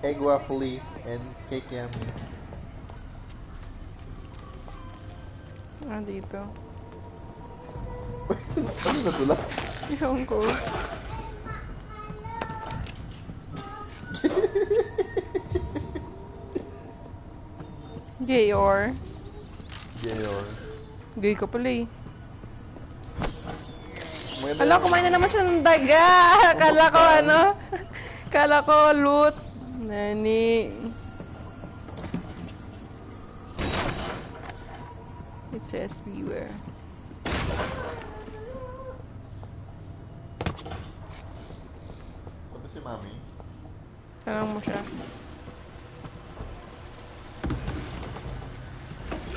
EggWaffle and cake yummy. Dito. Ano natulas? Ewan ko. Gayor. Gayor. Gay ka pala eh. May Hala, kumain na naman siya ng daga. Kala ko ano? Kala ko loot. Nani. It says beware. Pati si Mami. Tanong mo siya.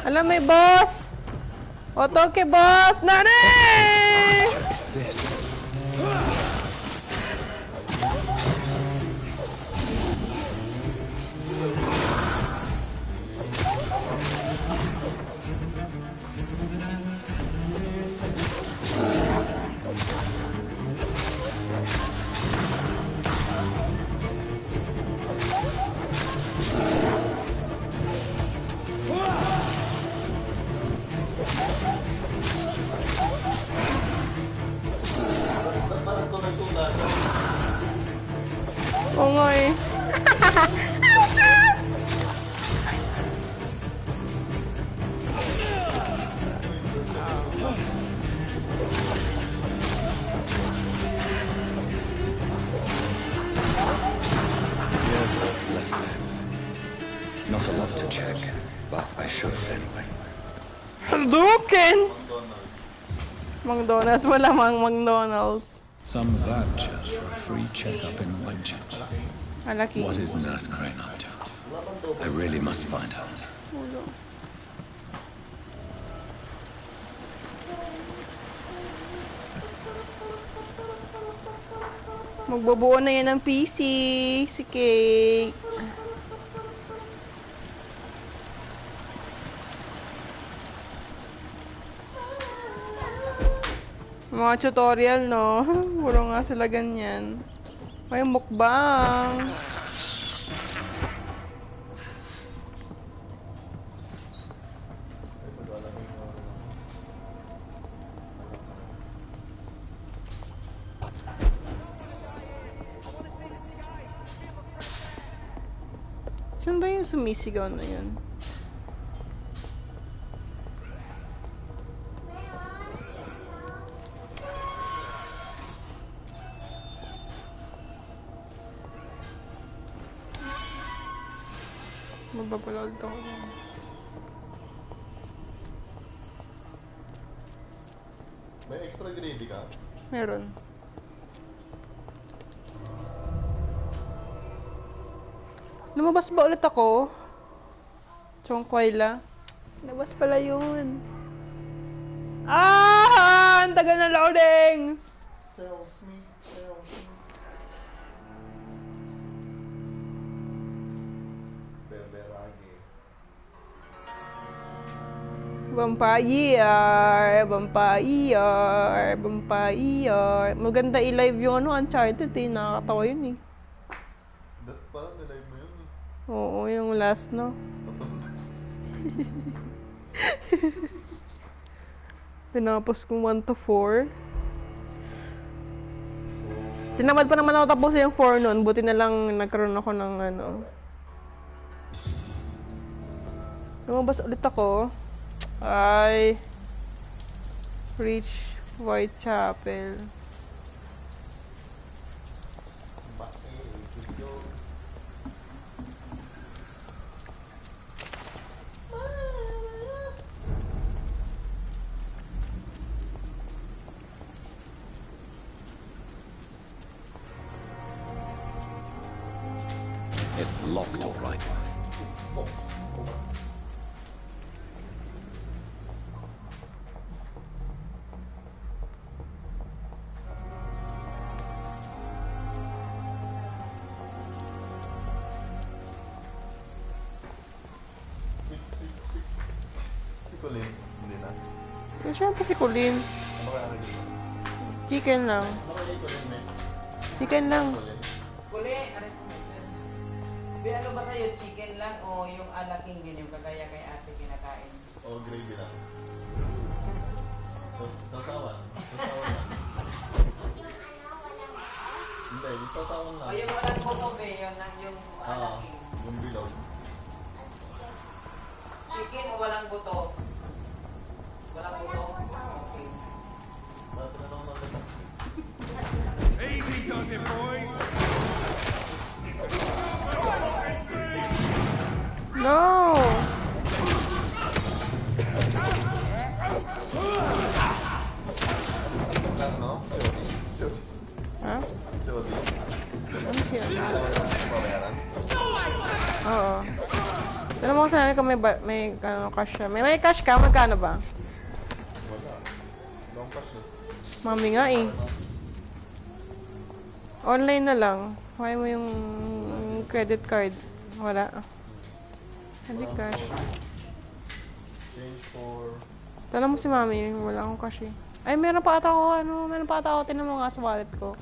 Alam, may boss! Oto ke boss! Nani! Oo nga eh. Not a lot to check, but I should anyway. Hadouken! McDonald's, malamang McDonald's. Some vouchers for a free checkup in Whitechapel. Malaki. What is Nurse Crane up to? I really must find her. Magbubuo na yan ng PC, si Cake. Mga tutorial, no? Puro nga sila ganyan. May mukbang. Saan ba yung sumisigaw na yun? Mababalood ako dyan. May extra gravy ka? Meron. Lumabas ba ulit ako? Chongkwayla? Labas pala yun. Ah! Ang tagal na loading! Tells me. Vampyr! Vampyr! Vampyr! Maganda i-live yung ano, Uncharted eh. Nakakatawa yun eh. Parang nilive mo yun eh. Oo, yung last, no? Tinapos kong 1 to 4. Tinamad pa naman ako tapos yung 4 nun. Buti na lang nagkaroon ako ng ano. Lumabas ulit ako. I reach Whitechapel. It's locked, all right. Siyempre si Colin. Chicken lang. Chicken lang. Kuli, ano ba sa'yo? Chicken lang o yung alaking din yung kagaya kay ate kinakain? O gravy lang. Sasawan. Sasawan lang. Hindi, yung sasawan lang. O yung walang kutob eh, yung alaking. Yung bilog. Chicken o walang buto? Walang buto? Okay. Bakit na naman then, boys. No! Ha? Ano siya? Oo. Pero mo kasi namin kung may cash siya. May cash ka? Magkano ba? Wala. Long cash na. Mami nga eh. Online na lang. Kaya mo yung credit card. Wala. Hindi cash. Change for... Tanong mo si Mami. Wala akong cash eh. Ay, meron pa ata ako. Meron pa ata ako. Tinan mo nga sa wallet ko.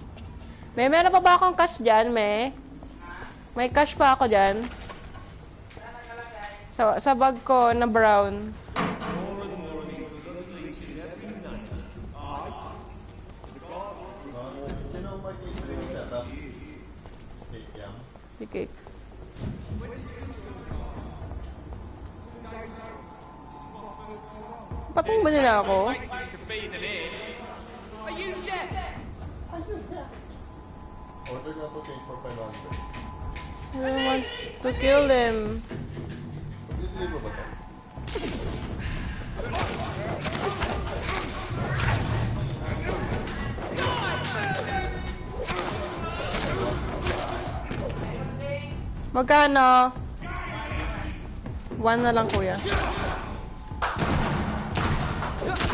Meron pa ba akong cash dyan, May cash pa ako dyan. Sa bag ko na brown. The cake. Pating ba nila ako? Order na to change for 500. I don't want to kill them. Deliver ba to? Magkano? 1 na lang, kuya.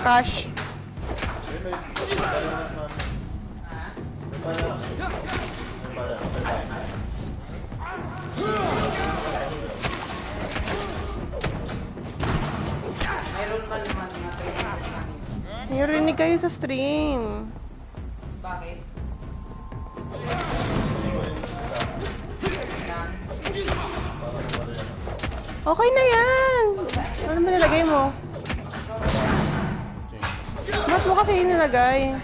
Cash. Narinig kayo sa stream. Bakit? Okay na yan. Ano ba nilagay mo? Ba't mo kasi nilagay?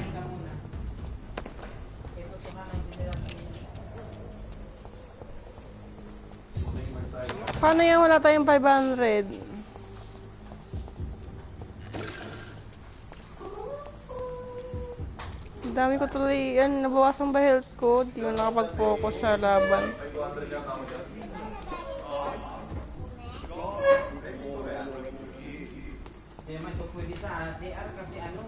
Paano yan? Wala tayong 500. Ang dami ko tuloy. Yan, nabawasan ba health ko? Di mo nakapag-focus sa laban. Hindi naman ito pwede sa CR kasi ano,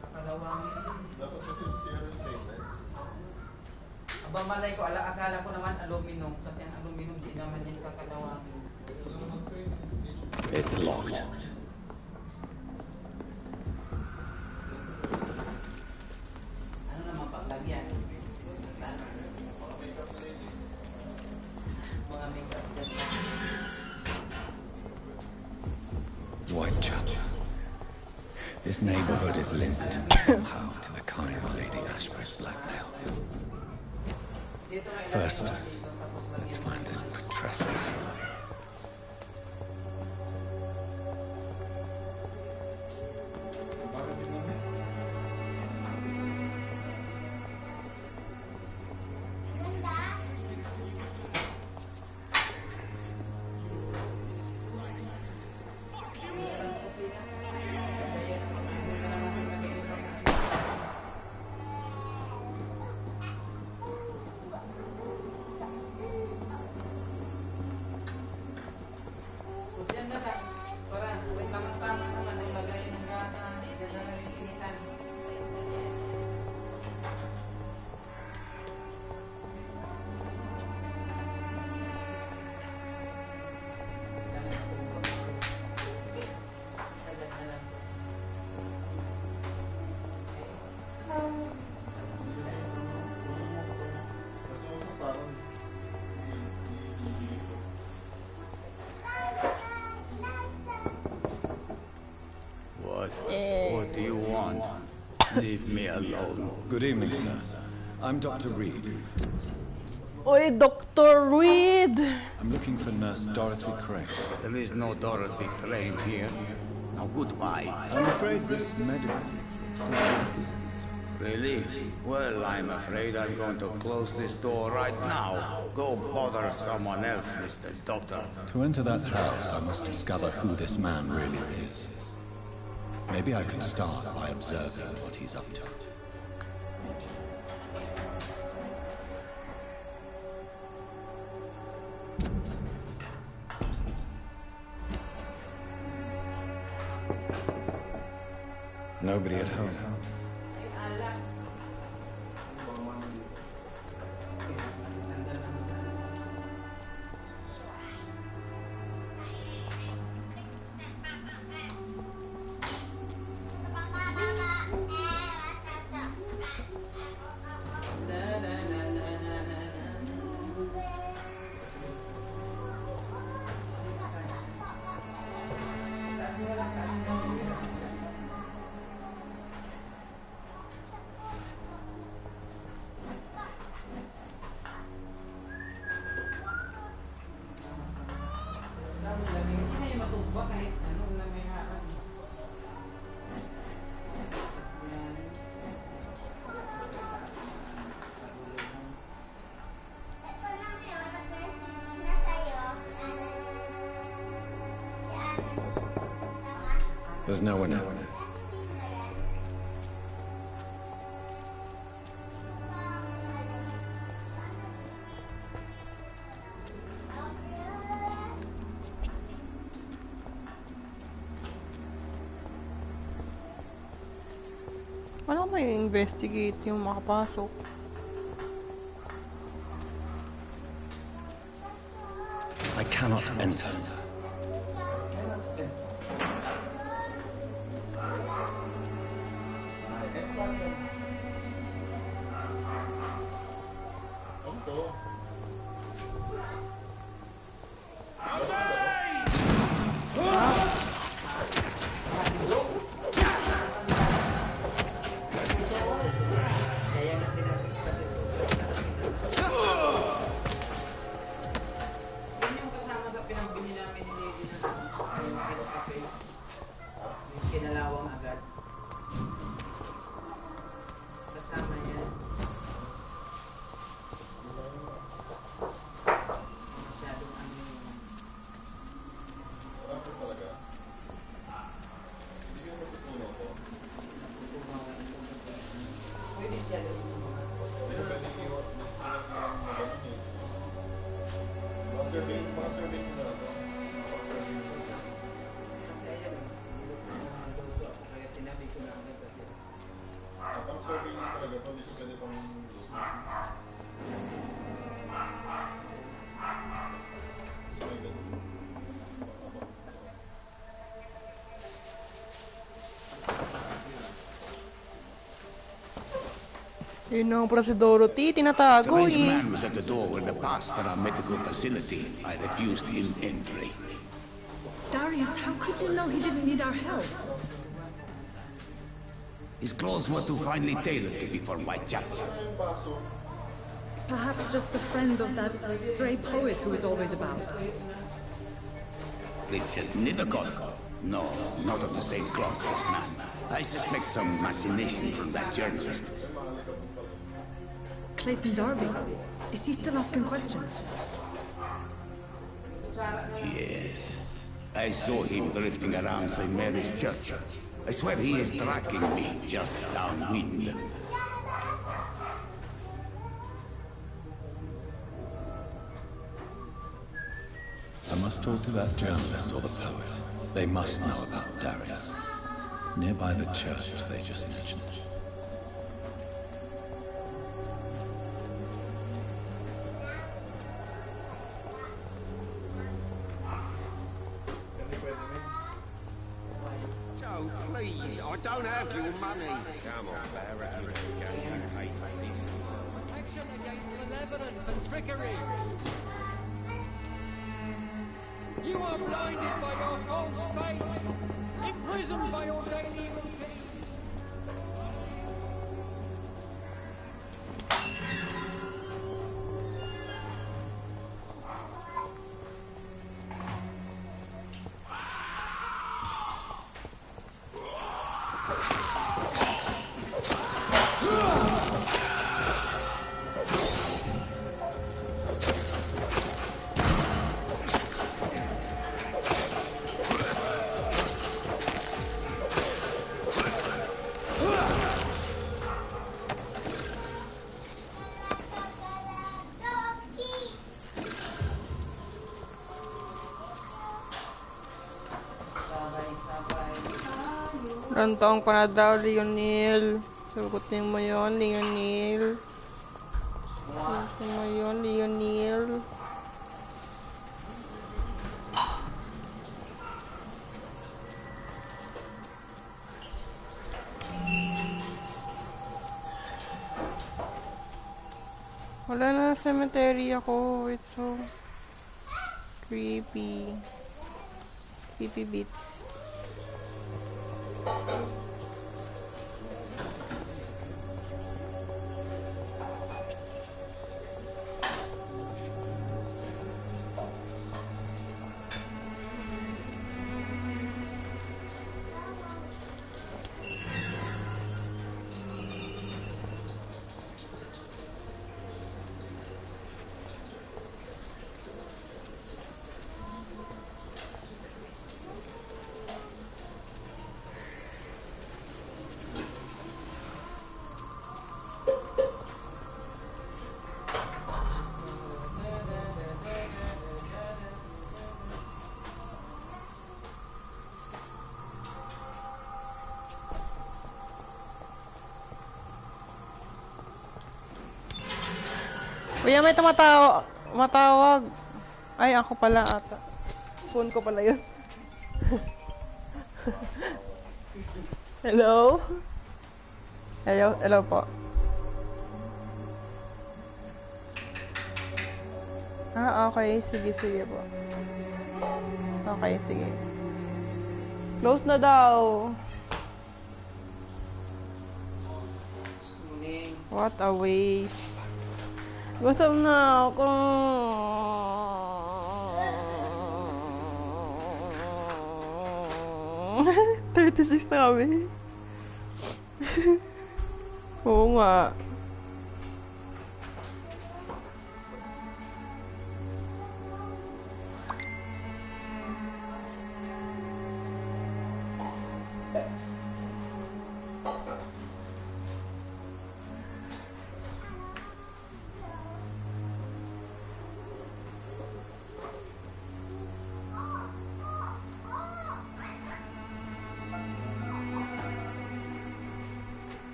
kakalawangin. Dapat ito sa CR stainless. Aba malay ko, akala ko naman aluminum. Kasi ang aluminum di naman yung kakalawangin. It's locked. Ano naman paglagyan? Mga makeup dyan. Whitechapel. This neighborhood is linked somehow to the kind Lady Ashby's blackmail. First, let's find this Petrescu fellow. What do you want? Leave me alone. Good evening, sir. I'm Dr. Reed. Oi, Dr. Reed! I'm looking for Nurse Dorothy Crane. There is no Dorothy Crane here. Now goodbye. I'm afraid this medical leaflet says Really? Well, I'm afraid I'm going to close this door right now. Go bother someone else, Mr. Doctor. To enter that house, I must discover who this man really is. Maybe I could start by observing what he's up to. Nobody at home. There's no one out. Wala may investigate yung makapasok. I cannot enter. Yun ang para si Dorothy, tinatago Strange eh. man was at the door with the pass for our medical facility. I refused him entry. Darius, how could you know he didn't need our help? His clothes were too finely tailored to be for Whitechapel. Perhaps just a friend of that stray poet who is always about. Richard Nithercott? No, not of the same cloth as man. I suspect some machination from that journalist. Clayton Darby? Is he still asking questions? Yes. I saw him drifting around St. Mary's Church. I swear he is tracking me just downwind. I must talk to that journalist or the poet. They must know about Darius. Nearby the church they just mentioned. Joe, please, I don't have your money. Come on, Barrett, you pay for this. Protection against malevolence and trickery. You are blinded by your false state, imprisoned by your daily routine. Ilang taong ka na daw, Lionel? Sagutin mo yun, Lionel. Sagutin mo yun, Lionel. Wala na cemetery ako. It's so creepy. Creepy bits. Kuya, may matawag. Ay, ako pala ata. Phone ko pala yun. Hello? Hello po. Okay. Sige po. Okay, sige. Close na daw. What a waste. Gutom na ako. 36 na kami. Oo nga.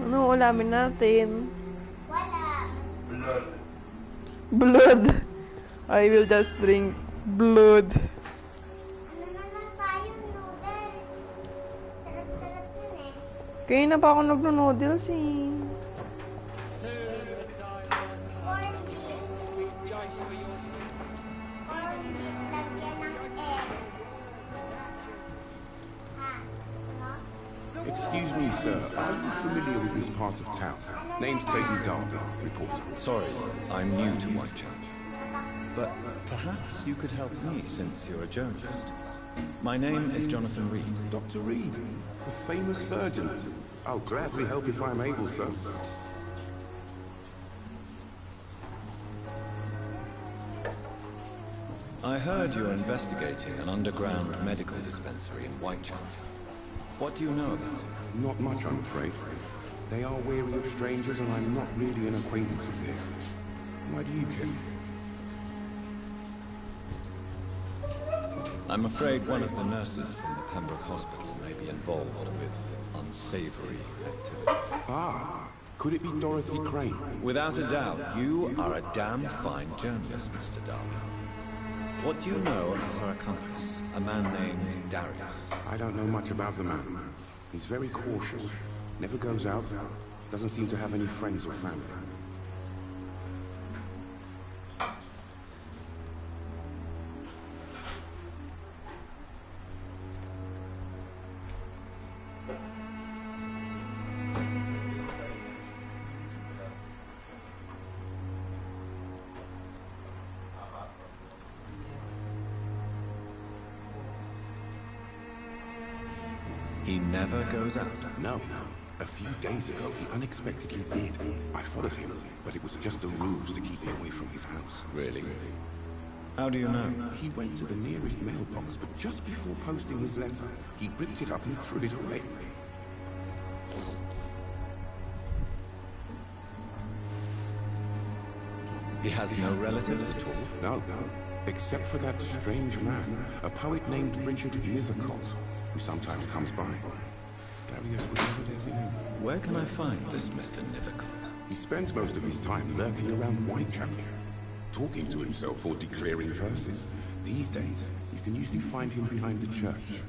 Ano ulamin natin? Wala. Blood. I will just drink blood. Ano na lang tayo, noodles. Sarap-sarap yun eh. Kaya na pa ako nagno-noodles eh. Excuse me, sir. Are you familiar with this part of town? Name's Clayton Darby, reporter. Sorry, I'm new to Whitechapel. But perhaps you could help me since you're a journalist. My name is Jonathan Reed. Dr. Reed, the famous surgeon. I'll gladly help if I'm able, sir. I heard you're investigating an underground medical dispensary in Whitechapel. What do you know about it? Not much, I'm afraid. They are wary of strangers, and I'm not really an acquaintance of theirs. Why do you care? I'm afraid one of the nurses from the Pembroke Hospital may be involved with unsavory activities. Ah, could it be Dorothy Crane? Without a doubt, you are a damn fine journalist, Mr. Darby. What do you know of her accomplice, a man named Darius? I don't know much about the man. He's very cautious. Never goes out. Doesn't seem to have any friends or family. He never goes out? No. A few days ago, he unexpectedly did. I followed him, but it was just a ruse to keep me away from his house. Really? How do you know? He went to the nearest mailbox, but just before posting his letter, he ripped it up and threw it away. He has no relatives at all? No, except for that strange man, a poet named Richard Nethercott, who sometimes comes by. Darius would never let him in. Where can I find this Mr. Nethercott? He spends most of his time lurking around Whitechapel, talking to himself or declaring verses. These days, you can usually find him behind the church.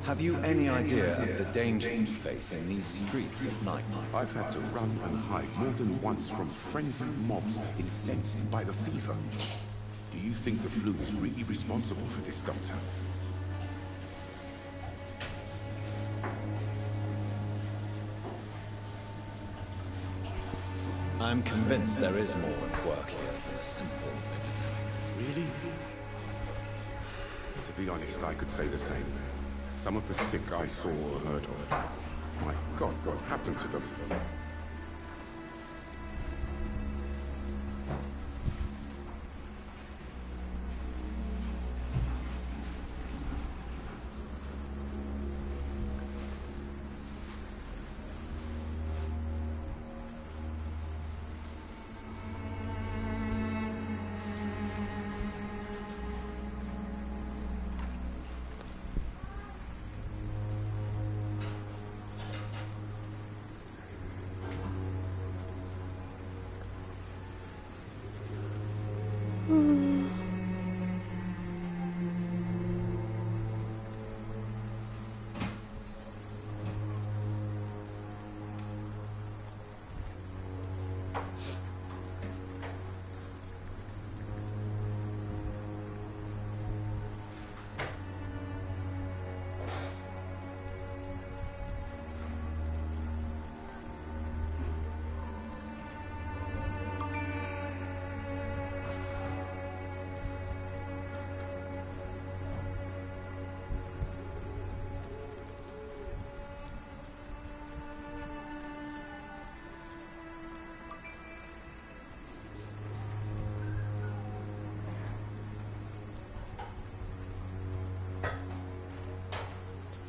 Have you any idea of the danger you face in these streets at night? I've had to run and hide more than once from frenzied mobs incensed by the fever. Do you think the flu is really responsible for this, Doctor? I'm convinced there is more at work here than a simple epidemic. Really? To be honest, I could say the same. Some of the sick I saw or heard of. My God, what happened to them?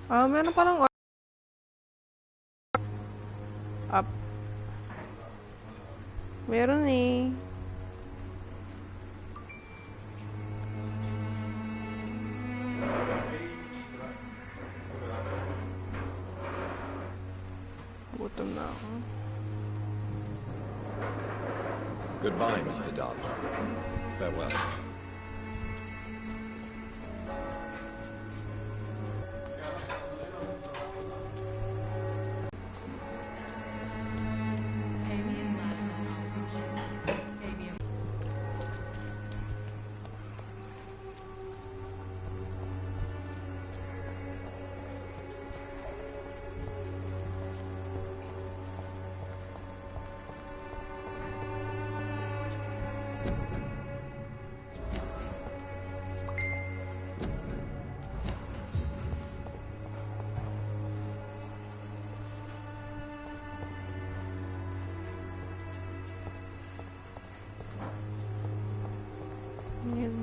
Meron palang up. Meron eh. Gutom na ako. Goodbye, Mr. Dark. Farewell.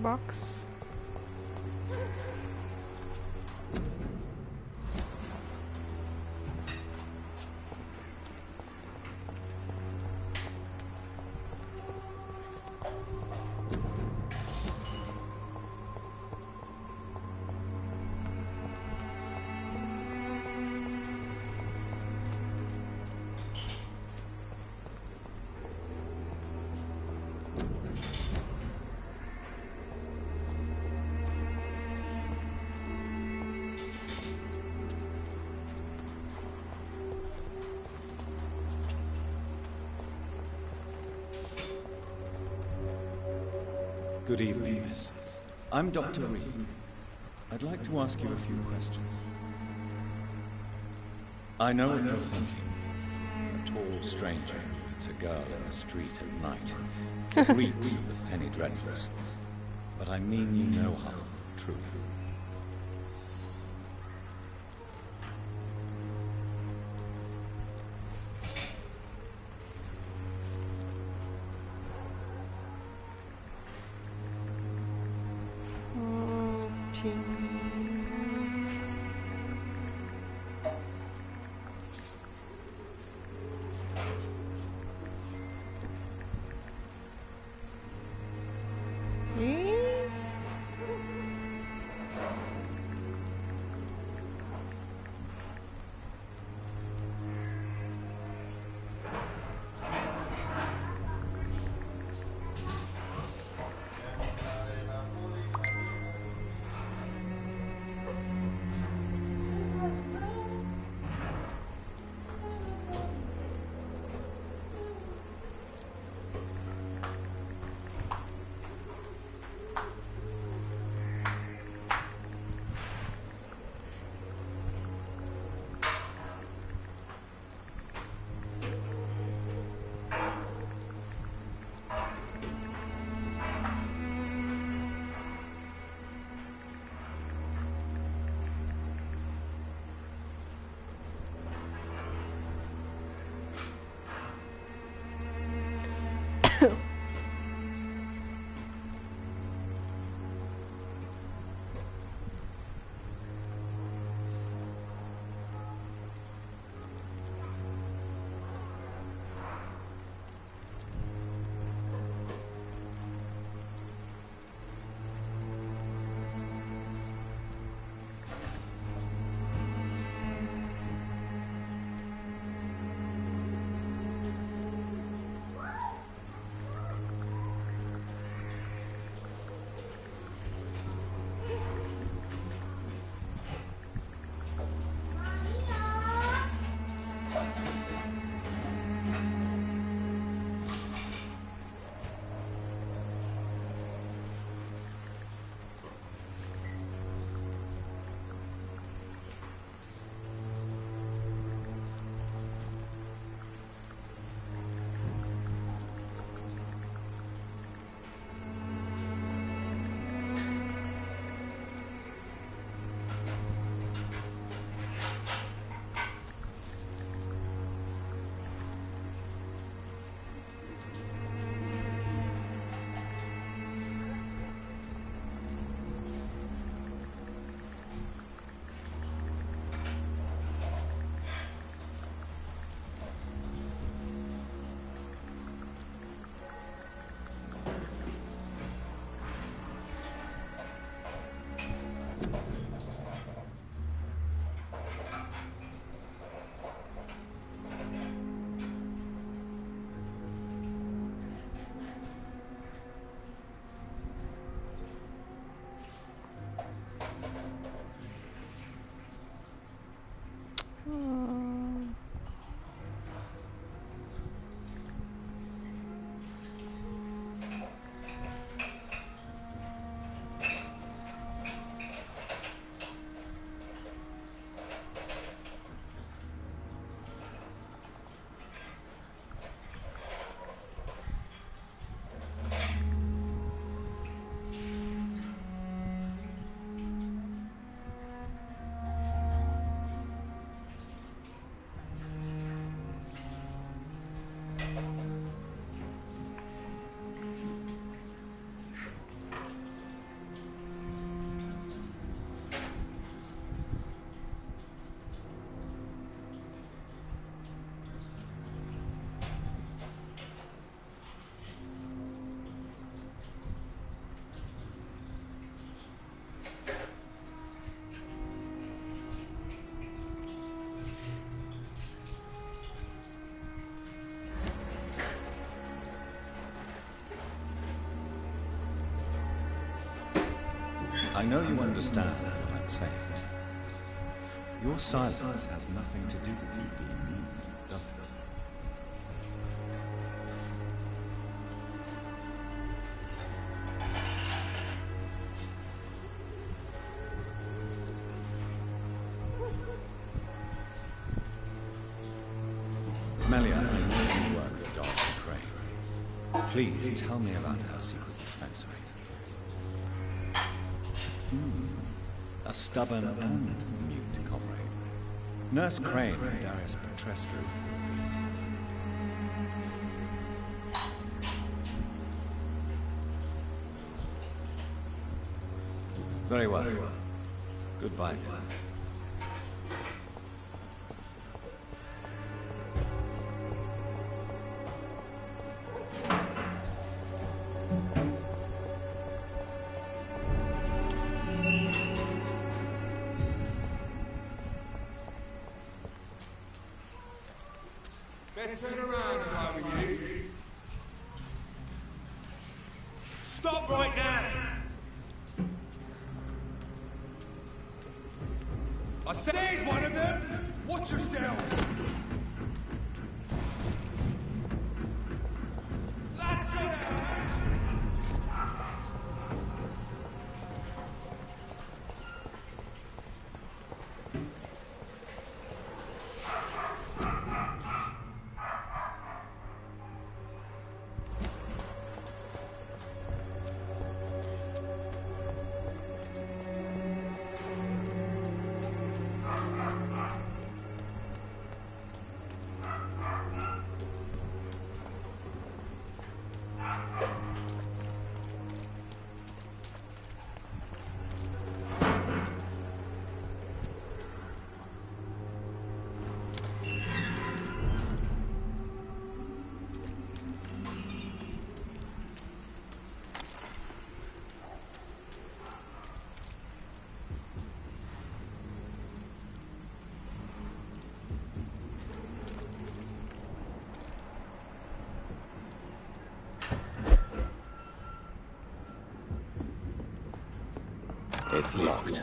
Box. Good evening, miss. I'm Dr. Reed. I'd like to ask you a few questions. I know what you're thinking. A tall stranger meets a girl in the street at night. It reeks of the penny dreadfuls. But I mean you no harm, truly. I know you understand what I'm saying. Your silence has nothing to do with you being mute, does it? Melia, I know you work for Dr. Crane. Please tell me about her secret dispensary. A stubborn and mute comrade. Nurse Crane and Darius Petrescu. Very well. Goodbye then. Best turn around if I were you. Stop right now! I said there's one of them! Watch yourselves! Let's go now! It's locked.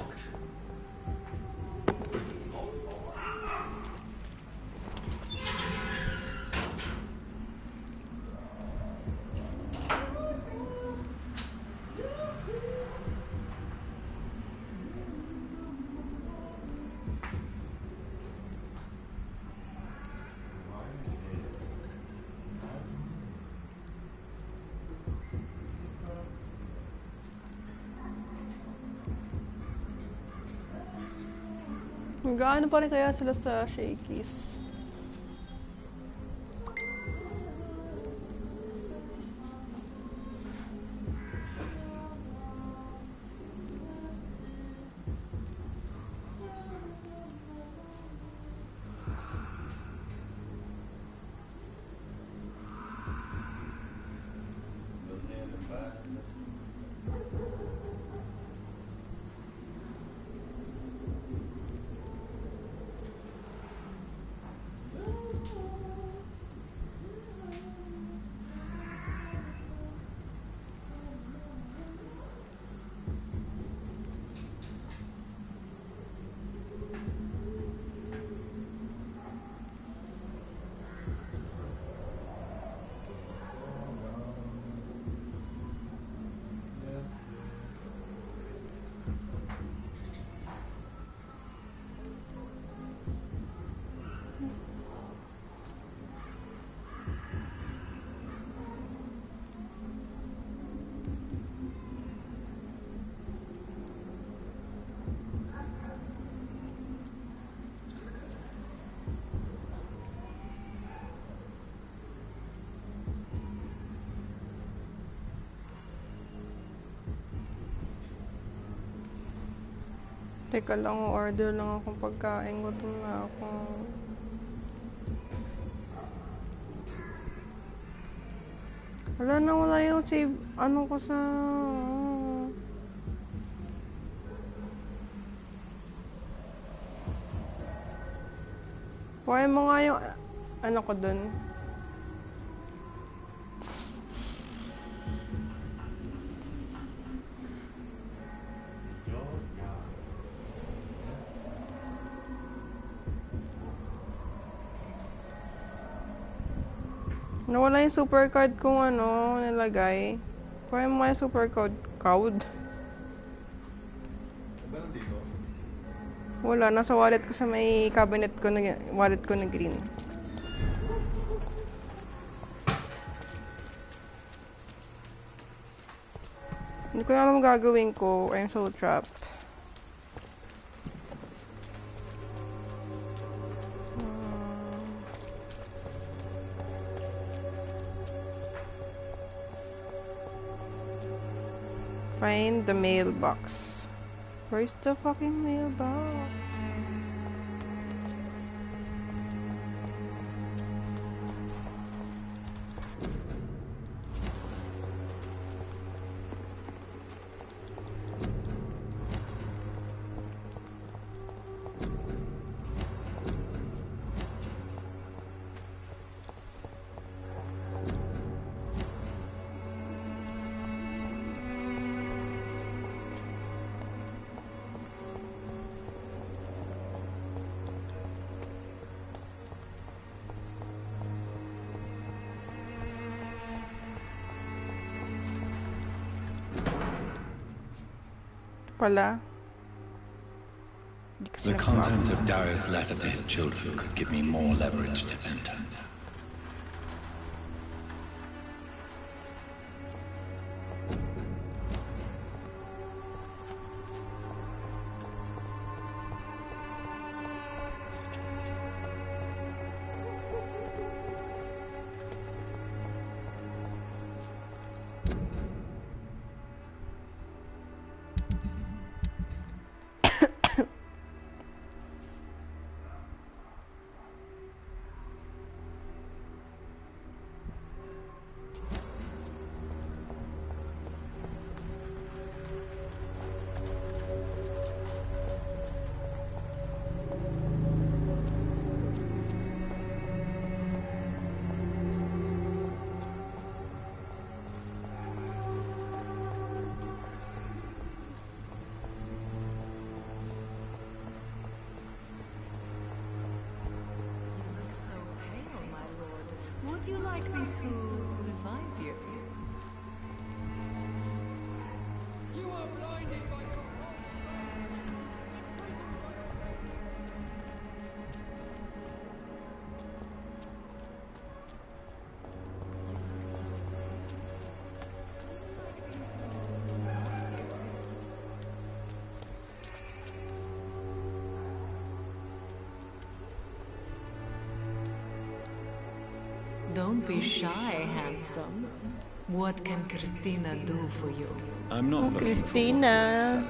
Gaano pa rin kaya sila sa shakies? Teka lang, order lang akong pagkain. Gutom na ako. Wala yung save. Ano ko sa... Kuha mo nga yung... Ano ko dun. Nawala yung super card kung ano, nilagay. Kuha mo yung super card. Wala, nasa wallet ko sa may cabinet ko na, wallet ko na green. Hindi ko na alam gagawin ko. I'm so trapped. Find the mailbox. Where's the fucking mailbox? The content of Darius' letter to his children could give me more leverage to enter. Would you like me to revive you? You are blinded by your Don't be shy, handsome. What can Christina do for you? I'm not looking Christina.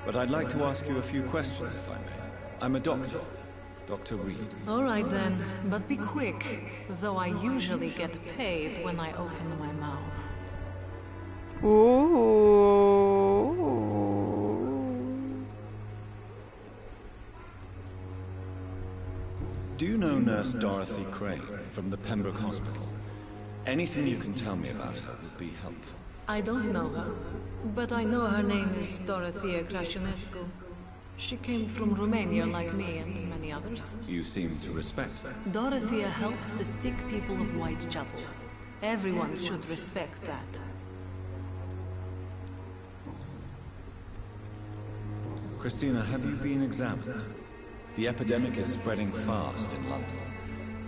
But I'd like to ask you a few questions, if I may. I'm a doctor, Dr. Reed. All right then, but be quick, though I usually get paid when I open my mouth. Ooh. Do you know Nurse Dorothy Crane from the Pembroke Hospital? Anything you can tell me about her would be helpful. I don't know her, but I know her name is Dorothea Crasionescu. She came from Romania like me and many others. You seem to respect her. Dorothea helps the sick people of Whitechapel. Everyone should respect that. Christina, have you been examined? The epidemic is spreading fast in London,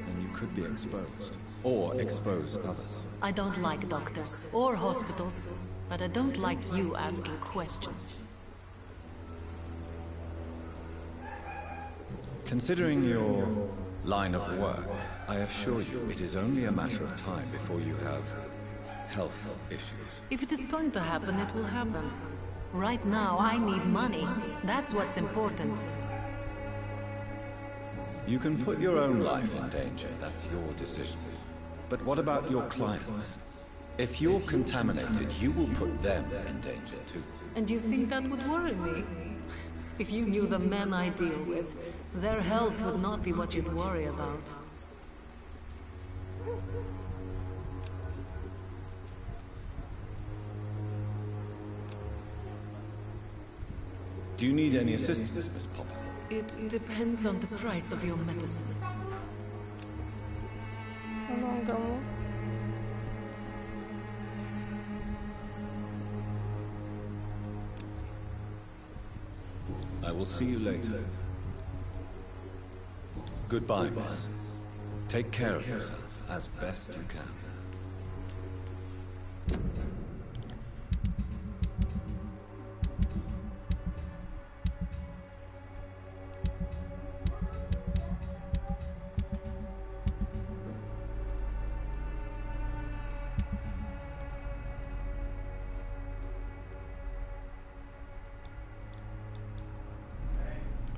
and you could be exposed, or expose others. I don't like doctors or hospitals, but I don't like you asking questions. Considering your line of work, I assure you it is only a matter of time before you have health issues. If it is going to happen, it will happen. Right now, I need money. That's what's important. You can put your own life in danger, that's your decision. But what about your clients? If you're contaminated, you will put them in danger too. And you think that would worry me? If you knew the men I deal with, their health would not be what you'd worry about. Do you need any assistance, Miss Popper? It depends on the price of your medicine. I will see you later. Goodbye, miss. Take care of yourself as best you can.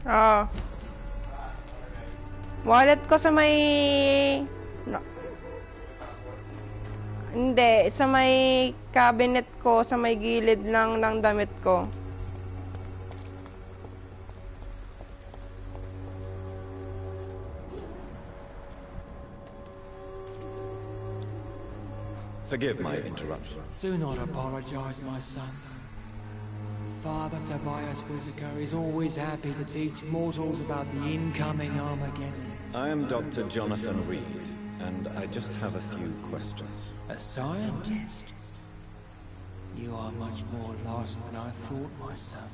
Ah. Wallet ko sa may... No. Hindi, sa may cabinet ko, sa may gilid lang ng damit ko. Forgive my interruption. Do not apologize, my son. Father Tobias Whitaker is always happy to teach mortals about the incoming Armageddon. I am Dr. Jonathan Reed, and I just have a few questions. A scientist? You are much more lost than I thought, my son.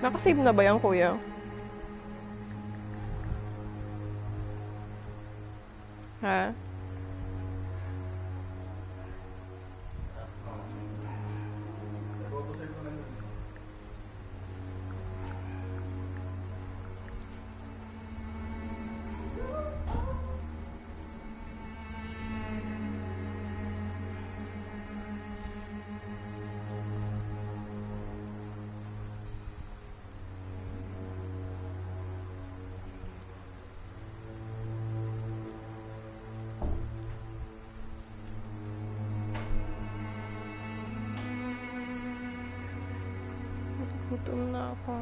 Nakasave na ba yan, kuya? Ha? Gutom na ako.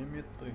May mute to eh.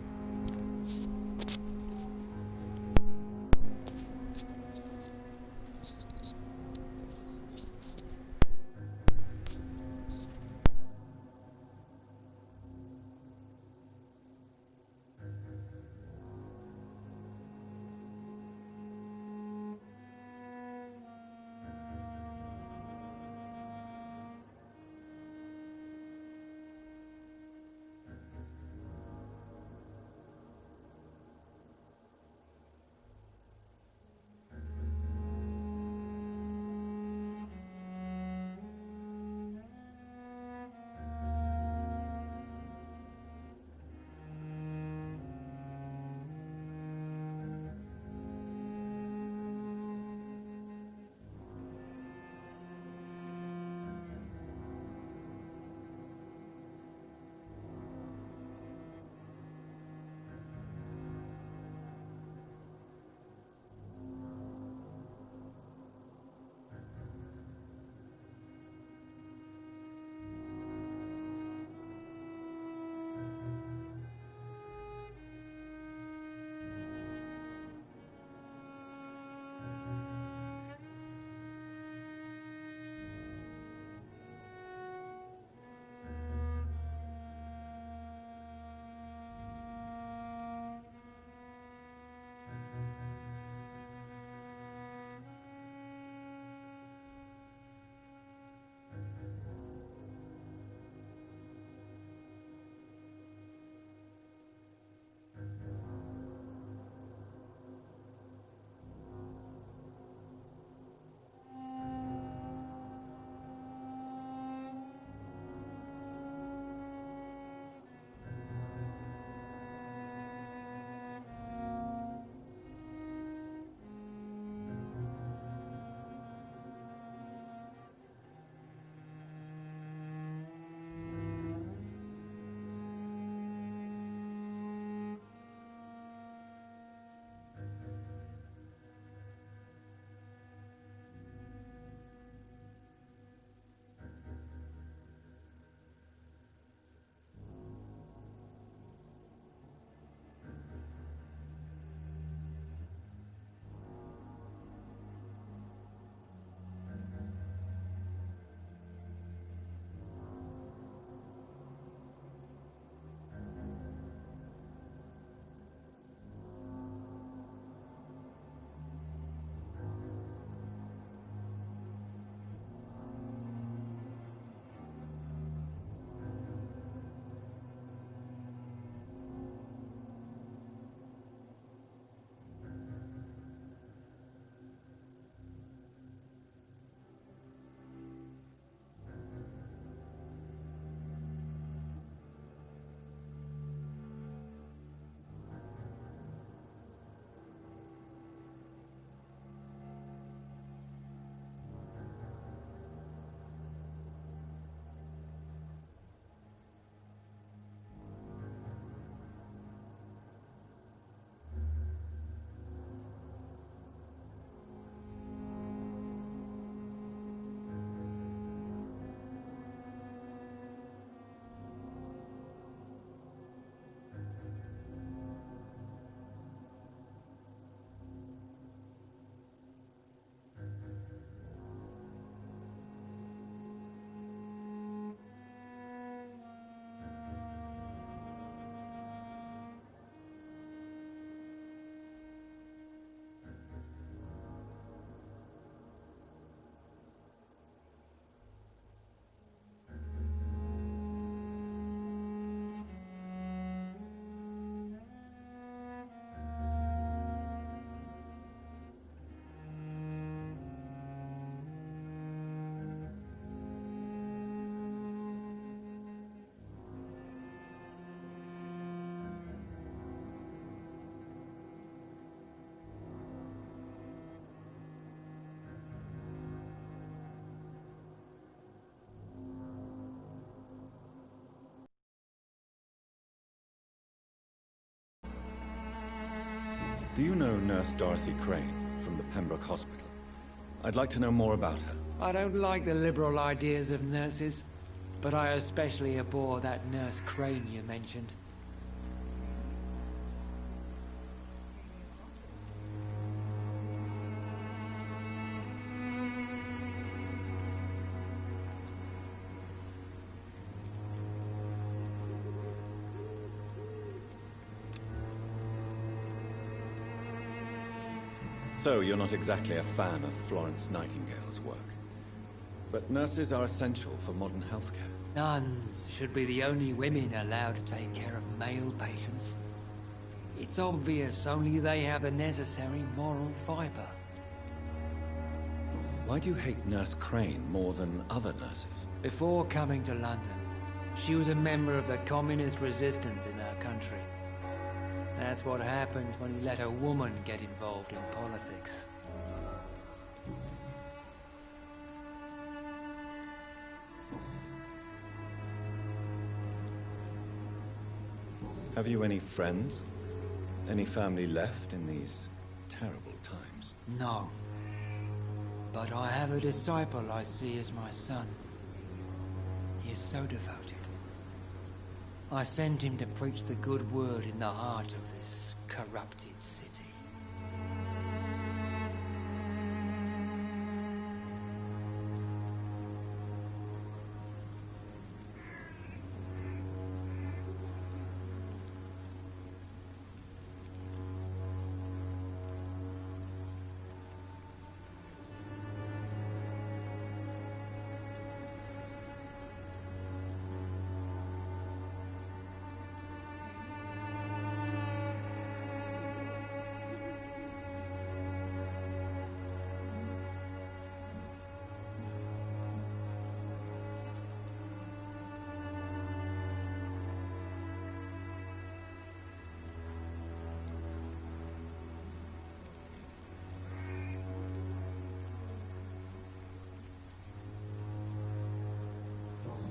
Do you know Nurse Dorothy Crane from the Pembroke Hospital? I'd like to know more about her. I don't like the liberal ideas of nurses, but I especially abhor that Nurse Crane you mentioned. So, you're not exactly a fan of Florence Nightingale's work. But nurses are essential for modern healthcare. Nuns should be the only women allowed to take care of male patients. It's obvious only they have the necessary moral fiber. Why do you hate Nurse Crane more than other nurses? Before coming to London, she was a member of the communist resistance in our country. That's what happens when you let a woman get involved in politics. Have you any friends? Any family left in these terrible times? No. But I have a disciple I see as my son. He is so devoted. I sent him to preach the good word in the heart of this corrupted city.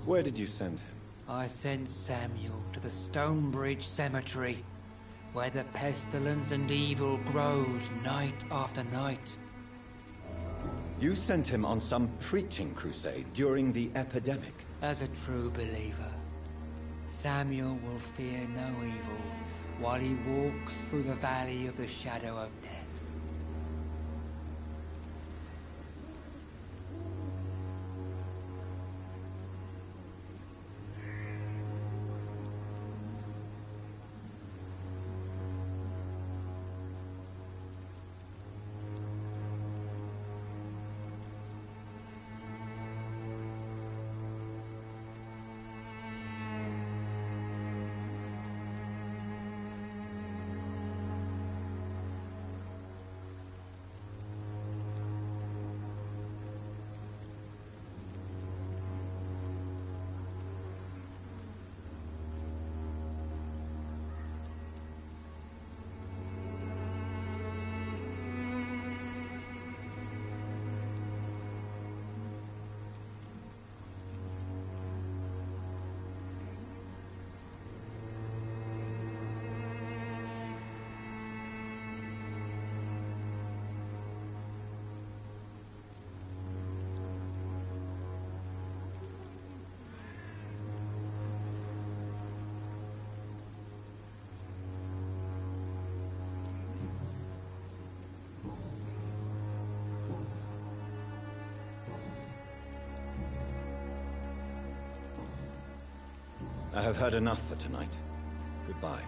Where did you send him? I sent Samuel to the Stonebridge Cemetery, where the pestilence and evil grows night after night. You sent him on some preaching crusade during the epidemic. As a true believer, Samuel will fear no evil while he walks through the valley of the shadow of death. I have heard enough for tonight. Goodbye.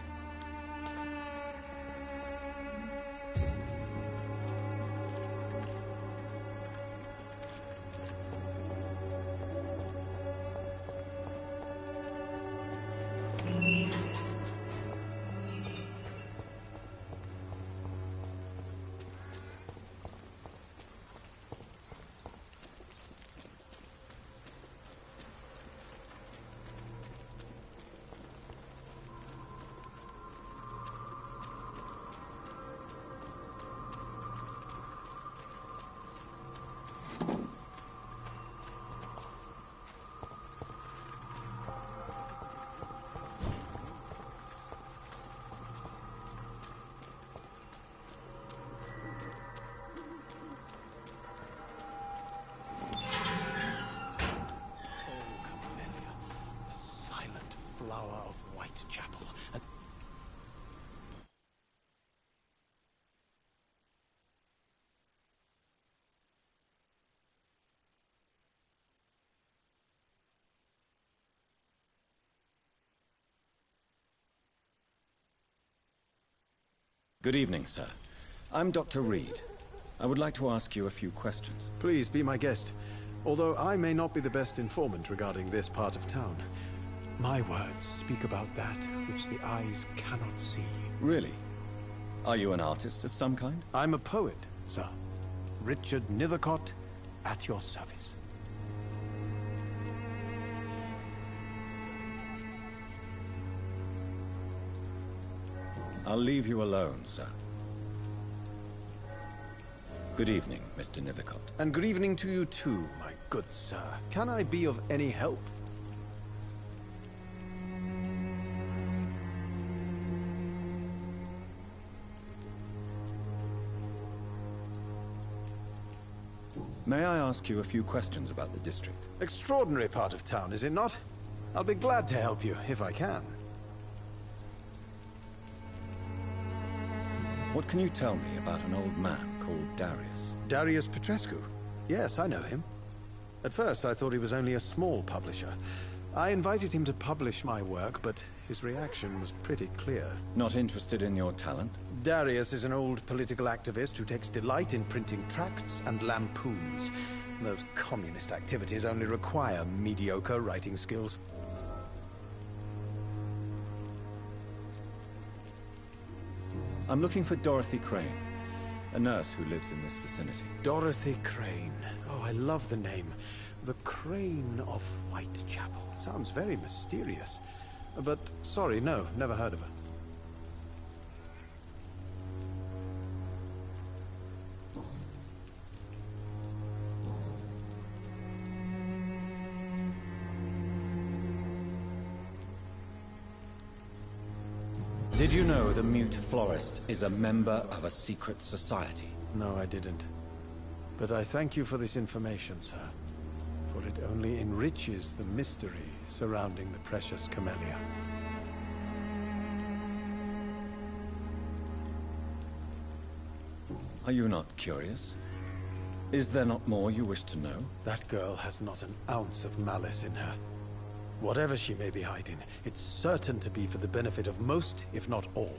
flower of Whitechapel. Good evening, sir. I'm Dr. Reed. I would like to ask you a few questions. Please be my guest. Although I may not be the best informant regarding this part of town, my words speak about that which the eyes cannot see. Really? Are you an artist of some kind? I'm a poet, sir. Richard Nethercott, at your service. I'll leave you alone, sir. Good evening, Mr. Nethercott. And good evening to you too, my good sir. Can I be of any help? May I ask you a few questions about the district? Extraordinary part of town, is it not? I'll be glad to help you, if I can. What can you tell me about an old man called Darius? Darius Petrescu? Yes, I know him. At first, I thought he was only a small publisher. I invited him to publish my work, but his reaction was pretty clear. Not interested in your talent? Darius is an old political activist who takes delight in printing tracts and lampoons. Those communist activities only require mediocre writing skills. I'm looking for Dorothy Crane, a nurse who lives in this vicinity. Dorothy Crane. Oh, I love the name. The Crane of Whitechapel. Sounds very mysterious. But, sorry, no, never heard of her. Did you know the Mute Florist is a member of a secret society? No, I didn't. But I thank you for this information, sir. For it only enriches the mystery surrounding the precious camellia. Are you not curious? Is there not more you wish to know? That girl has not an ounce of malice in her. Whatever she may be hiding, it's certain to be for the benefit of most, if not all.